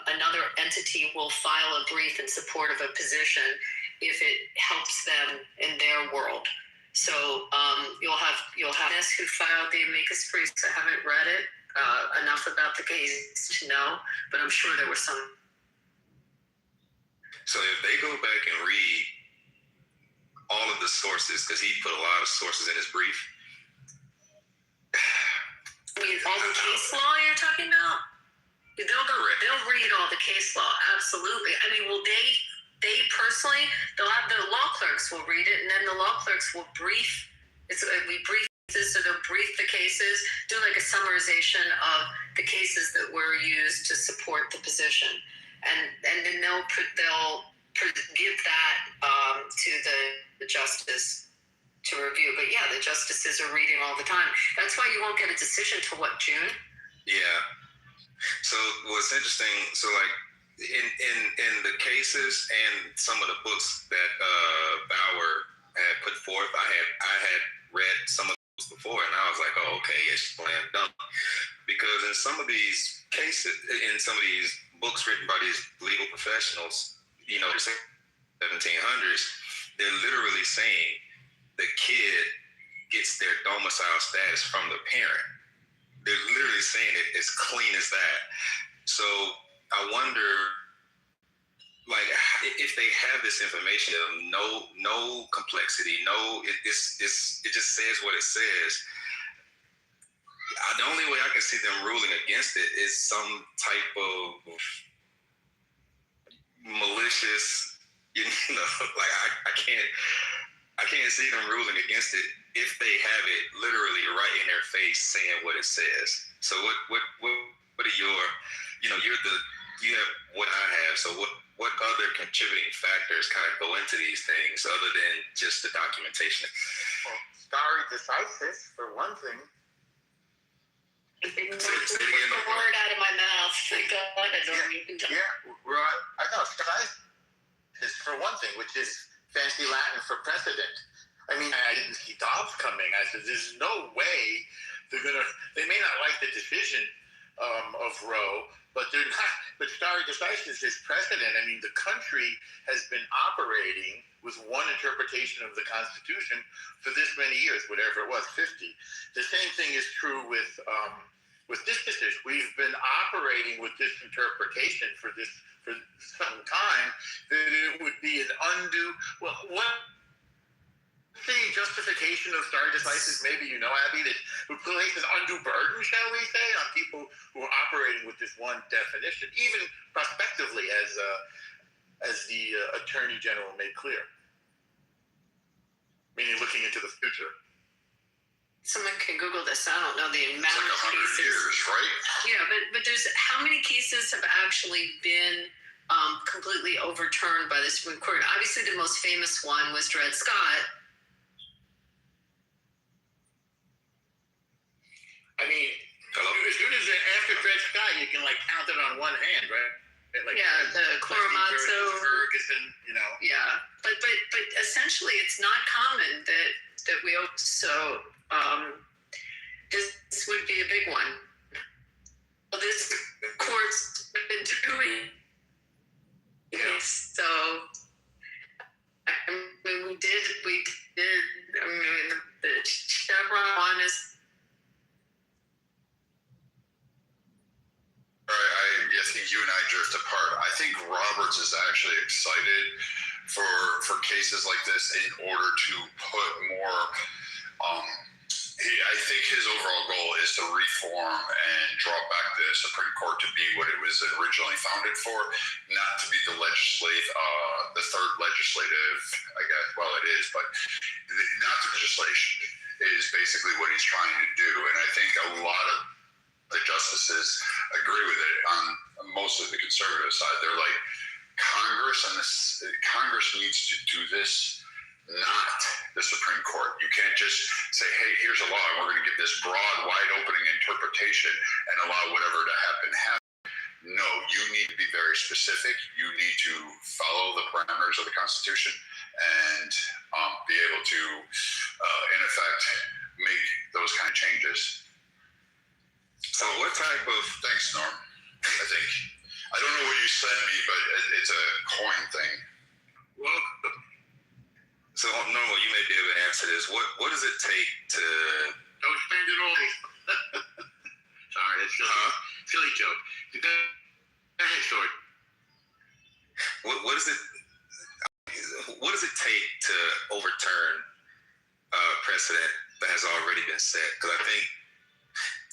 another entity will file a brief in support of a position if it helps them in their world. So you'll have this who filed the amicus briefs. I haven't read it. enough about the case to know, but I'm sure there were some. So if they go back and read all of the sources, because he put a lot of sources in his brief. I mean, all the case law you're talking about? They'll read all the case law, absolutely. I mean, will they personally, they'll have the law clerks will read it, and then the law clerks will brief. We brief this, so they'll brief the cases, do like a summarization of the cases that were used to support the position, and then they'll give that to the justice to review. But yeah, the justices are reading all the time. That's why you won't get a decision till what, June? Yeah. So what's interesting, so like in the cases and some of the books that Bauer had put forth, I had read some of those before, and I was like, oh, okay, it's slam dunk. Because in some of these cases, in some of these books written by these legal professionals, you know, 1700s, they're literally saying the kid gets their domicile status from the parent. They're literally saying it as clean as that. So I wonder, like, if they have this information of no complexity, it just says what it says. The only way I can see them ruling against it is some type of malicious, you know, like I can't see them ruling against it if they have it literally right in their face saying what it says. So what are your, you know, you have what I have. So what other contributing factors kind of go into these things other than just the documentation? Well, stare decisis for one thing. Say it again. The word out of my mouth. Go on, I know. Stare is for one thing, which is fancy Latin for precedent. I mean, I didn't see Dobbs coming. I said, there's no way they may not like the decision of Roe, but they're not, but stare decisis is precedent. I mean, the country has been operating with one interpretation of the Constitution for this many years, whatever it was, 50. The same thing is true with this decision. We've been operating with this interpretation for some time, that it would be an undue, what the justification of stare decisis, maybe you know, Abby, that would place an undue burden, shall we say, on people who are operating with this one definition, even prospectively, as the Attorney General made clear, meaning looking into the future. Someone can Google this. I don't know the amount of cases. Years, right? Yeah, but there's how many cases have actually been completely overturned by the Supreme Court? Obviously, the most famous one was Dred Scott. I mean, as soon as after Dred Scott, you can like count it on one hand, right? Like, yeah, the Korematsu, Ferguson, you know. Yeah, but essentially, it's not common that we. So this would be a big one. Well, this court's been doing. Yeah. So I mean, we did. I mean, the Chevron one is. I think you and I drift apart. I think Roberts is actually excited for cases like this in order to put more. I think his overall goal is to reform and draw back the Supreme Court to be what it was originally founded for, not to be the third legislative, I guess. Well, it is, but not the legislation is basically what he's trying to do. And I think a lot of the justices agree with it on mostly the conservative side. They're like, Congress needs to do this, not the Supreme Court. You can't just say, hey, here's a law, and we're going to give this broad, wide opening interpretation and allow whatever to happen. No, you need to be very specific. You need to follow the parameters of the Constitution and be able to, in effect, make those kind of changes. So what type of... Thanks, Norm. I don't know what you sent me, but it's a coin thing. Well, so Normal, you may be able to answer this. What does it take to... Don't spend it all. Sorry, it's overturn precedent that has already been set. Because I think,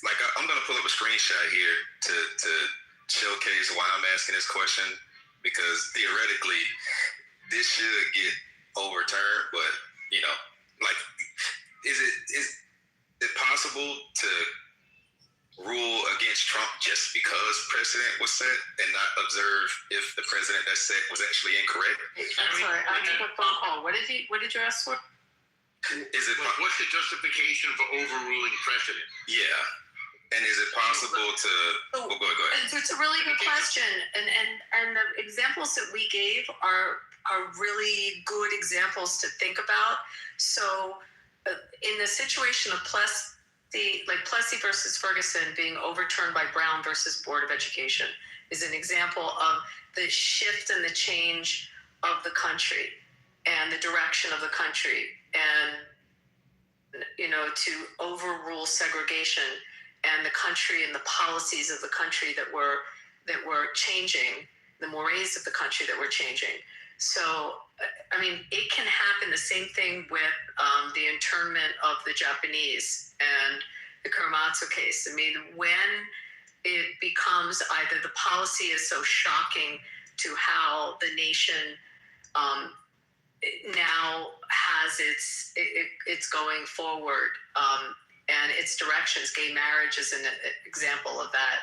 like, I'm going to pull up a screenshot here to showcase why I'm asking this question, because theoretically this should get overturned, but like, is it possible to rule against Trump just because precedent was set and not observe if the president that set was actually incorrect? I'm sorry, I took a phone call. What did you ask for? What's the justification for overruling precedent? Yeah. And is it possible to go ahead. It's a really good question, and the examples that we gave are really good examples to think about. So, in the situation of Plessy versus Ferguson being overturned by Brown versus Board of Education is an example of the shift and the change of the country and the direction of the country, and to overrule segregation and the country and the policies of the country that were changing, the mores of the country that were changing. So, I mean, it can happen. The same thing with the internment of the Japanese and the Korematsu case. I mean, when it becomes either the policy is so shocking to how the nation now has its going forward, and its directions. Gay marriage is an example of that.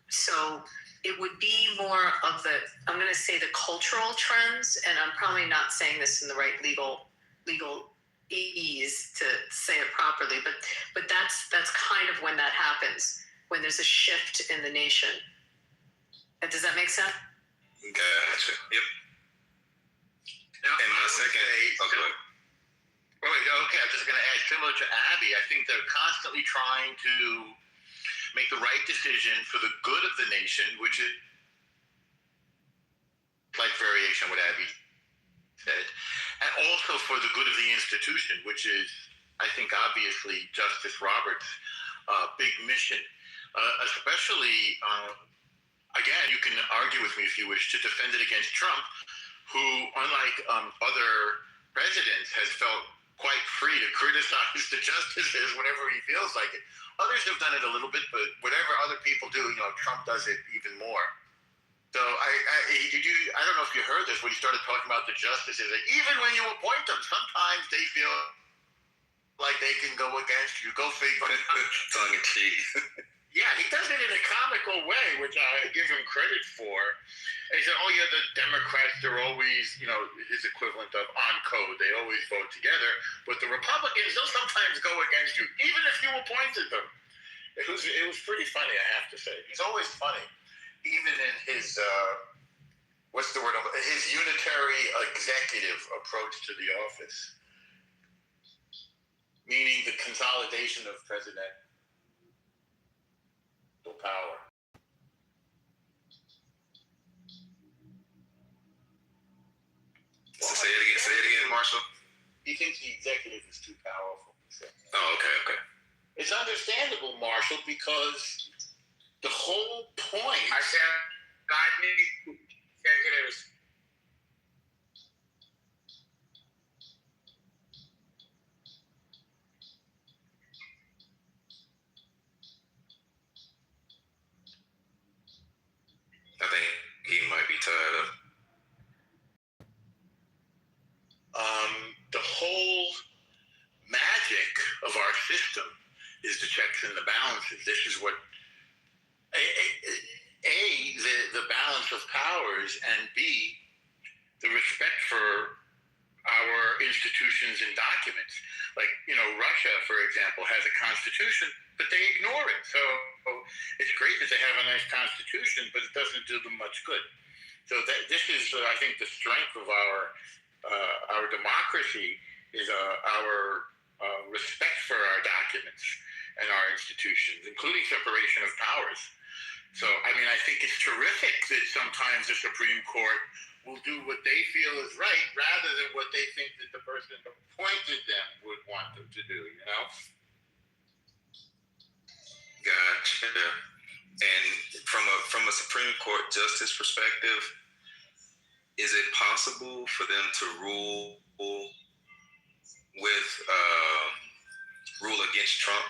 So it would be more of I'm going to say the cultural trends, and I'm probably not saying this in the right legal ease to say it properly, but that's kind of when that happens, when there's a shift in the nation. Does that make sense? Gotcha. Yep. Now, and my second. Okay, I'm just going to add, similar to Abby, I think they're constantly trying to make the right decision for the good of the nation, which is like variation what Abby said, and also for the good of the institution, which is, I think, obviously Justice Roberts' big mission, especially, again, you can argue with me if you wish, to defend it against Trump, who, unlike other presidents, has felt quite free to criticize the justices whenever he feels like it. Others have done it a little bit, but whatever other people do, Trump does it even more. So I don't know if you heard this when he started talking about the justices. That even when you appoint them, sometimes they feel like they can go against you. Go figure. Tongue in cheek. Yeah, he does it in a comical way, which I give him credit for. And he said, "Oh yeah, the Democrats, they're always, his equivalent of on code. They always vote together, but the Republicans, they'll sometimes go against you, even if you appointed them." It was pretty funny, I have to say. He's always funny, even in his his unitary executive approach to the office, meaning the consolidation of presidential power. Say it again, Marshall. He thinks the executive is too powerful. Oh, okay. It's understandable, Marshall, because the whole point. I said, God needs executives. I think he might be tired of. The whole magic of our system is the checks and the balances. This is what the balance of powers, and B, the respect for our institutions and documents. Like, Russia, for example, has a constitution, but they ignore it. So it's great that they have a nice constitution, but it doesn't do them much good. So this is, I think, the strength of our democracy is our respect for our documents and our institutions, including separation of powers. So, I think it's terrific that sometimes the Supreme Court will do what they feel is right rather than what they think that the person who appointed them would want them to do, Gotcha. And from a Supreme Court justice perspective, is it possible for them to rule against Trump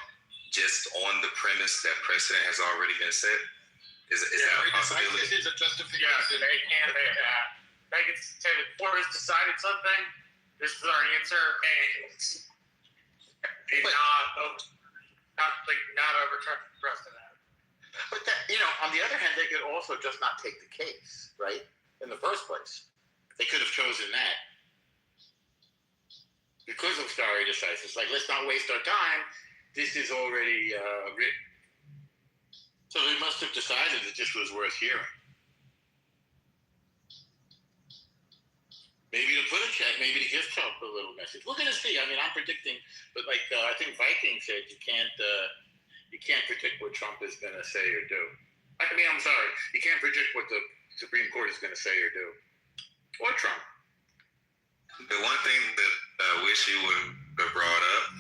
just on the premise that precedent has already been set? Is that a possibility? This is a justification. Yeah, they can. They can say the court has decided something. This is our answer, and not overturn precedent. But that, on the other hand, they could also just not take the case, right? In the first place, they could have chosen that because of stare decisis. Like, let's not waste our time. This is already written. So they must have decided that this was worth hearing. Maybe to put a check, maybe to give Trump a little message. We're going to see. I mean, I'm predicting, but I think Viking said you can't predict what Trump is going to say or do. I mean, I'm sorry, you can't predict what the Supreme Court is going to say or do, or Trump. The one thing that I wish you would have brought up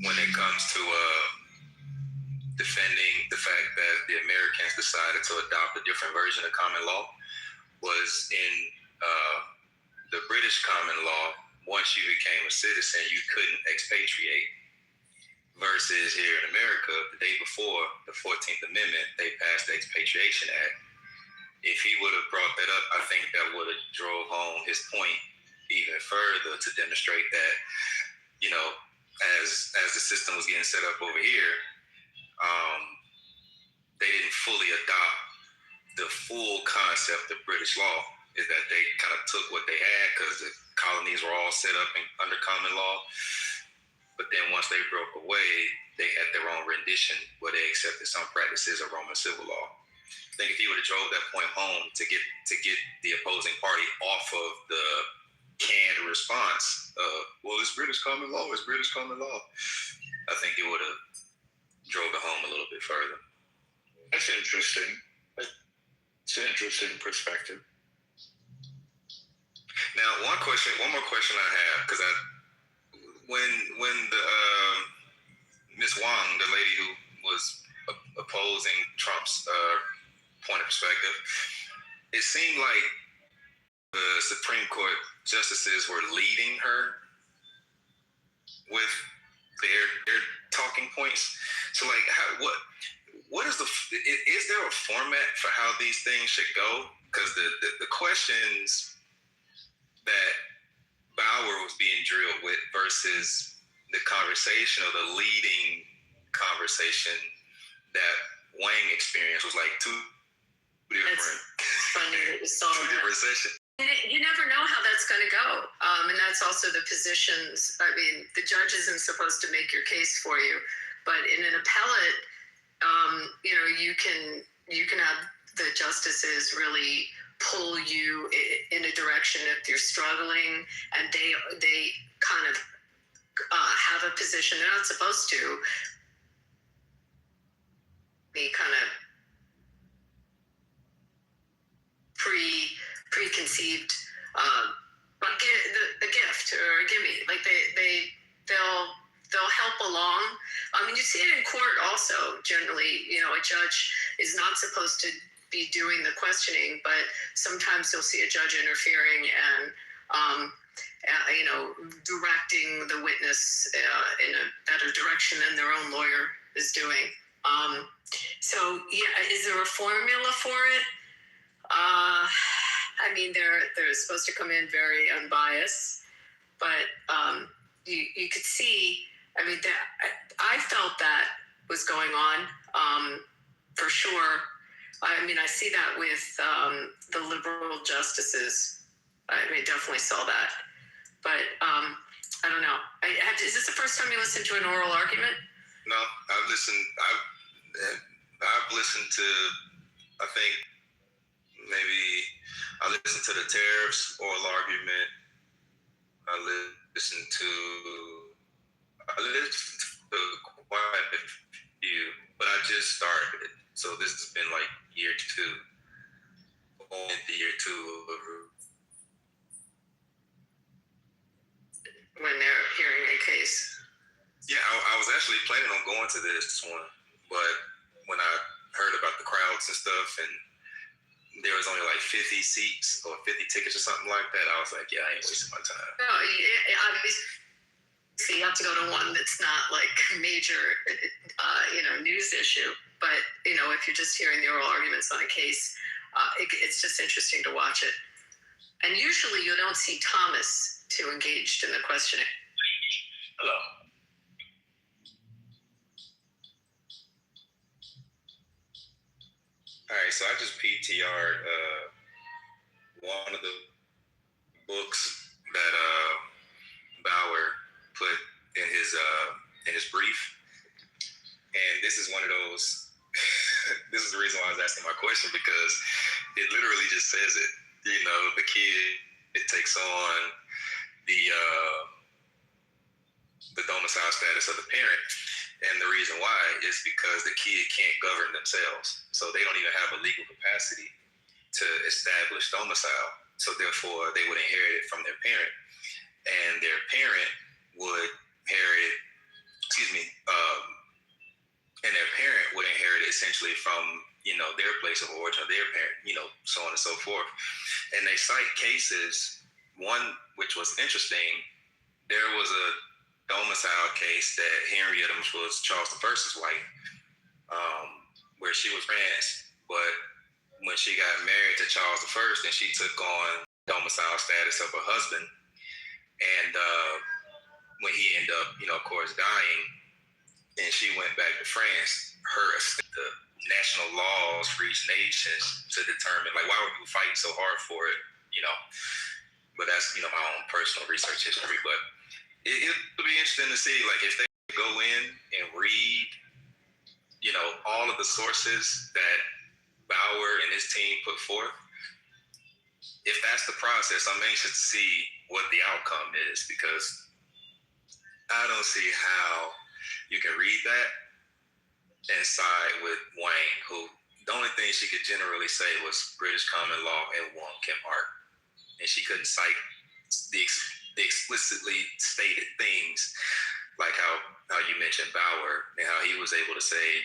when it comes to defending the fact that the Americans decided to adopt a different version of common law was in the British common law. Once you became a citizen, you couldn't expatriate. Versus here in America, the day before the 14th Amendment, they passed the Expatriation Act. If he would have brought that up, I think that would have drove home his point even further to demonstrate that, as the system was getting set up over here, they didn't fully adopt the full concept of British law. Is that they kind of took what they had because the colonies were all set up under common law. But then once they broke away, they had their own rendition where they accepted some practices of Roman civil law. I think if he would have drove that point home to get the opposing party off of the canned response of, it's British common law, it's British common law, I think it would have drove it home a little bit further. That's interesting. It's an interesting perspective. Now, one more question I have, because when the Ms. Wong, the lady who was opposing Trump's point of perspective, it seemed like the Supreme Court justices were leading her with their talking points. So, like, what is is there a format for how these things should go? Because the questions that Bauer was being drilled with versus the conversation or the leading conversation that Wang experienced was like two different sessions. You never know how that's going to go. And that's also the positions. I mean, the judge isn't supposed to make your case for you, but in an appellate, you can have the justices really pull you in a direction if you're struggling, and they kind of have a position. They're not supposed to be kind of preconceived, a gift or a gimme. Like they'll help along. I mean, you see it in court also. Generally, a judge is not supposed to be doing the questioning, but sometimes you'll see a judge interfering and directing the witness in a better direction than their own lawyer is doing. Is there a formula for it? I mean, they're supposed to come in very unbiased, but you could see. I mean, I felt that was going on for sure. I mean, I see that with the liberal justices. I mean, definitely saw that. But I don't know. Is this the first time you listened to an oral argument? No, I've listened to, I think, maybe I listened to the tariffs oral argument. I listened to quite a few, but I just started it. So this has been like year two of when they're hearing a case. Yeah, I was actually planning on going to this one, but when I heard about the crowds and stuff, and there was only like 50 seats or 50 tickets or something like that, I was like, yeah, I ain't wasting my time. No, obviously you have to go to one that's not like major, news issue. But, if you're just hearing the oral arguments on a case, it's just interesting to watch it. And usually you don't see Thomas too engaged in the questioning. Hello. All right, so I just PTR'd one of the books that Bauer put in his brief, and this is one of those. This is the reason why I was asking my question, because it literally just says it. The kid, it takes on the domicile status of the parent. And the reason why is because the kid can't govern themselves. So they don't even have a legal capacity to establish domicile. So therefore, they would inherit it from their parent. And their parent would inherit it, and their parent would inherit it essentially from, their place of origin, their parent, so on and so forth. And they cite cases, one which was interesting, there was a domicile case that Henry Adams was Charles I's wife, where she was France, but when she got married to Charles I, then she took on domicile status of her husband, and when he ended up, of course, dying, and she went back to France, the national laws for each nation to determine, like, why were people fighting so hard for it, but that's, my own personal research history, but it'll be interesting to see, like, if they go in and read, all of the sources that Bauer and his team put forth. If that's the process, I'm anxious to see what the outcome is, because I don't see how you can read that and side with Wayne, who the only thing she could generally say was British common law and Wong Kim Art, and she couldn't cite the explicitly stated things, like how you mentioned Bauer and how he was able to say,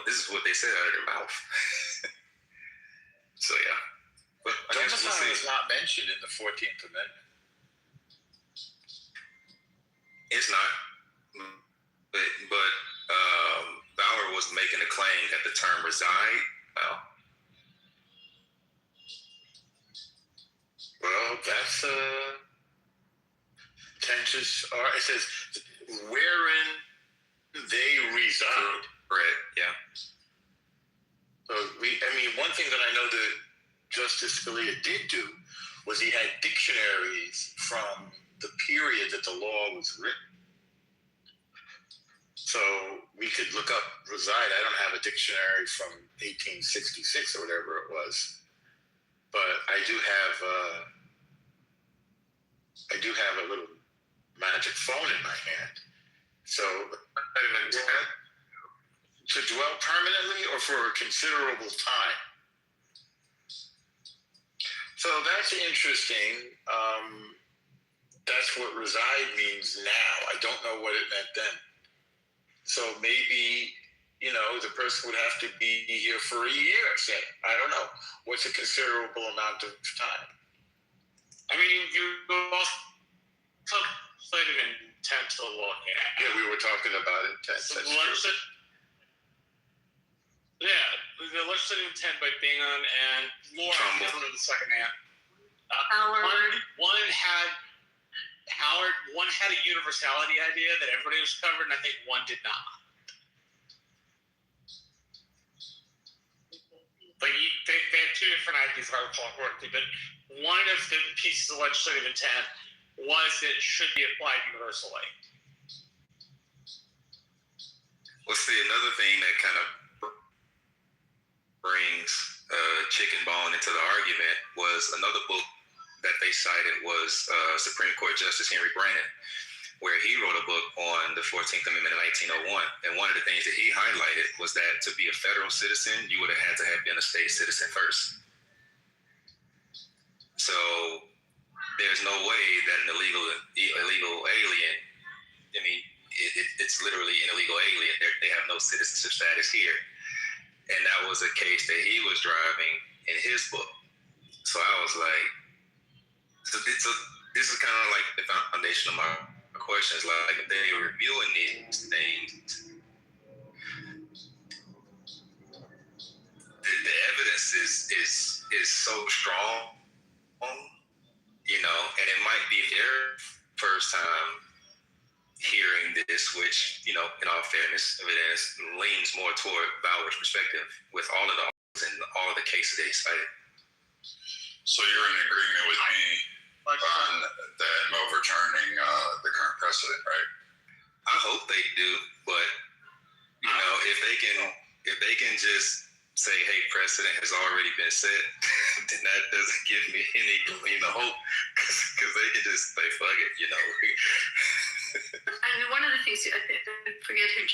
this is what they said out of their mouth. So yeah, but domicile is not mentioned in the 14th Amendment. It's not, but Bauer was making a claim that the term reside. Well, that's contentious. It says wherein they reside. Right. Yeah. So one thing that I know that Justice Scalia did do was he had dictionaries from the period that the law was written. So we could look up reside. I don't have a dictionary from 1866 or whatever it was, but I do have a little magic phone in my hand. So to dwell permanently or for a considerable time. So that's interesting. That's what reside means now. I don't know what it meant then. So maybe, the person would have to be here for a year, say. I don't know. What's a considerable amount of time? You also cited intent to look at. Yeah, we were talking about intent. The legislative intent by Bingham and Laura in the second hand. One had a universality idea that everybody was covered, and I think one did not. But they had two different ideas, if I recall correctly. But one of the pieces of legislative intent was that it should be applied universally. Well, see, another thing that kind of brings chicken bone into the argument was another book that they cited was Supreme Court Justice Henry Brannon, where he wrote a book on the 14th Amendment in 1901. And one of the things that he highlighted was that to be a federal citizen, you would have had to have been a state citizen first. So there's no way that an illegal alien, it's literally an illegal alien. They have no citizenship status here. And that was a case that he was driving in his book. So I was like, so this is kind of like the foundation of my questions. Like if they were reviewing these things, the evidence is so strong, you know, and it might be their first time hearing this, which, you know, in all fairness, evidence leans more toward Bauer's perspective with all of the and all of the cases they cited. So you're in agreement with me on them overturning the current precedent, right? I hope they do, but you know, if they can just say, "Hey, precedent has already been set," then that doesn't give me any gleam of hope, because they can just say, "Fuck it," you know. I mean, one of the things, I forget who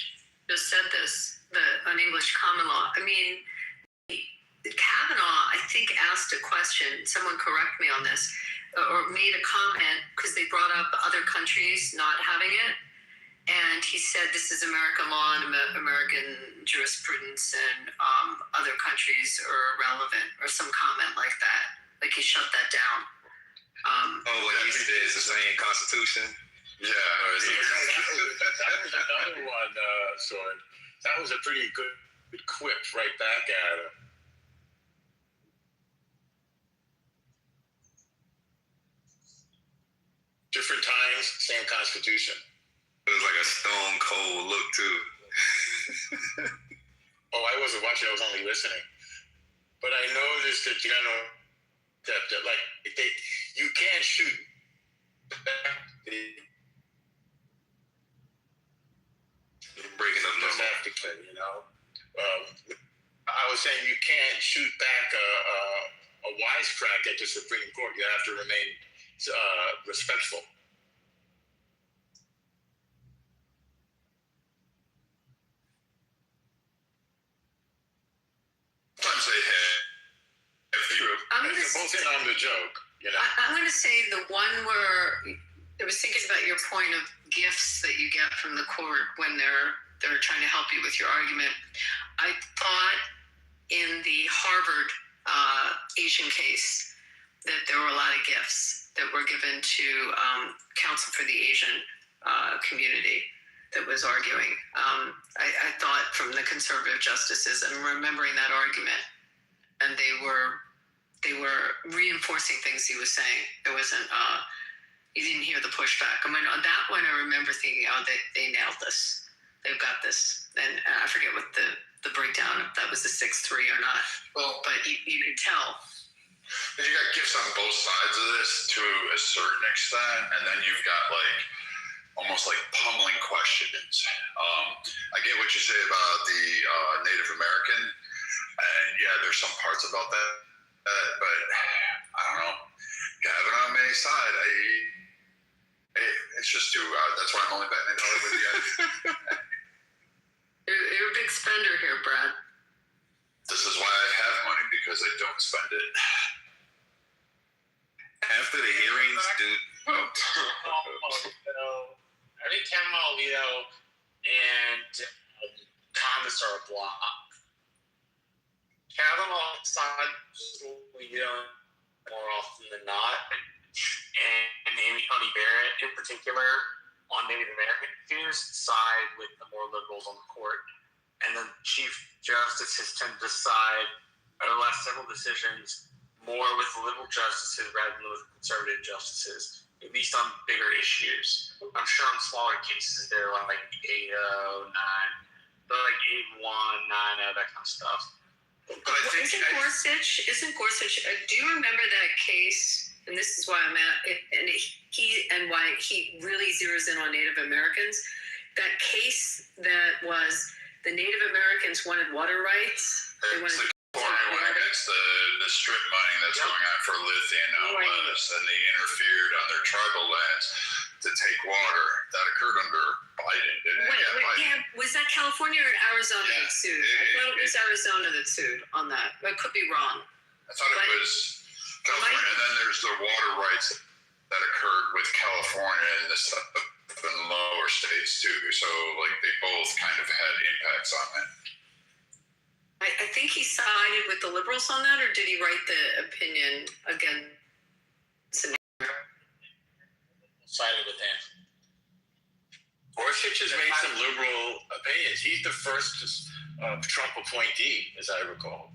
just said this, on English common law. I mean, Kavanaugh, I think, asked a question, someone correct me on this, or made a comment, because they brought up other countries not having it. And he said, this is American law and American jurisprudence, and other countries are irrelevant, or some comment like that. Like he shut that down. What he said is the same Constitution? Yeah. That was another one, Sword. That was a pretty good quip right back at him. Different times, same Constitution. It was like a stone cold look too. Oh, I wasn't watching, I was only listening. But I noticed the general that like you can't shoot breaking up just have to, you know. I was saying you can't shoot back a wisecrack at the Supreme Court. You have to remain respectful. Sometimes they have. Both in on the joke, you know. I'm going to say the one where I was thinking about your point of gifts that you get from the court when they're trying to help you with your argument. I thought in the Harvard Asian case that there were a lot of gifts that were given to counsel for the Asian community that was arguing. I thought from the conservative justices, I'm remembering that argument, and they were reinforcing things he was saying. It wasn't, you didn't hear the pushback. I mean, on that one, I remember thinking, oh, they nailed this. They've got this. And I forget what the breakdown, if that was the 6-3 or not. Well, but you could tell. You got gifts on both sides of this to a certain extent, and then you've got like almost like pummeling questions. I get what you say about the Native American, and yeah, there's some parts about that, but I don't know. Gavin on my side, it's just too. That's why I'm only betting $1 with you. You're a big spender here, Brad. This is why I have money, because I don't spend it. After the hearings, dude. I think Kavanaugh, Alito, and Thomas are a block. Kavanaugh sides with Alito more often than not, and Amy Coney Barrett in particular on Native American issues side with the more liberals on the court. And then Chief Justices tend to side, over the last several decisions, more with the liberal justices rather than with conservative justices, at least on bigger issues. I'm sure on smaller cases they're like 8-0, 9, they're like 8-1, 9-0, that kind of stuff. But I think isn't Gorsuch, do you remember that case? And this is why I'm at it, and why he really zeroes in on Native Americans. That case that was the Native Americans wanted water rights. They wanted California went against the strip mining that's going on for lithium out west, and they interfered on their tribal lands to take water. That occurred under Biden, didn't it? Yeah, was that California or Arizona that sued? I thought it was Arizona that sued on that. I could be wrong. I thought it was California, and then there's the water rights that occurred with California and the stuff in the lower states too. So like they both kind of had impacts on it. I think think he sided with the liberals on that, or did he write the opinion against? Sided with him. Gorsuch has made some liberal opinions. He's the first Trump appointee, as I recall.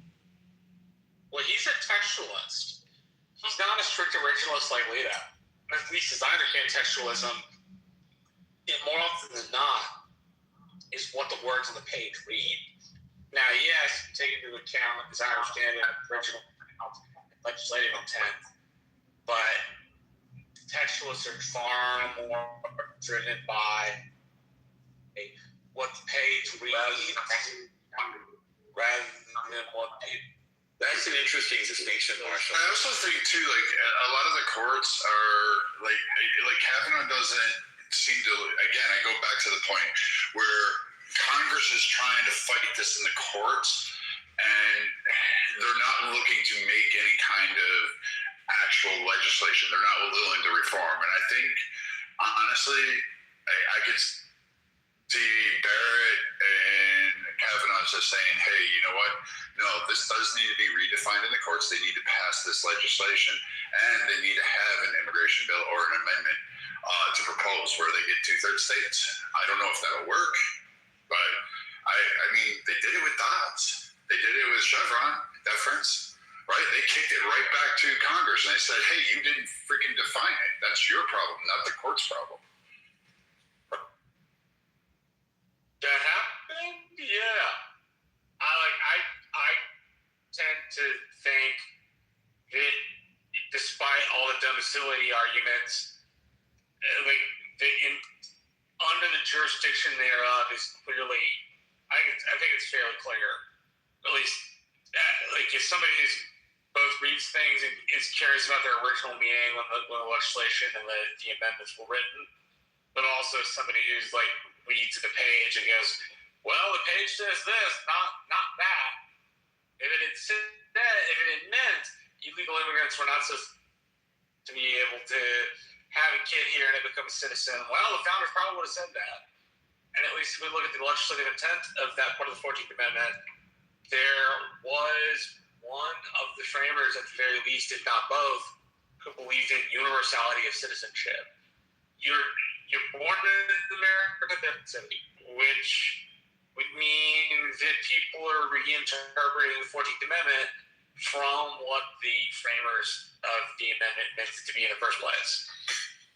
Well, he's a textualist. He's not a strict originalist like Lito. At least as I understand textualism, more often than not, is what the words on the page read. Now, yes, take into account, as I understand it, original legislative intent, but textualists are far more driven by what the page reads rather than what they. That's an interesting distinction, Marshall. I also think too, like a lot of the courts are like Kavanaugh doesn't seem to. Again, I go back to the point where Congress is trying to fight this in the courts, and they're not looking to make any kind of actual legislation. They're not willing to reform, and I think honestly, I could see Barrett and Kavanaugh just saying, hey, you know what? No, this does need to be redefined in the courts. They need to pass this legislation, and they need to have an immigration bill or an amendment to propose where they get 2/3 states. I don't know if that'll work, but I mean, they did it with Dobbs. They did it with Chevron deference, right? They kicked it right back to Congress, and they said, hey, you didn't freaking define it. That's your problem, not the court's problem. That happened? Yeah. I tend to think that despite all the domicility arguments, under the jurisdiction thereof is clearly, I think it's fairly clear. At least, like if somebody is both reads things and is curious about their original meaning when the legislation and the amendments were written, but also somebody who's like reads the page and goes, well, the page says this, not that. If it had meant illegal immigrants were not supposed to be able to have a kid here and become a citizen, well, the founders probably would have said that. And at least if we look at the legislative intent of that part of the 14th Amendment, there was one of the framers, at the very least, if not both, who believed in universality of citizenship. You're born in America, which would mean that people are reinterpreting the 14th Amendment from what the framers of the amendment meant it to be in the first place,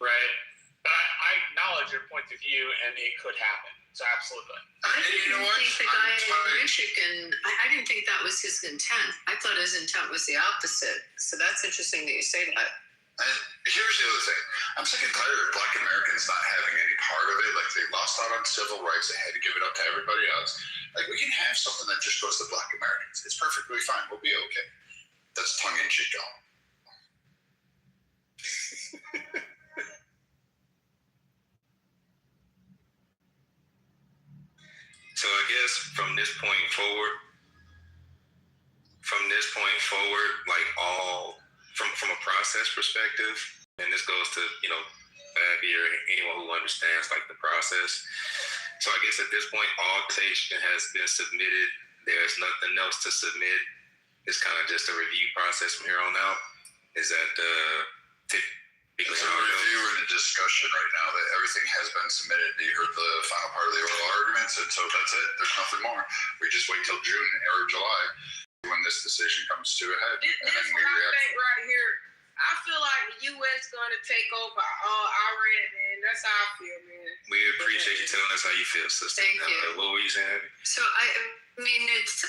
right? But I acknowledge your point of view, and it could happen. So absolutely. I didn't think the guy in Michigan, I didn't think that was his intent. I thought his intent was the opposite. So that's interesting that you say that. And here's the other thing. I'm sick and tired of Black Americans not having any part of it. Like, they lost out on civil rights. They had to give it up to everybody else. Like, we can have something that just goes to Black Americans. It's perfectly fine. We'll be okay. That's tongue-in-cheek, y'all. So I guess from this point forward, like all from a process perspective, and this goes to, Abby or anyone who understands like the process. So I guess at this point, all citation has been submitted. There's nothing else to submit. It's kind of just a review process from here on out. Is that typically it's a review and a discussion right now that everything has been submitted. You heard the final part of the oral arguments, and so that's it. There's nothing more. We just wait till June or July when this decision comes to a head. This is what I think right here. I feel like the U.S. going to take over Iran, man. That's how I feel, man. We appreciate you telling us how you feel, sister. Thank you. What were you saying? So, I mean, it's...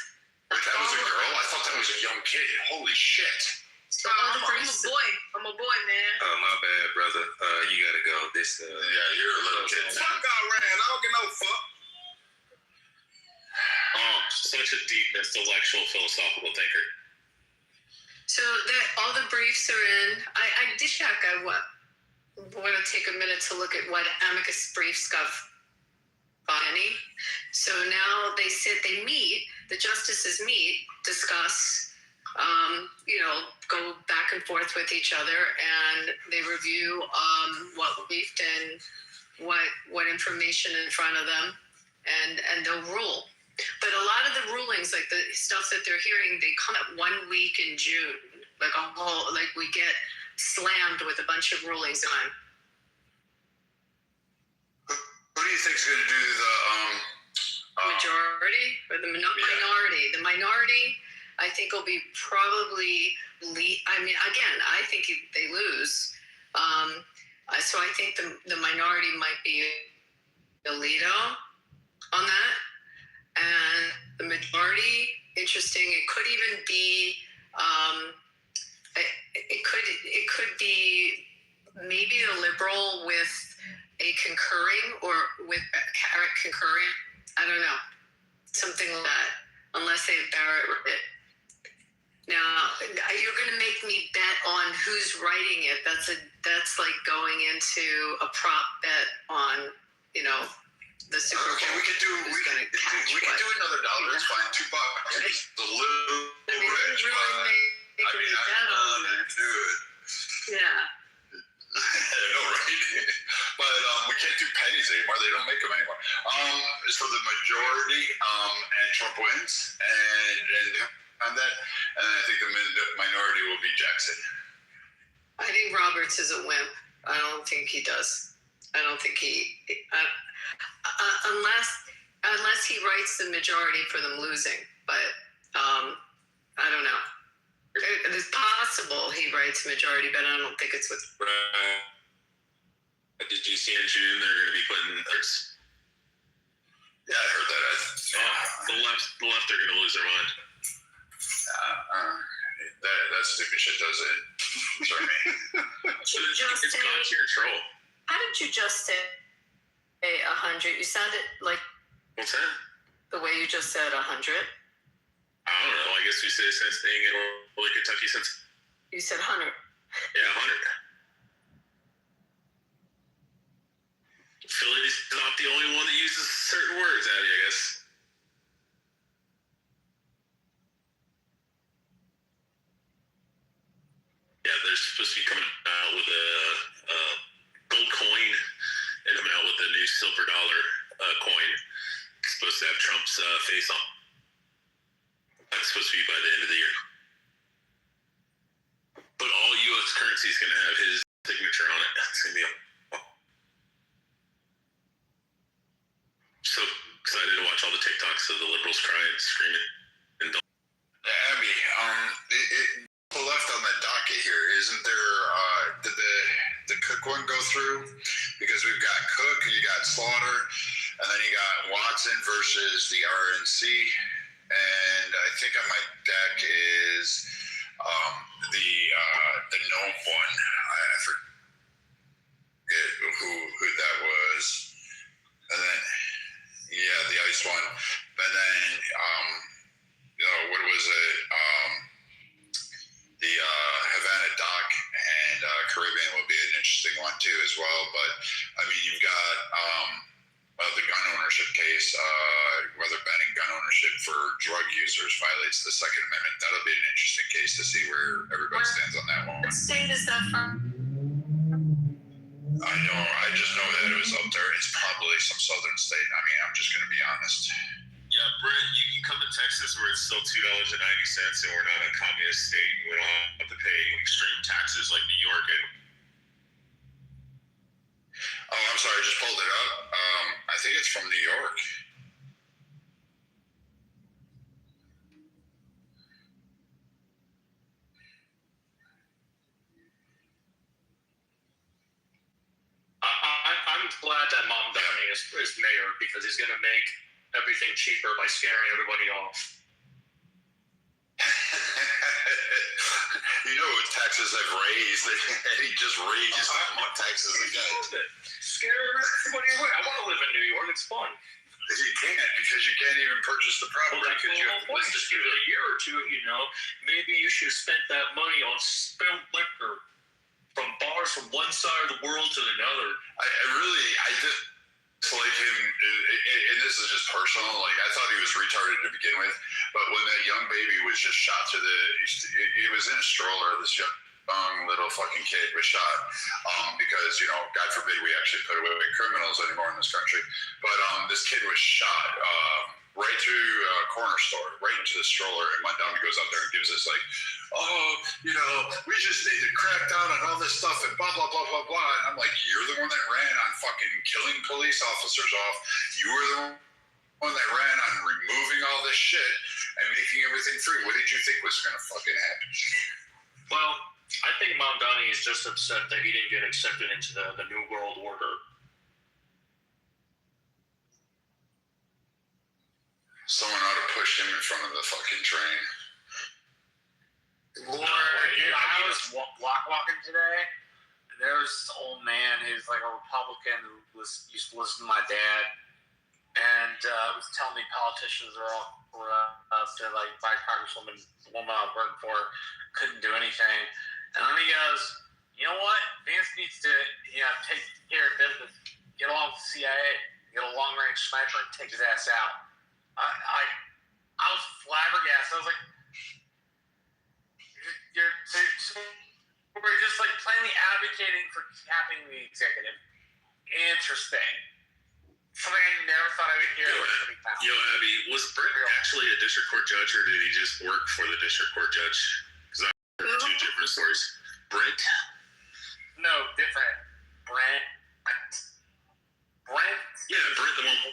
Wait, that was a girl? I thought that was a young kid. Holy shit. So I'm a boy, man. Oh, my bad, brother. You got to go. Yeah, you're a little kid. Fuck Iran. I don't give no fuck. Such a deep intellectual, philosophical thinker. So that all the briefs are in. I did check. I want to take a minute to look at what amicus briefs got by any. So now they meet, the justices meet, discuss, go back and forth with each other, and they review what briefed and what information in front of them, and they'll rule. But a lot of the rulings, like the stuff that they're hearing, they come at 1 week in June. Like a whole, like we get slammed with a bunch of rulings on. Who do you think's going to do the majority or the minority? The minority, I think, will be probably. I mean, again, I think they lose. So I think the minority might be Alito on that, and the majority. Interesting. It could even be. It could be maybe a liberal with a concurring or with Barrett concurring. I don't know, something like that. Unless they have Barrett it. Now you're going to make me bet on who's writing it. That's like going into a prop bet on the Super Bowl. Okay, we can do another dollar. It's fine, $2. It's a little rich, but I don't know to do it. Yeah. I know, right? But we can't do pennies anymore. They don't make them anymore. So the majority, and Trump wins, and I think the minority will be Jackson. I think Roberts is a wimp. I don't think he does. I don't think unless he writes the majority for them losing. But I don't know. It's possible he writes majority, but I don't think it's with. Did you see in June they're going to be putting? Yeah, I heard that. The left are going to lose their mind. That stupid shit does it. Sorry, me. It's not to control. How did you just say 100? You sounded like. What's that? The way you just said 100. I don't know. I guess we say the same thing in Kentucky since. You said 100. Yeah, 100. Philly's not the only one that uses certain words, Abby, I guess. Yeah, they're supposed to be coming out with a gold coin and coming out with a new silver dollar coin. It's supposed to have Trump's face on. That's supposed to be by the end of the year. But all U.S. currency is going to have his signature on it. It's going to be so excited to watch all the TikToks of the liberals crying, screaming, and Abby, the left on the docket here, isn't there? Did the Cook one go through? Because we've got Cook, you got Slaughter, and then you got Watson versus the RNC. And I think on my deck is the gnome one. I forget who that was. And then the ice one. But then what was it? The Havana Dock and Caribbean will be an interesting one too as well. But I mean, you've got the gun ownership case, whether banning gun ownership for drug users violates the Second Amendment. That'll be an interesting case to see where everybody stands on that one. What state is that from? I know. I just know that it was up there. It's probably some southern state. I mean, I'm just going to be honest. yeah, Brent, you can come to Texas where it's still $2.90 and we're not a communist state and we don't have to pay extreme taxes like New York and. Oh, I'm sorry. I just pulled it up. I think it's from New York. I'm glad that Mamdani is mayor because he's going to make everything cheaper by scaring everybody off. You know what taxes have raised? He just raises taxes again. Scare everybody away. I want to live in New York. It's fun. You can't because you can't even purchase the property because you have to list just give it a year or two. Maybe you should have spent that money on spilled liquor from bars from one side of the world to another. I just like him, and this is just personal. Like I thought he was retarded to begin with, but when that young baby was just shot he was in a stroller. This young little fucking kid was shot because God forbid we actually put away criminals anymore in this country. But this kid was shot right through a corner store, right into the stroller, and my dummy goes up there and gives us like, oh, you know, we just need to crack down on all this stuff and blah, blah, blah, blah, blah. And I'm like, you're the one that ran on fucking killing police officers off. You were the one that ran on removing all this shit and making everything free. What did you think was going to fucking happen? Well, I think Mamdani is just upset that he didn't get accepted into the New World Order. Someone ought to push him in front of the fucking train. Lord, I was walking today. There was this old man who's like a Republican who used to listen to my dad, and was telling me politicians were up to like my congresswoman, the woman I was working for, couldn't do anything. And then he goes, you know what? Vance needs to, take care of business, get along with the CIA, get a long range sniper, and take his ass out. I was flabbergasted. I was like, we're just like plainly advocating for capping the executive. Interesting. Something I never thought I would hear. Yo, Abby, was Brent actually a district court judge, or did he just work for the district court judge? Because I heard two different stories. Brent? No, different. Brent. Yeah, Brent, the one.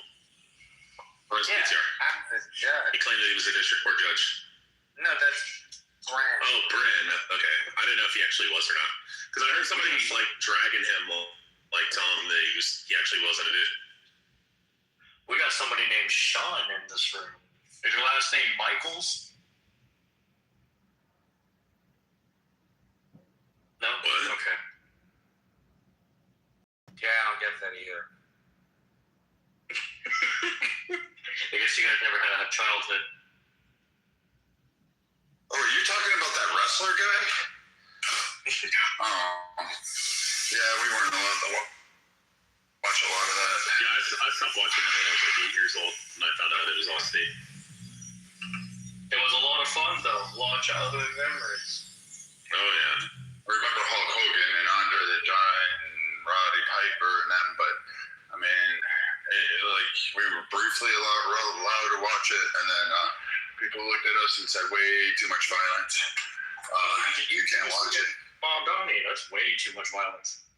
Yeah, I'm the judge. He claimed that he was a district court judge. No, that's Brent. Oh, Brent. Okay. I didn't know if he actually was or not. Because I heard somebody like dragging him, like telling him that he actually wasn't a district. We got somebody named Sean in this room. Is your last name Michaels? No? What? Okay. Yeah, I don't get that either. I guess you guys never had a childhood. Oh, are you talking about that wrestler guy? Yeah, we weren't allowed to watch a lot of that. Yeah, I stopped watching it when I was like 8 years old, and I found out it was all state. It was a lot of fun, though. A lot of childhood memories. Oh, yeah. I remember Hulk Hogan and Andre the Giant and Roddy Piper and them, but, I mean, we were briefly allowed to watch it, and then people looked at us and said, way too much violence. You can't watch it. Mamdani, that's way too much violence.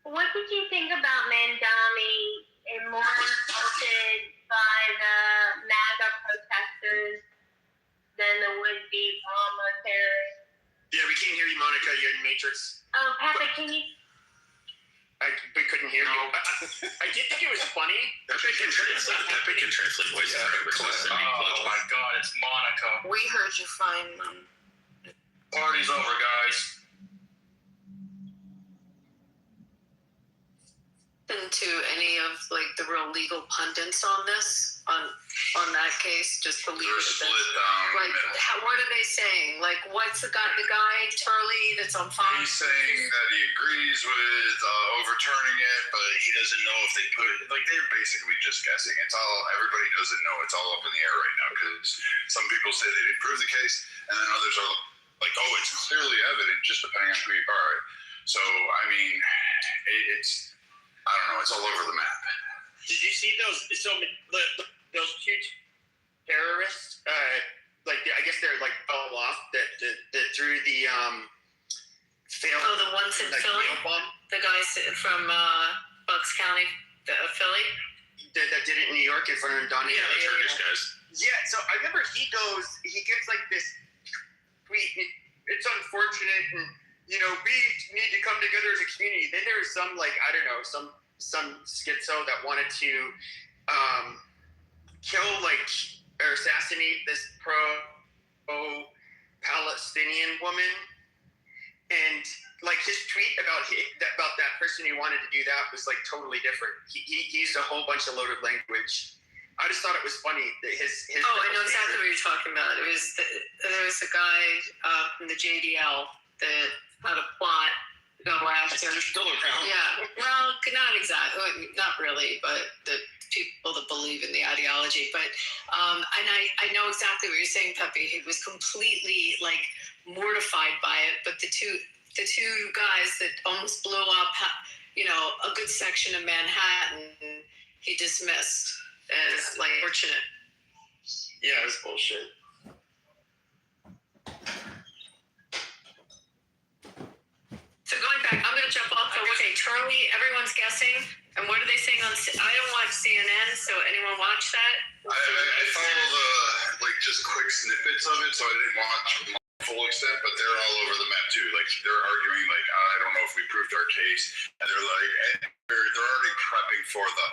What did you think about Mamdani and more assaulted by the MAGA protesters than the would-be Obama terrorists? Yeah, we can't hear you, Monica. You're in Matrix. Oh, Papa, can you? We couldn't hear you. I did think it was funny. Epic can translate voices. Oh my God, it's Monica. We heard you fine, Mom. Party's over, guys. To any of like the real legal pundits on this, on that case, just believe it. Like, what are they saying? Like, what's the guy Turley that's on Fox? He's saying that he agrees with overturning it, but he doesn't know if they put it. Like, they're basically just guessing. It's all, everybody doesn't know. It's all up in the air right now because some people say they didn't prove the case, and then others are like, oh, it's clearly evident, just depending on who you are. So, I mean, it's. I don't know. It's all over the map. Did you see those? So those two terrorists, like I guess they're like fell off that threw the failed. Oh, the ones in Philly. The guys from Bucks County, Philly. That did it in New York in front of Donnie. Yeah, the Turkish guys. Yeah. So I remember he gives like this tweet. It's unfortunate and. We need to come together as a community. Then there was some, like, I don't know, some schizo that wanted to kill, like, or assassinate this pro-Palestinian woman. And, like, his tweet about that person who wanted to do that was, like, totally different. He used a whole bunch of loaded language. I just thought it was funny that his I know exactly what you're talking about. There was a guy from the JDL that had a plot to go after. Still around. Yeah. Well, not exactly. Not really, but the people that believe in the ideology. But and I know exactly what you're saying, Pepe. He was completely like mortified by it. But the two guys that almost blew up, a good section of Manhattan, he dismissed. as like fortunate. Yeah, it was bullshit. So going back, I'm going to jump off. So, okay, Charlie, everyone's guessing. And what are they saying on? I don't watch CNN, so anyone watch that? I follow just quick snippets of it, so I didn't watch the full extent, but they're all over the map too. Like they're arguing, like I don't know if we proved our case, and they're like, and they're already prepping for the